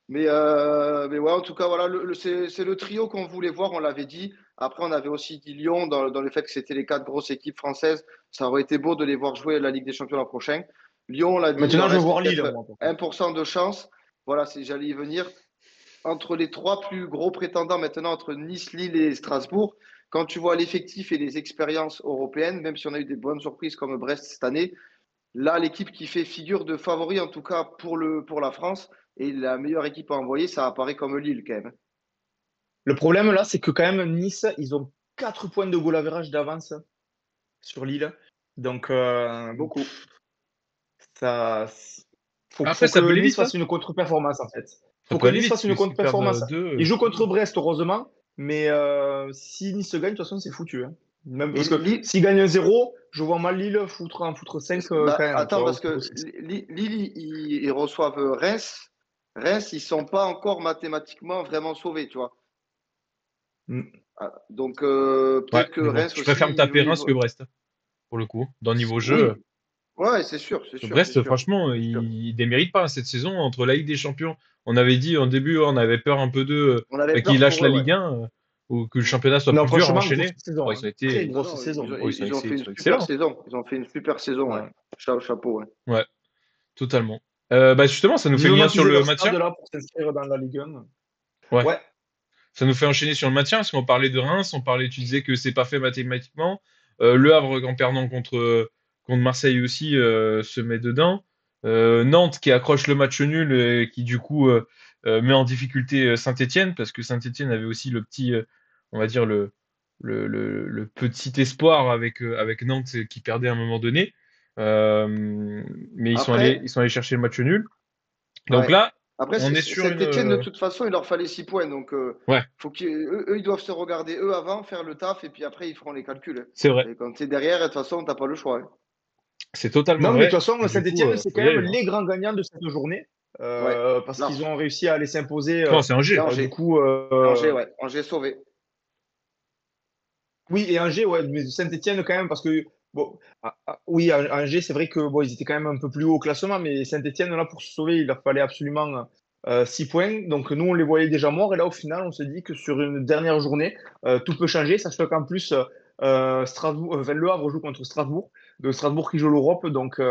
Mais ouais, en tout cas, voilà, c'est le trio qu'on voulait voir, on l'avait dit. Après, on avait aussi dit Lyon dans le fait que c'était les 4 grosses équipes françaises. Ça aurait été beau de les voir jouer la Ligue des Champions l'an prochain. Lyon, on l'a dit, il Maintenant, leur je veux reste voir Lille, peut-être moi, par contre. 1% de chance. Voilà, j'allais y venir. Entre les 3 plus gros prétendants maintenant, entre Nice, Lille et Strasbourg, quand tu vois l'effectif et les expériences européennes, même si on a eu des bonnes surprises comme Brest cette année, là, l'équipe qui fait figure de favori, en tout cas pour la France, et la meilleure équipe à envoyer, ça apparaît comme Lille quand même. Le problème, là, c'est que quand même, Nice, ils ont 4 points de goal average d'avance sur Lille. Donc, Beaucoup. ça, Après, faut ça peut que aller Nice vite, hein. fasse une contre-performance, en fait. Ça Faut peut que aller Nice vite fasse parce une que s'ils contre-performance. perdent deux. Ils jouent contre Brest, heureusement, mais si Nice gagne, de toute façon, c'est foutu, hein. Même Et parce que Lille, s'ils gagnent 1-0, je vois mal Lille en foutre 5 quand bah, même, tu attends, vois, parce ou foutre que 6. Lille, ils reçoivent Reims. Reims, ils sont pas encore mathématiquement vraiment sauvés, tu vois. Ah, donc, Ouais, peut-être que mais bon, Reims je préfère me aussi, taper Reims que Brest pour le coup. Dans niveau jeu. oui, ouais, c'est sûr, c'est sûr, c'est Brest, sûr. franchement, C'est sûr. il démérite pas hein, cette saison entre la Ligue des Champions. On avait dit en début, on avait peur un peu d'eux, On avait qu'ils peur lâchent pour la eux, ouais. Ligue 1 ou que le Mm. championnat soit Non, plus dur à franchement, grosse enchaîner. Bon, saison, ils ont hein. Très été, Non, grosse non, saison. bon, ils ont fait ils une sont super excellents. saison. Ils ont fait une super saison, ouais. Ouais. Chapeau, ouais. Ouais, totalement. Bah justement, ça nous fait le Vivement lien sur qu'ils aient le leur stade maintien. là pour s'inscrire dans la Ligue 1. Ouais, Ouais. ça nous fait enchaîner sur le maintien parce qu'on parlait de Reims, tu disais que c'est pas fait mathématiquement. Le Havre en perdant contre Marseille aussi se met dedans. Nantes qui accroche le match nul et qui du coup met en difficulté Saint-Étienne parce que Saint-Étienne avait aussi le petit, on va dire le petit espoir avec Nantes qui perdait à un moment donné. Mais Après, ils sont allés chercher le match nul. Donc ouais. là, Après, on est sur une Saint-Étienne, de toute façon, il leur fallait 6 points. Donc, ouais, eux, ils doivent se regarder eux avant, faire le taf, et puis après, ils feront les calculs. c'est vrai, Et quand tu es derrière, de toute façon, t'as pas le choix, hein. c'est totalement Non, mais de vrai. toute façon, Et du coup, Saint-Etienne, c'est faut quand y même aller, hein. les grands gagnants de cette journée. Ouais, Parce qu'ils large. ont réussi à aller s'imposer. Non, c'est Et Angers. Du Angers. coup, Angers, ouais. Angers sauvé. oui, et Angers, ouais, mais Saint-Etienne quand même, parce que bon, oui, Angers, c'est vrai que bon, ils étaient quand même un peu plus haut au classement, mais Saint-Etienne, là, pour se sauver, il leur fallait absolument 6 points. Donc nous, on les voyait déjà morts, et là, au final, on se dit que sur une dernière journée, tout peut changer, sachant qu'en plus, Strasbourg, enfin, Le Havre joue contre Strasbourg, de Strasbourg qui joue l'Europe, donc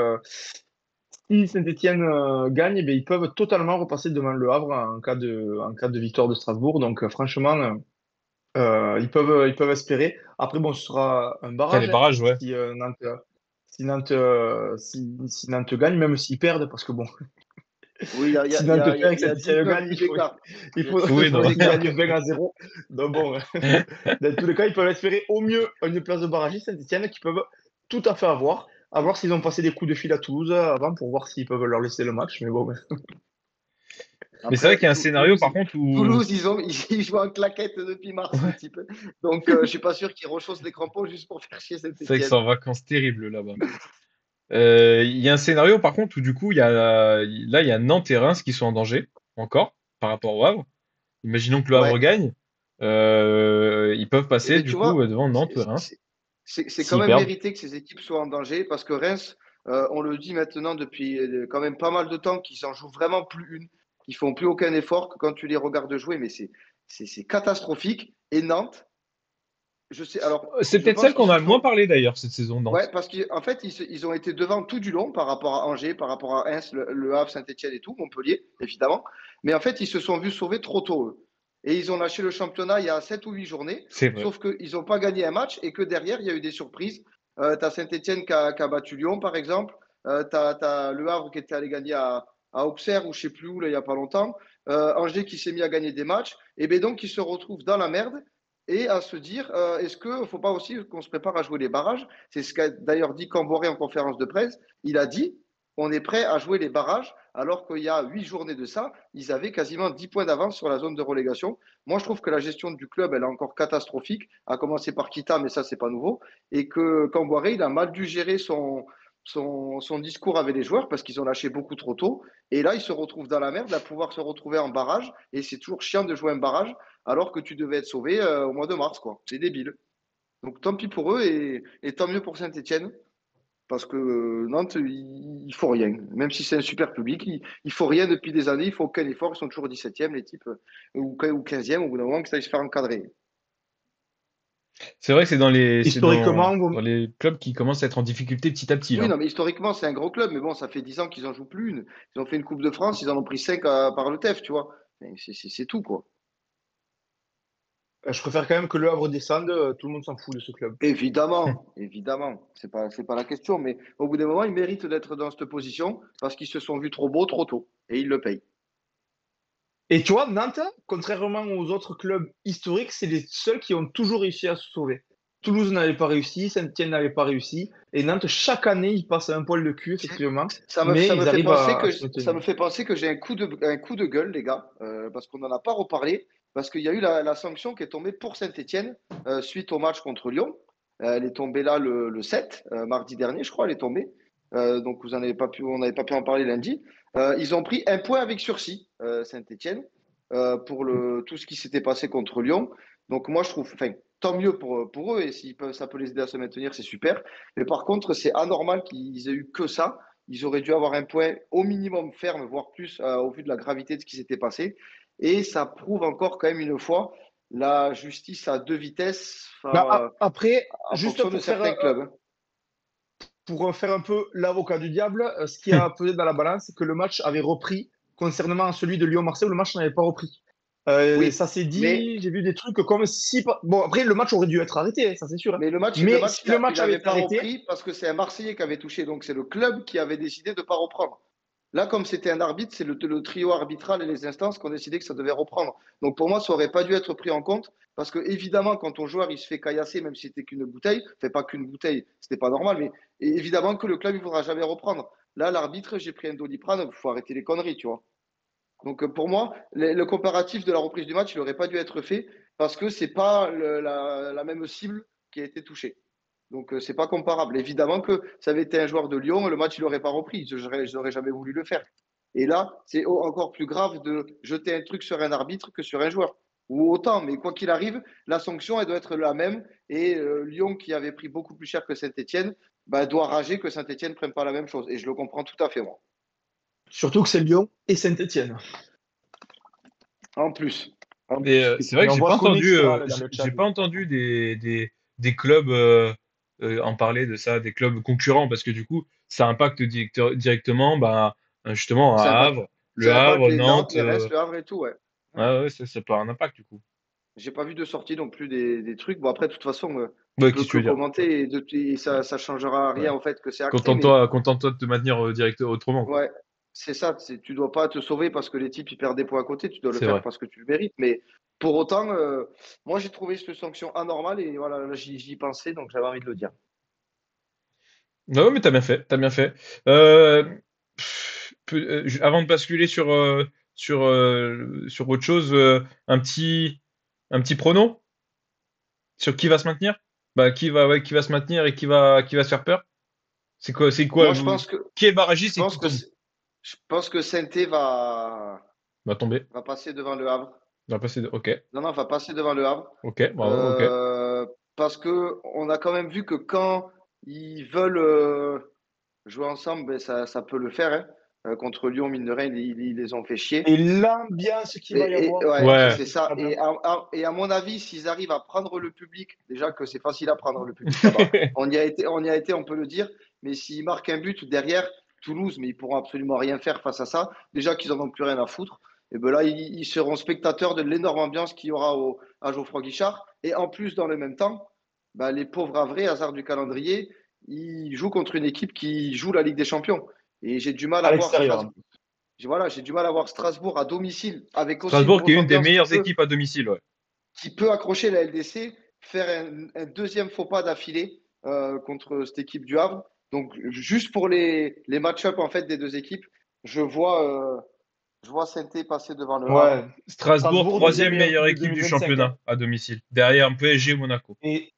si Saint-Etienne gagne, eh bien, ils peuvent totalement repasser devant Le Havre en cas de victoire de Strasbourg. Donc franchement, ils peuvent espérer. Après, bon, ce sera un Après les barrage, hein, barrages, ouais. si Nantes, si Nantes gagne, même s'ils perdent, parce que bon, Oui, si Nantes perd et que il y a Saint-Etienne 19 gagne, buts d'écart. il Il y a faut, il 19 Oui, buts non. faudrait qu'ils d'écart. gagnent 20-0. Donc bon, dans tous les cas, ils peuvent espérer au mieux une place de barragiste Saint-Etienne qui peuvent tout à fait avoir. À voir s'ils ont passé des coups de fil à Toulouse avant pour voir s'ils peuvent leur laisser le match. Mais bon, ouais. Mais c'est vrai Après, qu'il y a un scénario, par contre, où. Toulouse, ils jouent en claquette depuis mars, les Ouais, types. Donc, je suis pas sûr qu'ils rechaussent les crampons juste pour faire chier c'est vrai que c'est Saint-Etienne. en vacances terribles là-bas. Il y a un scénario, par contre, où du coup, là, il y a Nantes et Reims qui sont en danger, encore, par rapport au Havre. Imaginons que le Havre Ouais. gagne. Ils peuvent Et passer, bien, du tu coup, vois, devant Nantes ou Reims, c'est quand s'ils même perdent. mérité que ces équipes soient en danger parce que Reims, on le dit maintenant depuis quand même pas mal de temps qu'ils en jouent vraiment plus une. Ils font plus aucun effort que quand tu les regardes jouer, mais c'est catastrophique. Et Nantes, je sais, alors, C'est je peut-être pense celle qu'ils qu'on a se le moins sont. parlé d'ailleurs, cette saison, Ouais, Nantes. parce qu'en fait, ils ont été devant tout du long par rapport à Angers, par rapport à Reims, le Havre, Saint-Etienne et tout, Montpellier, évidemment. Mais en fait, ils se sont vus sauver trop tôt, eux. Et ils ont lâché le championnat il y a 7 ou 8 journées, C'est vrai. sauf qu'ils n'ont pas gagné un match et que derrière, il y a eu des surprises. Tu as Saint-Etienne qui a battu Lyon, par exemple. Tu as, le Havre qui était allé gagner à Auxerre ou je ne sais plus où, là, il n'y a pas longtemps. Angers qui s'est mis à gagner des matchs. Et bien donc, ils se retrouvent dans la merde et à se dire est-ce qu'il ne faut pas aussi qu'on se prépare à jouer les barrages? C'est ce qu'a d'ailleurs dit Camboré en conférence de presse. Il a dit on est prêt à jouer les barrages, alors qu'il y a 8 journées de ça, ils avaient quasiment 10 points d'avance sur la zone de relégation. Moi, je trouve que la gestion du club, elle est encore catastrophique, à commencer par Kita, mais ça, c'est pas nouveau, et que Camboré, il a mal dû gérer son discours avec les joueurs parce qu'ils ont lâché beaucoup trop tôt. Et là, ils se retrouvent dans la merde à pouvoir se retrouver en barrage. Et c'est toujours chiant de jouer un barrage alors que tu devais être sauvé au mois de mars, quoi. C'est débile. Donc tant pis pour eux et tant mieux pour Saint-Etienne. Parce que Nantes, il faut rien. Même si c'est un super public, il faut rien depuis des années, il faut aucun effort. Ils sont toujours 17e, les types, ou 15e, au bout d'un moment, que ça aille se faire encadrer. C'est vrai que c'est Historiquement, dans les clubs qui commencent à être en difficulté petit à petit, Oui, là. non, mais historiquement, c'est un gros club, mais bon, ça fait 10 ans qu'ils en jouent plus une. Ils ont fait une Coupe de France, ils en ont pris 5 par le TEF, tu vois. C'est tout, quoi. je préfère quand même que le Havre descende. Tout le monde s'en fout de ce club. Évidemment, évidemment, c'est pas la question, mais au bout d'un moment, ils méritent d'être dans cette position parce qu'ils se sont vus trop beaux trop tôt et ils le payent. Et tu vois, Nantes, contrairement aux autres clubs historiques, c'est les seuls qui ont toujours réussi à se sauver. Toulouse n'avait pas réussi, Saint-Etienne n'avait pas réussi, et Nantes, chaque année, ils passent un poil de cul, effectivement, Ça mais me ils fait arrivent penser à se ça maintenir. me fait penser que j'ai un coup de gueule, les gars, parce qu'on n'en a pas reparlé, parce qu'il y a eu la sanction qui est tombée pour Saint-Etienne suite au match contre Lyon. Elle est tombée là le 7, mardi dernier, je crois, elle est tombée. Donc vous en avez pas pu, on n'avait pas pu en parler lundi. Ils ont pris un point avec sursis, Saint-Etienne, pour tout ce qui s'était passé contre Lyon. Donc moi, je trouve, enfin, tant mieux pour eux, et s'ils peuvent, ça peut les aider à se maintenir, c'est super. Mais par contre, c'est anormal qu'ils aient eu que ça. Ils auraient dû avoir un point au minimum ferme, voire plus, au vu de la gravité de ce qui s'était passé. Et ça prouve encore quand même une fois la justice à deux vitesses Après, en juste fonction de certains clubs. pour faire un peu l'avocat du diable, ce qui a pesé dans la balance, c'est que le match avait repris, concernant celui de Lyon-Marseille, où le match n'avait pas repris. Oui, Ça s'est mais, dit, j'ai vu des trucs comme si. Bon, après, le match aurait dû être arrêté, ça c'est sûr, hein. mais Mais si le il match avait n'avait été pas arrêté, repris parce que c'est un Marseillais qui avait touché. Donc c'est le club qui avait décidé de ne pas reprendre. Là, comme c'était un arbitre, c'est le trio arbitral et les instances qui ont décidé que ça devait reprendre. Donc pour moi, ça n'aurait pas dû être pris en compte parce que évidemment, quand ton joueur il se fait caillasser, même si c'était qu'une bouteille, fait pas qu'une bouteille, c'était pas normal, mais évidemment que le club il ne voudra jamais reprendre. Là, l'arbitre, j'ai pris un Doliprane, il faut arrêter les conneries, tu vois. Donc pour moi, le comparatif de la reprise du match, il n'aurait pas dû être fait parce que c'est pas la même cible qui a été touchée. Donc c'est pas comparable. Évidemment que ça avait été un joueur de Lyon, le match il n'aurait pas repris. Je n'aurais jamais voulu le faire. Et là, c'est encore plus grave de jeter un truc sur un arbitre que sur un joueur. Ou autant, mais quoi qu'il arrive, la sanction, elle doit être la même. Et Lyon, qui avait pris beaucoup plus cher que Saint-Etienne, bah, doit rager que Saint-Etienne ne prenne pas la même chose. Et je le comprends tout à fait, moi. surtout que c'est Lyon et Saint-Etienne. En plus. En Mais plus. c'est vrai Et que on voit Kounix qui râle dans le chat. j'ai pas entendu des clubs en parler de ça, des clubs concurrents, parce que du coup, ça impacte directement, bah, justement, à Ça impacte, Havre, le ça impacte Havre, les Nantes, Nantes. les Reims, le Havre et tout, ouais. Ouais. Ouais, ouais, ça peut avoir un impact du coup. J'ai pas vu de sortie non plus des trucs. Bon, après, de toute façon, Ouais, peux qu'est-ce que tu que veux dire? commenter et ça changera Ouais. rien au fait que c'est acté. Mais Contente-toi de te maintenir direct autrement, quoi. ouais, c'est ça. Tu dois pas te sauver parce que les types ils perdent des points à côté. Tu dois le C'est faire vrai. parce que tu le mérites. Mais pour autant, moi j'ai trouvé cette sanction anormale et voilà, là, j'y pensais donc j'avais envie de le dire. Non, mais t'as bien fait, t'as bien fait. Euh, Avant de basculer sur autre chose, un petit prono sur qui va se maintenir? Bah, ouais, qui va se maintenir et qui va se faire peur? C'est quoi, Moi je pense que qui est je barragiste et pense qui que tombe? je pense que Saint-Étienne Va tomber. va passer devant le Havre. Va passer ok, Non, non, va passer devant le Havre. ok, bravo, ok. Parce que on a quand même vu que quand ils veulent jouer ensemble, ben, ça peut le faire. Hein. Contre Lyon, mine de rien, ils les ont fait chier. Et l'ambiance qu'il va y avoir Ouais, face à Ouais, c'est ce ça. stade. Et à mon avis, s'ils arrivent à prendre le public, déjà que c'est facile à prendre le public là-bas, on peut le dire. Mais s'ils marquent un but derrière Toulouse, mais ils pourront absolument rien faire face à ça. Déjà qu'ils en ont plus rien à foutre. Et ben là, ils seront spectateurs de l'énorme ambiance qu'il y aura à Geoffroy Guichard. Et en plus, dans le même temps, bah, les pauvres Havrais, hasard du calendrier, ils jouent contre une équipe qui joue la Ligue des Champions. Et j'ai du mal À à voir l'extérieur. Strasbourg. Voilà, j'ai du mal à voir Strasbourg à domicile, avec aussi une Strasbourg qui est grosse une des ambiance meilleures équipes à domicile, ouais. qui peut accrocher la LDC, faire un deuxième faux pas d'affilée contre cette équipe du Havre. Donc, juste pour les match-up en fait, des deux équipes, je vois Saint-Étienne passer devant le Havre. Ouais. Strasbourg, Strasbourg, deuxième troisième meilleure meilleure équipe de équipe du 2025. Hein. championnat à domicile, derrière PSG et Monaco, Et,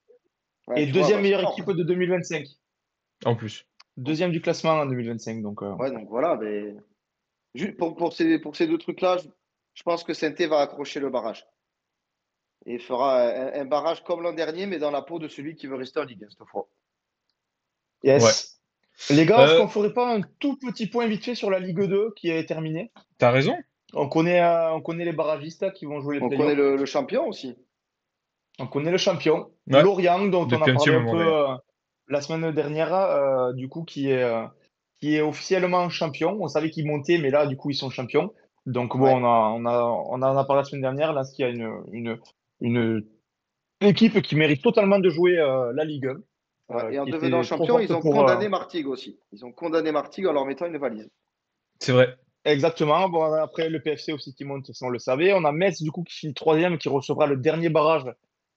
Ouais, et tu vois, deuxième bah, c'est meilleure fort. équipe de 2025. en plus. Deuxième du classement en 2025. Donc, Ouais, donc voilà. Mais... pour ces deux trucs-là, je pense que Saint-Étienne va accrocher le barrage. Et fera un barrage comme l'an dernier, mais dans la peau de celui qui veut rester en Ligue 1 cette fois. Ouais. yes. Les gars, est-ce Euh, qu'on ferait pas un tout petit point vite fait sur la Ligue 2 qui est terminée? T'as raison. On connaît les barragistes qui vont jouer les On connaît playoffs. le champion aussi. On connaît le champion, Ouais. Lorient, dont on a Depuis un petit parlé un moment peu d'ailleurs. la semaine dernière, du coup, qui est officiellement champion. On savait qu'ils montaient, mais là, du coup, ils sont champions. Donc, bon, Ouais. on en a parlé la semaine dernière. Là, il y a une équipe qui mérite totalement de jouer la Ligue 1, Ouais. Et en qui devenant était trop champion, forte ils ont pour. condamné Martigues aussi. Ils ont condamné Martigues en leur mettant une valise. C'est vrai. Exactement. Bon, après, le PFC aussi qui monte, ça, on le savait. On a Metz, du coup, qui finit troisième, qui recevra le dernier barrage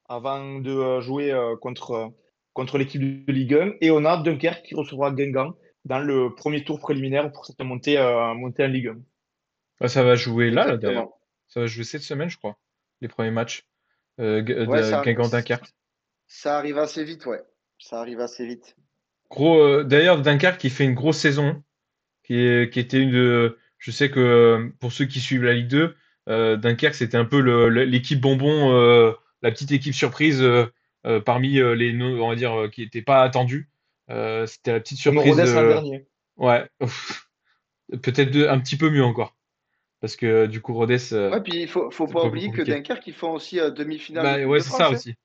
avant de jouer contre l'équipe de Ligue 1. Et on a Dunkerque qui recevra Guingamp dans le premier tour préliminaire pour cette montée en Ligue 1. Ah, ça va jouer là, d'ailleurs. Exactement. Ça va jouer cette semaine, je crois. Les premiers matchs Ouais, de Guingamp-Dunkerque. ça arrive assez vite, ouais. Ça arrive assez vite. Gros, d'ailleurs, Dunkerque qui fait une grosse saison, qui était une de, je sais que pour ceux qui suivent la Ligue 2, Dunkerque c'était un peu l'équipe bonbon, la petite équipe surprise parmi on va dire, qui n'était pas attendue. C'était la petite Comme surprise, Rodez l'an dernier. ouais, peut-être un petit peu mieux encore, parce que du coup Rodez, Ouais, puis faut c'est un pas peu plus oublier que compliqué. Dunkerque, ils font aussi demi-finale de Bah Coupe ouais, de c'est ça France. Hein. aussi.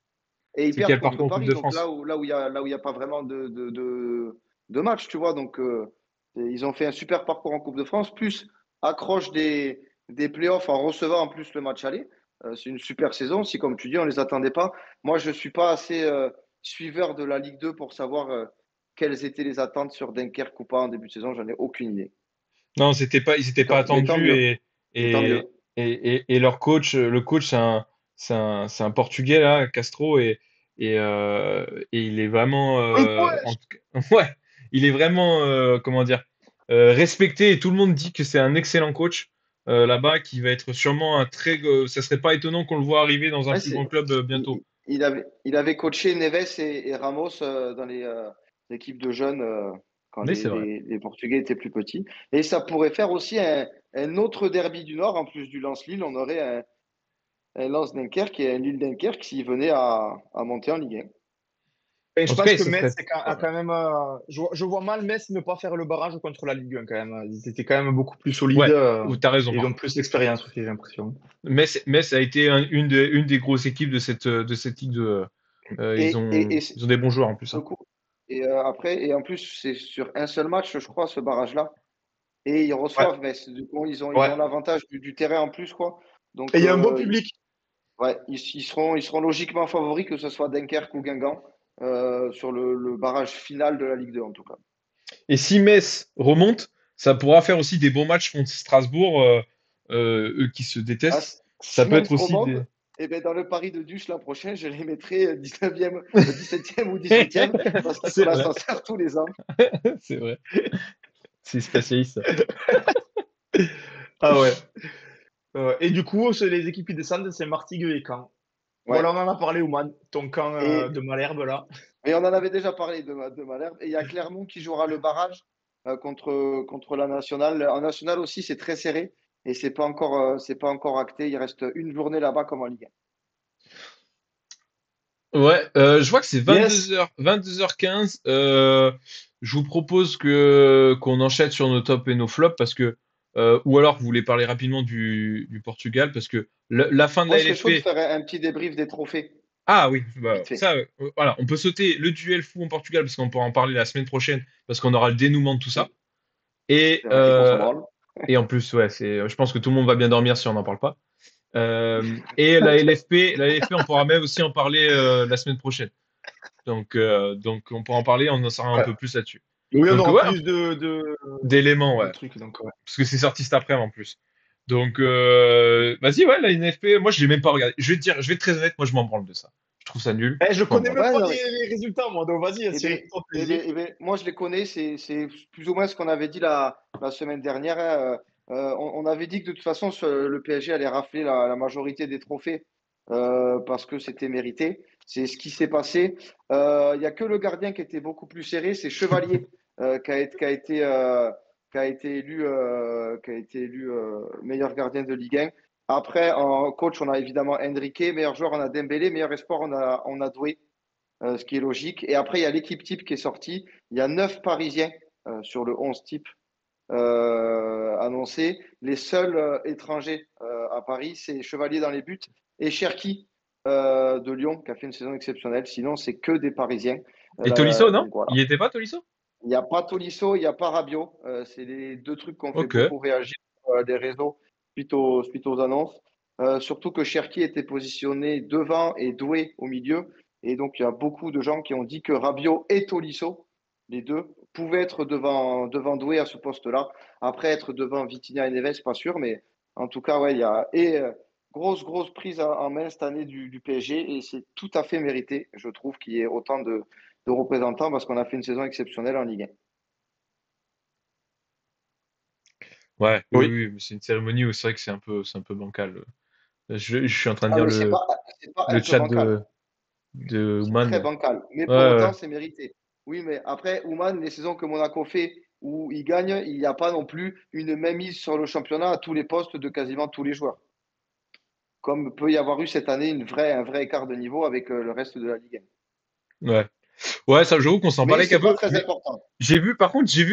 Et ils C'est perdent quel contre parcours en Coupe Paris. de Donc France? là où il y a pas vraiment de match, tu vois. Donc ils ont fait un super parcours en Coupe de France, plus accroche des playoffs en recevant en plus le match aller. C'est une super saison. Si, comme tu dis, on les attendait pas. Moi, je suis pas assez suiveur de la Ligue 2 pour savoir quelles étaient les attentes sur Dunkerque ou pas en début de saison. J'en ai aucune idée. Non, ils étaient pas Mais tant attendus mieux. Et tant et, mieux. et leur coach, le coach, c'est un Portugais là, Castro, et il est vraiment, Ouais. ouais, il est vraiment, comment dire, respecté et tout le monde dit que c'est un excellent coach là-bas, qui va être sûrement ça serait pas étonnant qu'on le voit arriver dans un Ouais, plus grand club bientôt. il avait coaché Neves et Ramos dans les équipes de jeunes quand Mais c'est vrai. les Portugais étaient plus petits. Et ça pourrait faire aussi un autre derby du Nord, en plus du Lens-Lille. On aurait un Lens-Dunkerque et un Lille-Dunkerque s'ils venaient à monter en Ligue 1. Et je En tout cas, pense et que ça Metz serait, a quand même. Je vois mal Metz ne pas faire le barrage contre la Ligue 1 quand même. Ils étaient quand même beaucoup plus solides ouais, ou t'as raison et ils par ont contre. plus d'expérience aussi, j'ai l'impression. Metz a été une des grosses équipes de cette Ligue 2. Et Ils ont des bons joueurs en plus, le hein. coup, et en plus, c'est sur un seul match, je crois, ce barrage-là. Et ils Ouais, reçoivent Metz. Du coup, ils ouais. ont l'avantage du terrain en plus, quoi. Et Donc, il y a un beau public. ouais, ils seront logiquement favoris, que ce soit Dunkerque ou Guingamp. sur le barrage final de la Ligue 2 en tout cas. Et si Metz remonte, ça pourra faire aussi des bons matchs contre Strasbourg, eux qui se Ah, détestent. Ça si peut être Metz aussi remonte, des. eh ben, dans le pari de Duche l'an prochain, je les mettrai 19e, 17e ou 18e parce qu'ils font C'est vrai, l'ascenseur tous les ans. c'est vrai. C'est spécialiste, ça. Ah ouais. Et du coup, les équipes qui descendent, c'est Martigues et Caen. Ouais. Voilà, on en a parlé, Ouman. Ton camp Et, de Malherbe, là. et on en avait déjà parlé de Malherbe. Et il y a Clermont qui jouera le barrage contre la nationale. En nationale aussi, c'est très serré et c'est pas encore acté. Il reste une journée là-bas comme en Ligue 1. Ouais, je vois que c'est Yes. 22h15. Je vous propose que qu'on enchaîne sur nos tops et nos flops parce que ou alors vous voulez parler rapidement du Portugal parce que la fin de Moi, la je serais chaud de LFP. faire un petit débrief des trophées, Ah oui, bah, vite fait. ça, voilà, on peut sauter le duel fou en Portugal parce qu'on pourra en parler la semaine prochaine parce qu'on aura le dénouement de tout ça. Oui, Et, c'est vrai. Et qu'on s'en euh, branle. et en plus, ouais, je pense que tout le monde va bien dormir si on n'en parle pas. Et la LFP, on pourra même aussi en parler la semaine prochaine. Donc on pourra en parler, on en saura un Ouais. peu plus là-dessus. Oui, on Donc aura ouais, plus d'éléments, de ouais, trucs. Donc, ouais. parce que c'est sorti cet après-midi en plus. Donc vas-y, ouais, la NFP, moi je l'ai même pas regardé. Je vais te dire, je vais être très honnête, moi je m'en branle de ça. Je trouve ça nul. Je Je m'en connais branle. même Ouais, pas non, mais les résultats, moi. Donc, vas-y, eh ben, fais-toi plaisir. moi, je les connais. C'est plus ou moins ce qu'on avait dit la semaine dernière, hein. On avait dit que de toute façon, le PSG allait rafler la majorité des trophées parce que c'était mérité. C'est ce qui s'est passé. Il y a que le gardien qui était beaucoup plus serré. C'est Chevalier qui a été élu, meilleur gardien de Ligue 1. Après, en coach, on a évidemment Enrique. Meilleur joueur, on a Dembélé. Meilleur espoir, on a Doué, ce qui est logique. Et après, il y a l'équipe type qui est sortie. Il y a 9 Parisiens sur le 11 type annoncé. Les seuls étrangers à Paris, c'est Chevalier dans les buts et Cherki de Lyon qui a fait une saison exceptionnelle. Sinon, c'est que des Parisiens. Et Tolisso, non? Donc voilà. Il y était pas, Tolisso? Il n'y a pas Tolisso, il n'y a pas Rabiot. C'est les deux trucs qui ont fait Ok. beaucoup réagir les réseaux suite aux annonces. Surtout que Cherki était positionné devant et Doué au milieu. Et donc, il y a beaucoup de gens qui ont dit que Rabiot et Tolisso, les deux, pouvaient être devant Doué à ce poste-là. Après, être devant Vitinha et Neves, pas sûr. Mais en tout cas, ouais, il y a grosse prise en main cette année du PSG. Et c'est tout à fait mérité, je trouve, qu'il y ait autant de représentants parce qu'on a fait une saison exceptionnelle en Ligue 1. Ouais, oui, Oui. oui, mais c'est une cérémonie où c'est vrai que c'est un peu bancal. Je suis en train de Ah, lire mais le, c'est pas un le peu chat bancal. de C'est très Oman. bancal. Mais Ouais, pour ouais. autant, c'est mérité. Oui, mais après, Ouman, les saisons que Monaco fait où il gagne, il n'y a pas non plus une mainmise sur le championnat à tous les postes de quasiment tous les joueurs. Comme peut y avoir eu cette année un vrai écart de niveau avec le reste de la Ligue 1. Ouais. Ouais, ça, j'avoue qu'on s'en Mais parlait qu'un c'est pas peu. très Mais important. par contre, j'ai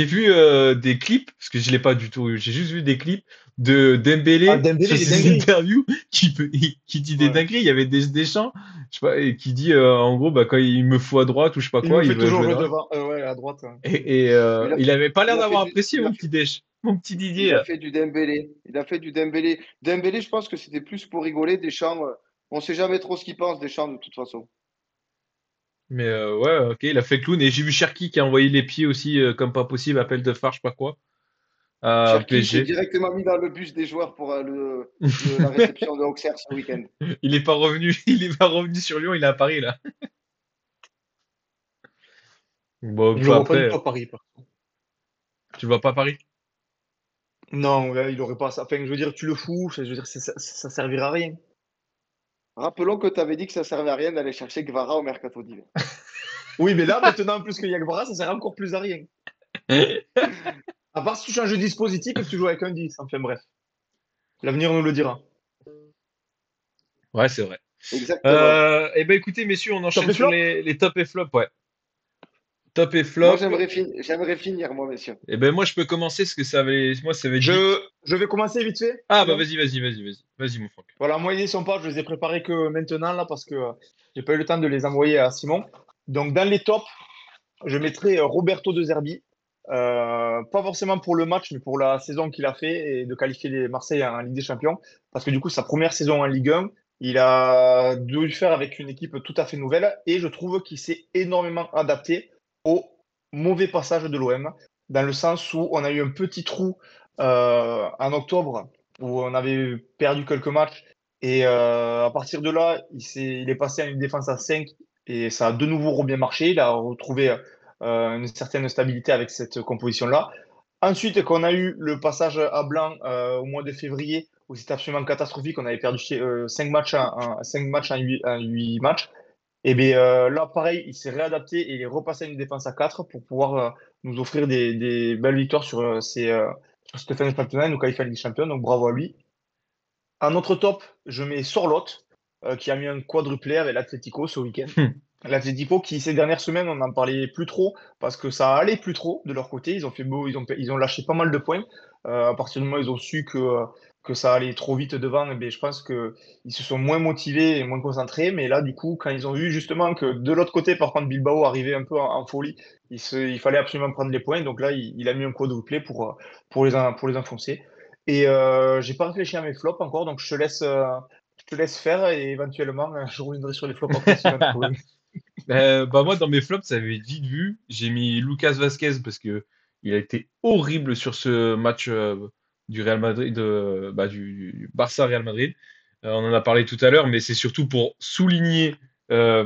vu des clips, parce que je l'ai pas du tout, j'ai juste vu des clips de Ah, Dembélé Dembélé, sur il est ses dinguerie. interviews qui dit des Ouais. dingueries. Il y avait des chants, je sais pas, et qui dit en gros, bah, quand il me faut à droite ou je sais pas Il quoi, me il fait veut toujours jouer à jouer droite. devant. Ouais, à droite. Il avait pas l'air Il a fait d'avoir du, apprécié mon petit Dèche, mon petit Didier il a là. fait du Dembélé. Il a fait du Dembélé. Dembélé, je pense que c'était plus pour rigoler. Deschamps, on ne sait jamais trop ce qu'il pense, Deschamps, de toute façon. Mais ouais, ok, il a fait clown. Et j'ai vu Cherki qui a envoyé les pieds aussi, comme pas possible, appel de phare, je sais pas quoi, à Cherki s'est PSG. directement mis dans le bus des joueurs pour la réception de Auxerre ce week-end. Il est pas revenu, il est pas revenu sur Lyon, il est à Paris là. Bon, Je le enfin, vois pas du après, tout à Paris, par contre. tu le vois pas à Paris? Non, ouais, il aurait pas ça. Enfin, je veux dire, tu le fous. Je veux dire, ça servira à rien. Rappelons que tu avais dit que ça servait à rien d'aller chercher Guevara au mercato d'hiver. Oui, mais là, maintenant, plus que Yagbara, ça sert encore plus à rien. À part si tu changes de dispositif et que tu joues avec un 10. Enfin, bref. L'avenir nous le dira. Ouais, c'est vrai. Exactement. Eh ben, écoutez, messieurs, on Top enchaîne et sur flop? les top et flop, ouais. Top et Moi, flop. j'aimerais finir, moi, messieurs. Eh ben, moi, je peux commencer parce que moi, ça va être vite. Je vais commencer vite fait, Ah, bah, sinon. vas-y, mon Franck. Voilà, moi, ils sont pas, je les ai préparés que maintenant, là, parce que j'ai pas eu le temps de les envoyer à Simon. Donc, dans les tops, je mettrai Roberto De Zerbi. Pas forcément pour le match, mais pour la saison qu'il a fait et de qualifier les Marseille en Ligue des Champions. Parce que du coup, sa première saison en Ligue 1, Il a dû le faire avec une équipe tout à fait nouvelle et je trouve qu'il s'est énormément adapté au mauvais passage de l'OM, dans le sens où on a eu un petit trou en octobre où on avait perdu quelques matchs et à partir de là, il est passé à une défense à 5 et ça a de nouveau bien marché. Il a retrouvé une certaine stabilité avec cette composition-là. Ensuite, quand on a eu le passage à blanc au mois de février, où c'était absolument catastrophique, on avait perdu 5 matchs, 5 matchs en 8 matchs, et bien là, pareil, il s'est réadapté et il est repassé à une défense à 4 pour pouvoir nous offrir des belles victoires sur cette fin de championnat, nous qualifier en Ligue des Champions, donc bravo à lui. En notre top, je mets Sorloth, qui a mis un quadruplé avec l'Atlético ce week-end. L'Atlético qui, ces dernières semaines, on n'en parlait plus trop parce que ça allait plus trop de leur côté. Ils ont fait beau, ils ont lâché pas mal de points. À partir du moment où ils ont su que ça allait trop vite devant, eh bien, je pense qu'ils se sont moins motivés et moins concentrés. Mais là, du coup, quand ils ont vu justement que de l'autre côté, par contre, Bilbao arrivait un peu en folie, il fallait absolument prendre les points. Donc là, il a mis un quadruplé pour les enfoncer. Et j'ai pas réfléchi à mes flops encore, donc je te laisse faire et éventuellement, je reviendrai sur les flops après si j'en trouve. Bah moi dans mes flops ça avait vite vu. J'ai mis Lucas Vasquez parce que il a été horrible sur ce match du Real Madrid, du Barça Real Madrid. On en a parlé tout à l'heure, mais c'est surtout pour souligner euh,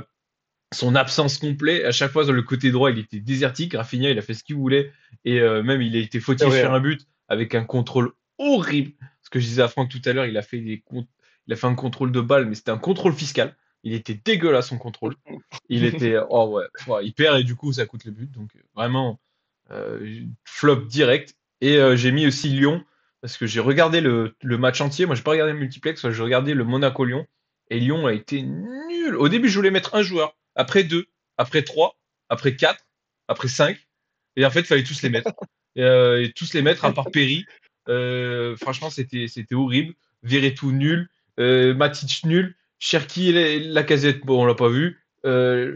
son absence complète. À chaque fois sur le côté droit, il était désertique. Rafinha, il a fait ce qu'il voulait et même il a été C'est fautif vrai, sur hein. un but avec un contrôle horrible. Ce que je disais à Franck tout à l'heure, il a fait un contrôle de balle, mais c'était un contrôle fiscal. Il était dégueulasse son contrôle. Il était, oh ouais, ouais, il perd et du coup ça coûte le but. Donc vraiment flop direct. Et j'ai mis aussi Lyon parce que j'ai regardé le match entier. Moi, j'ai pas regardé le multiplex, j'ai regardé le Monaco-Lyon et Lyon a été nul. Au début, je voulais mettre un joueur, après deux, après trois, après quatre, après cinq. Et en fait, il fallait tous les mettre. Et tous les mettre à part Perry. Franchement, c'était horrible. Verretou nul, Matic nul, Cherki et Lacazette, bon, on l'a pas vu.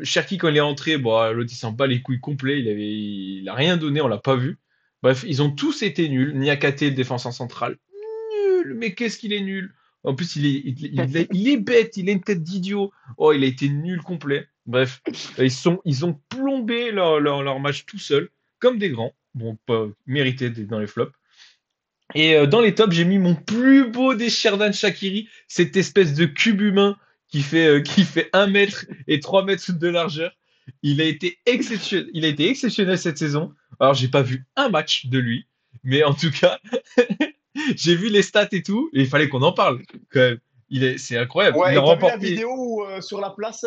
Cherki, quand il est entré, bon, l'autre il s'en bat les couilles complet, il a rien donné, on l'a pas vu. Bref, ils ont tous été nuls. Niakate, le défenseur central, nul, mais qu'est-ce qu'il est nul. En plus, il est bête, il a une tête d'idiot. Oh, il a été nul complet. Bref, ils ont plombé leur match tout seul, comme des grands. Bon, pas mérité d'être dans les flops. Et dans les tops, j'ai mis mon plus beau des Sherdan Shaqiri, cette espèce de cube humain qui fait 1 mètre et 3 mètres de largeur. Il a été exceptionnel cette saison. Alors, j'ai pas vu un match de lui, mais en tout cas, j'ai vu les stats et tout, et il fallait qu'on en parle quand même. C'est incroyable. Il Ouais, a et t'as vu la remporté. vidéo où, sur la place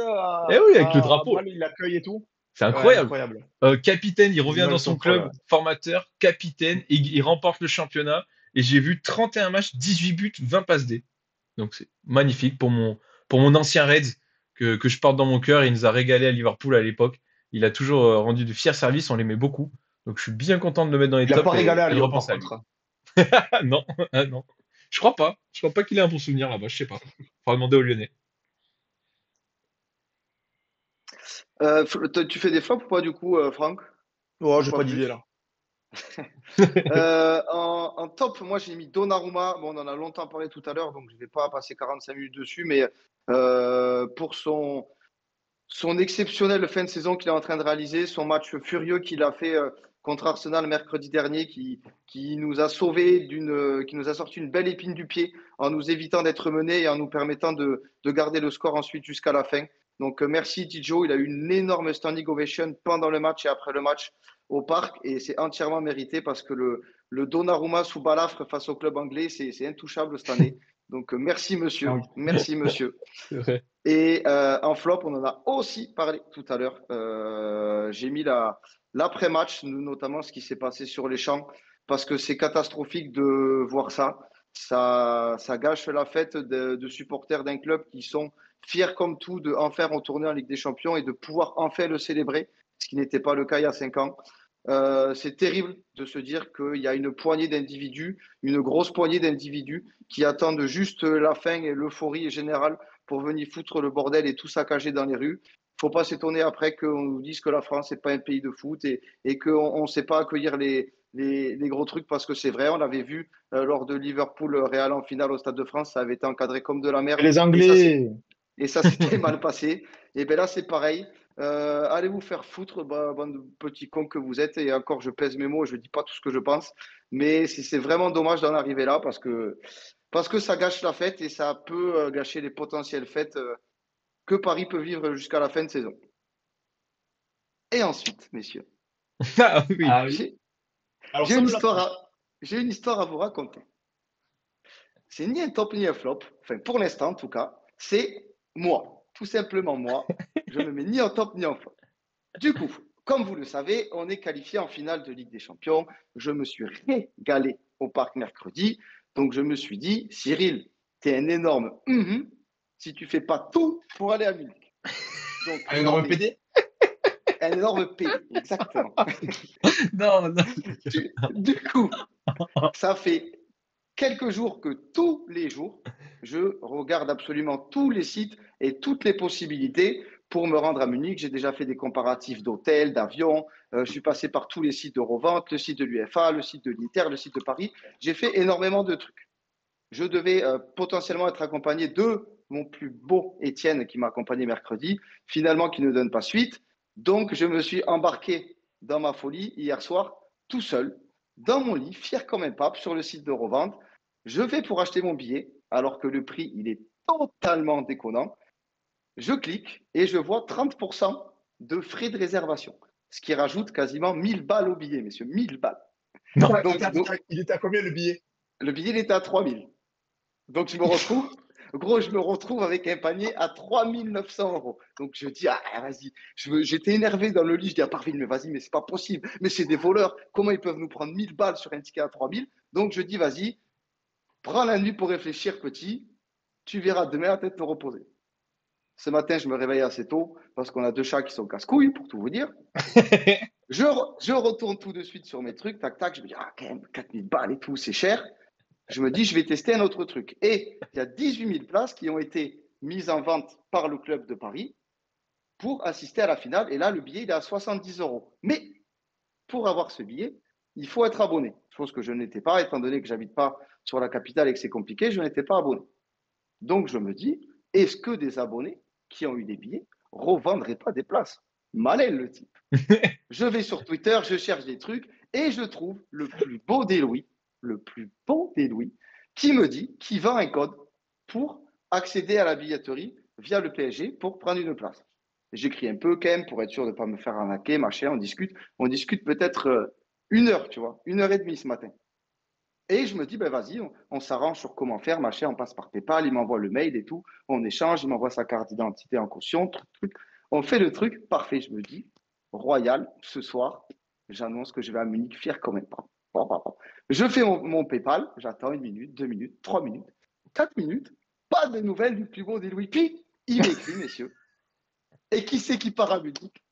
Eh oui, avec le drapeau. Bâle, il l'accueille et tout? C'est Ouais, incroyable. incroyable. Capitaine, il Les revient dans images son sont folles, club, ouais. formateur, capitaine, et il remporte le championnat. Et j'ai vu 31 matchs, 18 buts, 20 passes D. Donc c'est magnifique pour mon ancien Reds que je porte dans mon cœur. Il nous a régalé à Liverpool à l'époque. Il a toujours rendu de fiers services, on l'aimait beaucoup. Donc je suis bien content de le mettre dans les Il a pas tops régalé à et il Lyon, par repense à lui. contre. Ah non, ah non. Je crois pas. Je crois pas qu'il ait un bon souvenir là-bas, je sais pas. Faudra demander aux Lyonnais. Tu fais des flops ou pas du coup, Franck? Oh, Ou j'ai pas pas d'idée plus? là. En top, moi j'ai mis Donnarumma. Bon, on en a longtemps parlé tout à l'heure, donc je ne vais pas passer 45 minutes dessus, mais pour son exceptionnelle fin de saison qu'il est en train de réaliser, son match furieux qu'il a fait contre Arsenal mercredi dernier, qui nous a sauvé qui nous a sorti une belle épine du pied en nous évitant d'être menés et en nous permettant de garder le score ensuite jusqu'à la fin. Donc merci Dijo, il a eu une énorme standing ovation pendant le match et après le match au parc et c'est entièrement mérité parce que le Donnarumma sous balafre face au club anglais, c'est intouchable cette année. Donc Ah merci monsieur. C'est vrai. Et en flop, on en a aussi parlé tout à l'heure. J'ai mis l'après-match, notamment ce qui s'est passé sur les champs, parce que c'est catastrophique de voir ça. Ça gâche la fête de supporters d'un club qui sont fiers comme tout de enfin retourner en Ligue des Champions et de pouvoir enfin le célébrer, ce qui n'était pas le cas il y a 5 ans. C'est terrible de se dire qu'il y a une poignée d'individus, une grosse poignée d'individus qui attendent juste la fin et l'euphorie générale pour venir foutre le bordel et tout saccager dans les rues. Il ne faut pas s'étonner après qu'on nous dise que la France n'est pas un pays de foot et qu'on ne sait pas accueillir les gros trucs parce que c'est vrai, on l'avait vu lors de Liverpool-Real en finale au Stade de France, ça avait été encadré comme de la merde. Les Anglais. Et ça s'était mal passé. Et bien là, c'est pareil. Allez vous faire foutre, bande de petits cons que vous êtes. Et encore, je pèse mes mots, je ne dis pas tout ce que je pense. Mais c'est vraiment dommage d'en arriver là parce que ça gâche la fête et ça peut gâcher les potentielles fêtes que Paris peut vivre jusqu'à la fin de saison. Et ensuite, messieurs, Ah oui. Ah oui. j'ai Alors, j'ai ça une me l'a- j'ai une histoire à vous raconter. C'est ni un top ni un flop, enfin pour l'instant en tout cas, c'est moi, tout simplement moi. Je ne mets ni en top ni en flop. Du coup, comme vous le savez, on est qualifié en finale de Ligue des Champions. Je me suis régalé au parc mercredi. Donc je me suis dit, Cyril, t'es un énorme si tu fais pas tout pour aller à Munich. Donc, Un énorme PD? un énorme P, exactement. Non, non. Du coup, ça fait quelques jours que tous les jours, je regarde absolument tous les sites et toutes les possibilités pour me rendre à Munich. J'ai déjà fait des comparatifs d'hôtels, d'avions. Je suis passé par tous les sites de revente, le site de l'UFA, le site de l'Inter, le site de Paris. J'ai fait énormément de trucs. Je devais potentiellement être accompagné de mon plus beau Étienne qui m'a accompagné mercredi, finalement qui ne donne pas suite. Donc, je me suis embarqué dans ma folie hier soir, tout seul, dans mon lit, fier comme un pape, sur le site de revente. Je vais pour acheter mon billet, alors que le prix, il est totalement déconnant. Je clique et je vois 30% de frais de réservation, ce qui rajoute quasiment 1000 balles au billet, messieurs, 1000 balles. Non. Donc, Il était à combien le billet? le billet, il était à 3000. Donc, je me retrouve avec un panier à 3900 euros. Donc, je dis, ah, vas-y. J'étais énervé dans le lit. Je dis à Parville, mais vas-y, mais c'est pas possible. Mais c'est des voleurs. Comment ils peuvent nous prendre 1000 balles sur un ticket à 3000? Donc, je dis, vas-y, prends la nuit pour réfléchir, petit. Tu verras demain à tête te reposer. Ce matin, je me réveille assez tôt parce qu'on a 2 chats qui sont casse-couilles, pour tout vous dire. Je retourne tout de suite sur mes trucs. Tac, tac. Je me dis, ah, quand même, 4000 balles et tout, c'est cher. Je me dis, je vais tester un autre truc. Et il y a 18 000 places qui ont été mises en vente par le club de Paris pour assister à la finale. Et là, le billet, il est à 70 euros. Mais pour avoir ce billet, il faut être abonné. Chose que je n'étais pas, étant donné que je n'habite pas sur la capitale et que c'est compliqué, je n'étais pas abonné. Donc, je me dis, est-ce que des abonnés qui ont eu des billets ne revendraient pas des places? Malin, le type. Je vais sur Twitter, je cherche des trucs et je trouve le plus beau des Louis, qui me dit qu'il vend un code pour accéder à la billetterie via le PSG pour prendre une place. J'écris un peu quand même pour être sûr de ne pas me faire arnaquer, machin, on discute peut-être 1 heure, tu vois, 1 heure et demie ce matin. Et je me dis, ben vas-y, on s'arrange sur comment faire, machin, on passe par PayPal, il m'envoie le mail et tout, on échange, il m'envoie sa carte d'identité en caution, truc. On fait le truc, parfait, je me dis, royal, ce soir, j'annonce que je vais à Munich, fier quand même pas. Je fais mon PayPal, j'attends 1 minute, 2 minutes, 3 minutes, 4 minutes, pas de nouvelles du plus beau des Louis. Puis, il m'écrit, messieurs. Et qui c'est qui part à Munich?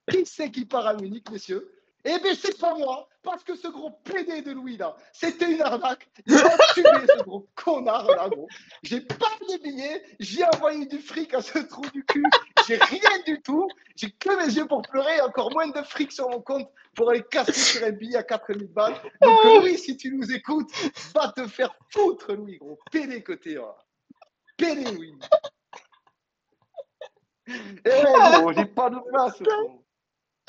Qui c'est qui part à Munich, messieurs? Eh bien, c'est pas moi, parce que ce gros PD de Louis, là, c'était une arnaque. Il a tué ce gros connard, là, gros. J'ai pas de billets, j'ai envoyé du fric à ce trou du cul, j'ai rien du tout, j'ai que mes yeux pour pleurer, encore moins de fric sur mon compte pour aller casser sur un billet à 4000 balles. Donc, Louis, si tu nous écoutes, va te faire foutre, Louis, gros. PD côté, là. PD, Louis. Eh, gros, j'ai pas de place, gros.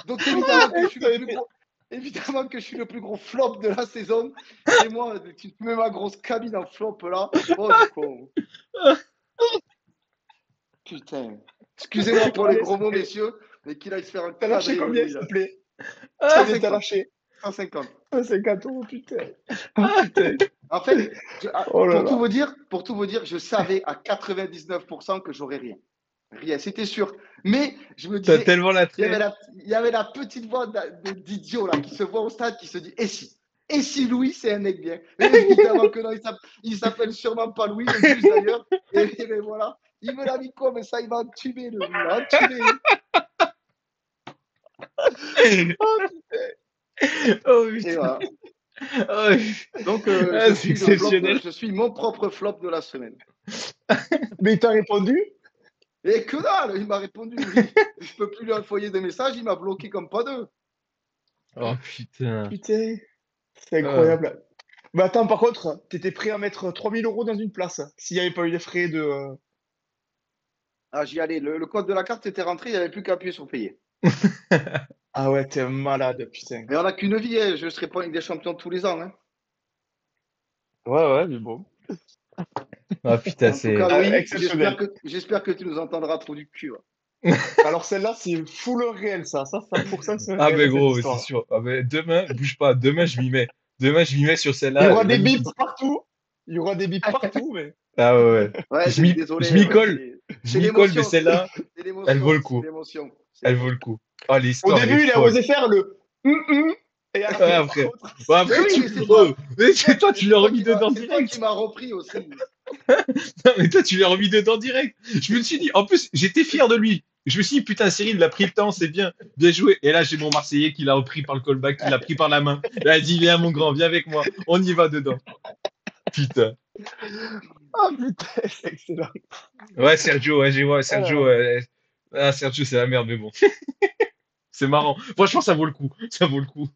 Donc évidemment que je suis le plus gros flop de la saison. Et moi, tu mets ma grosse cabine en flop là. Oh, du con. Putain. Excusez-moi pour les gros mots, messieurs, mais qu'il aille se faire un T'as lâché cadré, combien, lui, s'il là. te plaît? 150. T'as lâché 150. 150 euros, putain. Oh, putain. En fait, Oh là pour là. tout vous dire, je savais à 99% que j'aurais rien. Rien, c'était sûr. Mais je me T'as disais, tellement la il y traîne. avait la petite voix d'idiot là qui se voit au stade qui se dit et si? Et si Louis c'est un mec bien? Et évidemment que non, il s'appelle sûrement pas Louis, le juge d'ailleurs. Et ben voilà, il me l'a mis quoi, mais ça il m'a entuber le Louis, là, entuber. Oh, putain. Oh Et putain. voilà. Oh, Donc ah, je c'est suis le flop, exceptionnel. je suis mon propre flop de la semaine. Mais il t'a répondu? Et que dalle, il m'a répondu, oui. Je peux plus lui envoyer des messages, il m'a bloqué comme pas deux. Oh putain. Putain. C'est Euh, incroyable. Mais attends, par contre, t'étais prêt à mettre 3 000 € dans une place s'il n'y avait pas eu les frais de. Ah, j'y allais. Le code de la carte était rentré, il n'y avait plus qu'à appuyer sur payer. Ah ouais, t'es un malade, putain. Mais on n'a qu'une vie, hein. Je ne serai pas avec des champions tous les ans, hein. Ouais, ouais, mais bon. Ah putain, En tout cas, c'est. Ah, Louis, exceptionnel. j'espère que tu nous entendras trop du cul, ouais. Alors celle-là, c'est full réel, ça. Ça, 100% c'est Ah ben réel, cette gros, c'est histoire. sûr. Ah ben demain, bouge pas. Demain, je m'y mets. Demain, je m'y mets sur Il y celle-là. aura des Vas-y. bips partout. Il y aura des bips partout, mais. Ah ouais, ouais. Ouais, Je désolé, m'y ouais, colle. Je c'est m'y colle, mais l'émotion, celle-là, c'est elle vaut l'émotion, le c'est coup. l'émotion, c'est Elle vaut le l'émotion. coup. Oh, Au l'histoire, elle est début, il a folle. osé faire le et Ouais, après, par après. contre, Ouais, Mais après, oui, tu. mais c'est Oh, toi, mais c'est toi, tu l'as remis dedans c'est toi qui direct. m'as repris aussi. Non, mais toi, tu l'as remis dedans direct. Je me suis dit, en plus, j'étais fier de lui. Je me suis dit, putain, Cyril, il a pris le temps, c'est bien, bien joué. Et là, j'ai mon Marseillais qui l'a repris par le callback, qui l'a pris par la main. Il a dit, viens, mon grand, viens avec moi. On y va dedans. Putain. ah putain, c'est excellent. Ouais, Sergio, ouais, j'ai ouais, Ah là Sergio. là. Ah, Sergio, c'est la merde, mais bon. C'est marrant. Franchement, ça vaut le coup. Ça vaut le coup.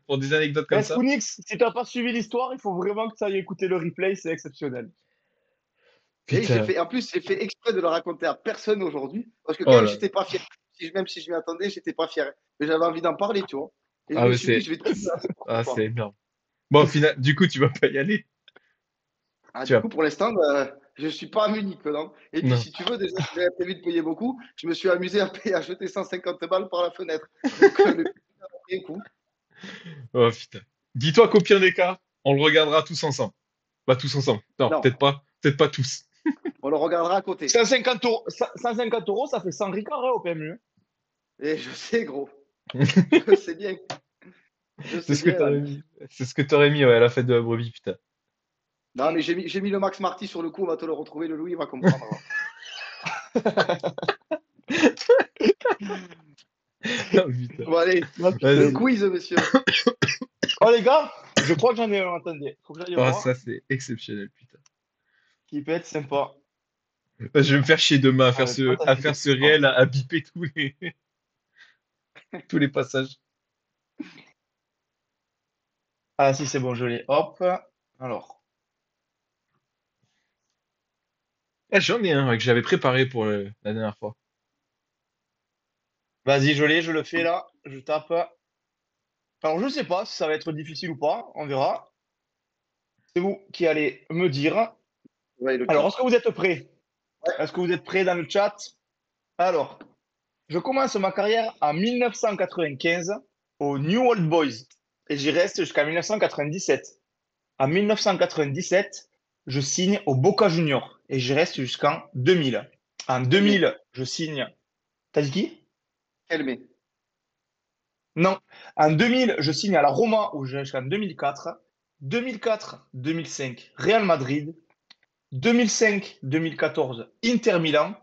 Pour des anecdotes comme Ben, ça. Spoonix, si t'as pas suivi l'histoire, il faut vraiment que tu ailles écouter le replay, c'est exceptionnel. Et Putain. en plus, j'ai fait exprès de le raconter à personne aujourd'hui, parce que quand Oh même, là. j'étais pas fier. Même si je m'y attendais, j'étais pas fier. Mais j'avais envie d'en parler, tu vois. Et je Ah, me mais suis dit, c'est. je vais tout faire Ah, pour toi. c'est énorme. Bon, au final, du coup, tu vas pas y aller. Ah, Tu du vas. coup, pour l'instant, bah, je suis pas à Munich, non. Et puis, Non. si tu veux, déjà, j'avais prévu de payer beaucoup. Je me suis amusé à jeter 150 balles par la fenêtre. Donc, le prix a pris un coup. Oh putain. Dis-toi qu'au pire des cas, on le regardera tous ensemble. Pas tous ensemble. Non, Non, peut-être pas. Peut-être pas tous. on le regardera à côté. 150 €, 150 €, ça fait 100 ricards au PMU. Et je sais, gros. Je sais bien. Je C'est sais ce que bien, t'aurais l'ami. mis. C'est ce que t'aurais mis, ouais, à la fête de la brebis, putain. Non, mais j'ai mis le Max Marty sur le coup. On va te le retrouver, le Louis, il va comprendre. Oh putain. Bon, allez, Ah, le putain. Vas-y. quiz, monsieur. Oh les gars, je crois que j'en ai un, attendez. Faut que j'aille Oh, voir. ça, c'est exceptionnel, putain. Qui peut être sympa. Je vais me faire chier demain Ah, mais à fantastique faire cette ce histoire. réel, à biper tous les passages. Ah si, c'est bon, je l'ai. Hop. Alors. Ah, j'en ai un, ouais, que j'avais préparé pour la dernière fois. Vas-y, je l'ai, je le fais là. Je tape. Alors, je sais pas si ça va être difficile ou pas. On verra. C'est vous qui allez me dire. Ouais, le Alors, est-ce titre. que vous êtes prêts? Est-ce que vous êtes prêts dans le chat? Alors, je commence ma carrière en 1995 au New Old Boys et j'y reste jusqu'à 1997. En 1997, je signe au Boca Juniors et j'y reste jusqu'en 2000. En Kelme. 2000, je signe. T'as dit qui? Kelme. Non. En 2000, je signe à la Roma où je reste jusqu'en 2004. 2004, 2005, Real Madrid. 2005, 2014, Inter Milan.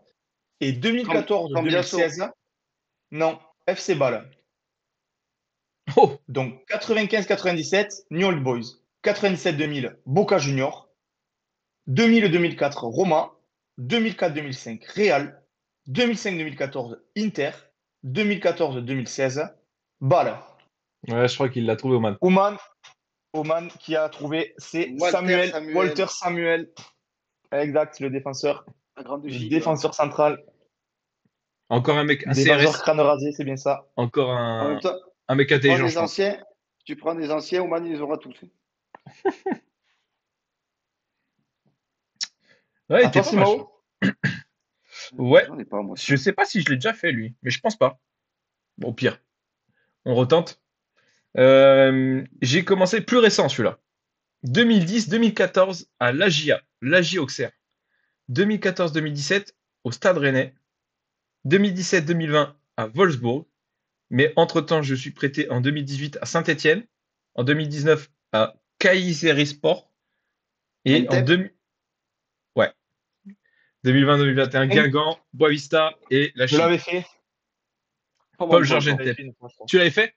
Et 2014, Cambiasso. 2016, non, FC Bâle. Oh! Donc 95-97, New Old Boys. 97-2000, Boca Juniors. 2000-2004, Roma. 2004-2005, Real. 2005-2014, Inter. 2014-2016, Bâle. Ouais, je crois qu'il l'a trouvé, Oman. Oman, Oman qui a trouvé, c'est Walter Samuel, Samuel. Walter Samuel. Exact, La grande le gigue, là. défenseur central, Encore un mec, un défenseur CRS. crâne rasé, c'est bien ça. Encore En même temps, un mec tu prends intelligent, je des pense. anciens, tu prends des anciens, Oman, il les aura tous. Ouais, il À était toi, pas mal, je trouve. Simao? Ouais. J'en ai pas, moi. Je sais pas si je l'ai déjà fait, lui, mais je pense pas. Bon, au pire, on retente. J'ai commencé plus récent, celui-là. 2010-2014 à l'AGIA Auxerre. 2014-2017 au Stade Rennais. 2017-2020 à Wolfsburg. Mais entre-temps, je suis prêté en 2018 à Saint-Étienne, en 2019 à Kayserispor et en Entep. ouais, 2020-2021 Hein. Guingamp, Boavista et la Je Chine. l'avais fait. Pas Paul mal, pas Georges Je encore. l'avais Ntep. fait une fois, je crois. Tu l'avais fait?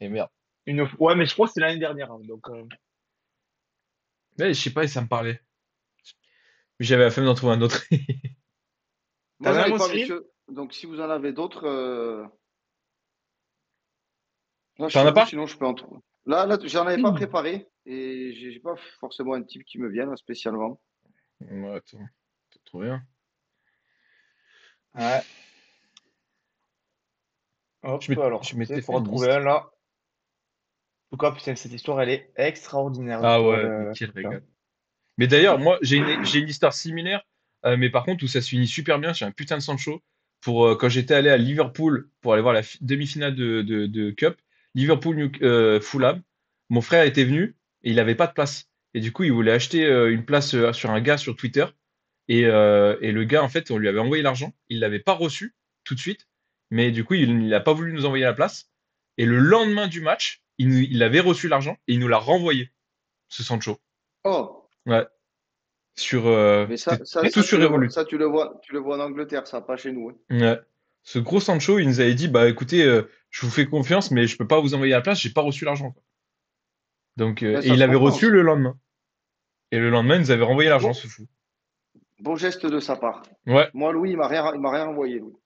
Et merde. Ouais, mais je crois que c'est l'année dernière, hein, donc, Mais je sais pas si ça me parlait. J'avais la flemme d'en trouver un autre. Moi, T'en j'en as un, ai mon pas, Cyril? messieurs. Donc, si vous en avez d'autres, là, je T'en sais as vous, pas? sinon je peux en trouver. Là, j'en avais pas préparé et j'ai pas forcément un type qui me vient là, spécialement. Ouais, attends, t'as trouvé un. Ouais. Hop, Je alors, il m'étais fait faudra une trouver liste. un là. En tout cas, putain, cette histoire, elle est extraordinaire, Ah l'histoire ouais, mais de. quel Putain. régal. Mais d'ailleurs, moi, j'ai une histoire similaire, mais par contre, où ça se finit super bien. J'ai un putain de Sancho. Quand j'étais allé à Liverpool pour aller voir la demi-finale de Cup, Fulham, mon frère était venu et il avait pas de place. Et du coup, il voulait acheter une place sur un gars sur Twitter. Et le gars, en fait, on lui avait envoyé l'argent. Il l'avait pas reçu tout de suite. Mais du coup, il n'a pas voulu nous envoyer la place. Et le lendemain du match, il avait reçu l'argent et il nous l'a renvoyé, ce Sancho. Oh, Ouais. mais C'était tout sur Revolut. tu le vois en Angleterre, ça, pas chez nous, hein. Ouais. Ce gros Sancho, il nous avait dit, bah écoutez, je vous fais confiance, mais je peux pas vous envoyer la place, j'ai pas reçu l'argent, quoi. Donc, Mais et ça il se l'avait comprend reçu aussi. le lendemain. Et le lendemain, il nous avait renvoyé l'argent, Bon, ce fou. bon geste de sa part. Ouais. Moi, Louis, il m'a rien envoyé, Louis.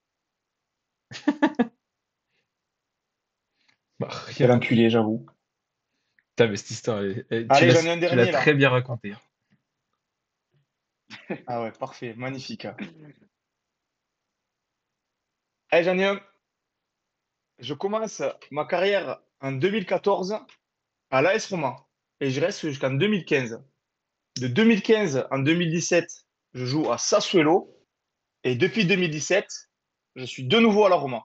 Bah, Quel rien. enculé, j'avoue. Putain, mais cette histoire, Allez, j'en ai un tu l'as dernier très là. bien raconté, hein. Ah ouais, parfait, magnifique. Allez, j'en ai un. Je commence ma carrière en 2014 à l'AS Roma et je reste jusqu'en 2015. De 2015 en 2017, je joue à Sassuolo et depuis 2017, je suis de nouveau à la Roma.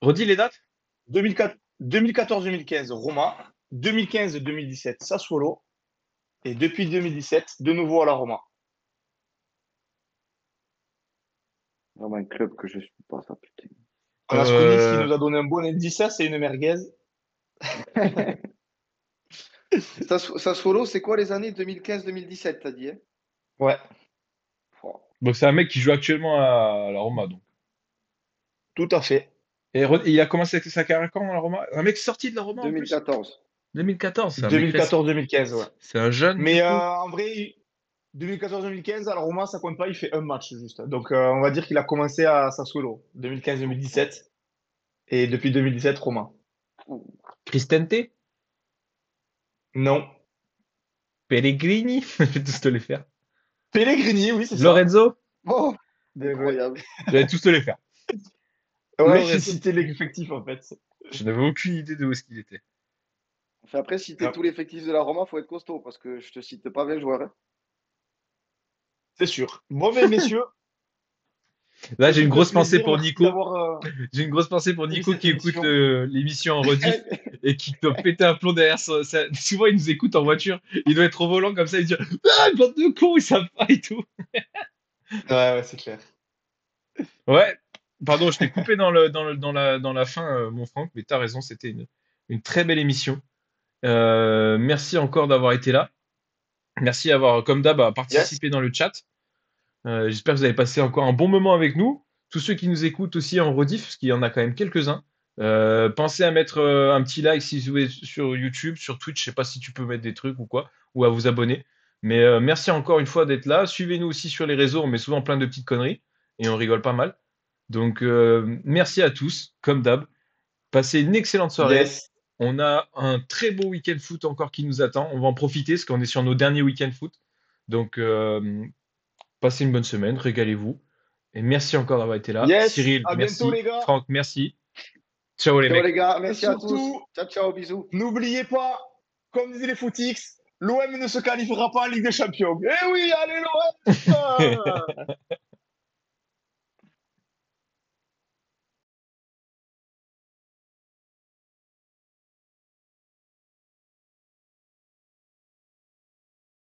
Redis les dates? 2014-2015, Roma. 2015-2017, Sassuolo. Et depuis 2017, de nouveau à la Roma. Vraiment un club que je suis pas, ça, putain. On a Skounis qui Euh, nous a donné un bon indice, ça, c'est une merguez. Sassuolo, c'est quoi les années 2015-2017, t'as dit, hein? Ouais, Oh, donc c'est un mec qui joue actuellement à la Roma, donc. tout à fait. Et il a commencé sa carrière quand à la Roma? Un mec sorti de la Roma en plus? 2014. 2014, c'est un mec récent. 2014-2015, ouais. C'est un jeune, du Mais coup. en vrai, 2014-2015, à la Roma, ça compte pas, il fait un match juste. Donc on va dire qu'il a commencé à Sassuolo, 2015-2017. Et depuis 2017, Roma. Cristante? Non. Pellegrini? Je vais tous te les faire. Pellegrini, oui, c'est ça. Lorenzo? Oh, Bien joué. incroyable. Je vais tous te les faire. Ouais, j'ai Lorenzo cité Pellegrini. l'effectif en fait. Je n'avais aucune idée de où est-ce qu'il était. Enfin, après, si t'es Ah, tout l'effectif de la Roma, faut être costaud parce que je te cite pas 20 joueurs, hein. c'est sûr. Bon, ben, messieurs, Là, ce j'ai une fut un grosse pensée plaisir. pour Merci Nico. d'avoir J'ai une grosse pensée pour suivi Nico cette qui écoute émission. l'émission en rediff et qui doit péter un plomb derrière souvent, il nous écoute en voiture. Il doit être au volant comme ça et dire ah, bande de cons, ils savent pas et tout. Ouais, ouais, c'est clair. Ouais, pardon, je t'ai coupé dans la fin, mon Franck, mais t'as raison, c'était une très belle émission. Merci encore d'avoir été là. Merci d'avoir, comme d'hab, Yes. participé dans le chat. J'espère que vous avez passé encore un bon moment avec nous. Tous ceux qui nous écoutent aussi en rediff, parce qu'il y en a quand même quelques-uns, pensez à mettre un petit like si vous êtes sur YouTube, sur Twitch, je sais pas si tu peux mettre des trucs ou quoi, ou à vous abonner. Mais merci encore une fois d'être là. Suivez-nous aussi sur les réseaux, on met souvent plein de petites conneries et on rigole pas mal. Donc merci à tous, comme d'hab. Passez une excellente soirée. Yes. On a un très beau week-end foot encore qui nous attend. On va en profiter parce qu'on est sur nos derniers week-ends foot. Donc passez une bonne semaine, régalez-vous. Et merci encore d'avoir été là. Yes. Cyril, À bientôt, merci. les gars. Franck, merci. Ciao les Ciao les mecs. gars, Et merci à tous. surtout, Ciao, ciao, bisous. n'oubliez pas, comme disaient les footix, l'OM ne se qualifiera pas en Ligue des Champions. Eh oui, allez, l'OM!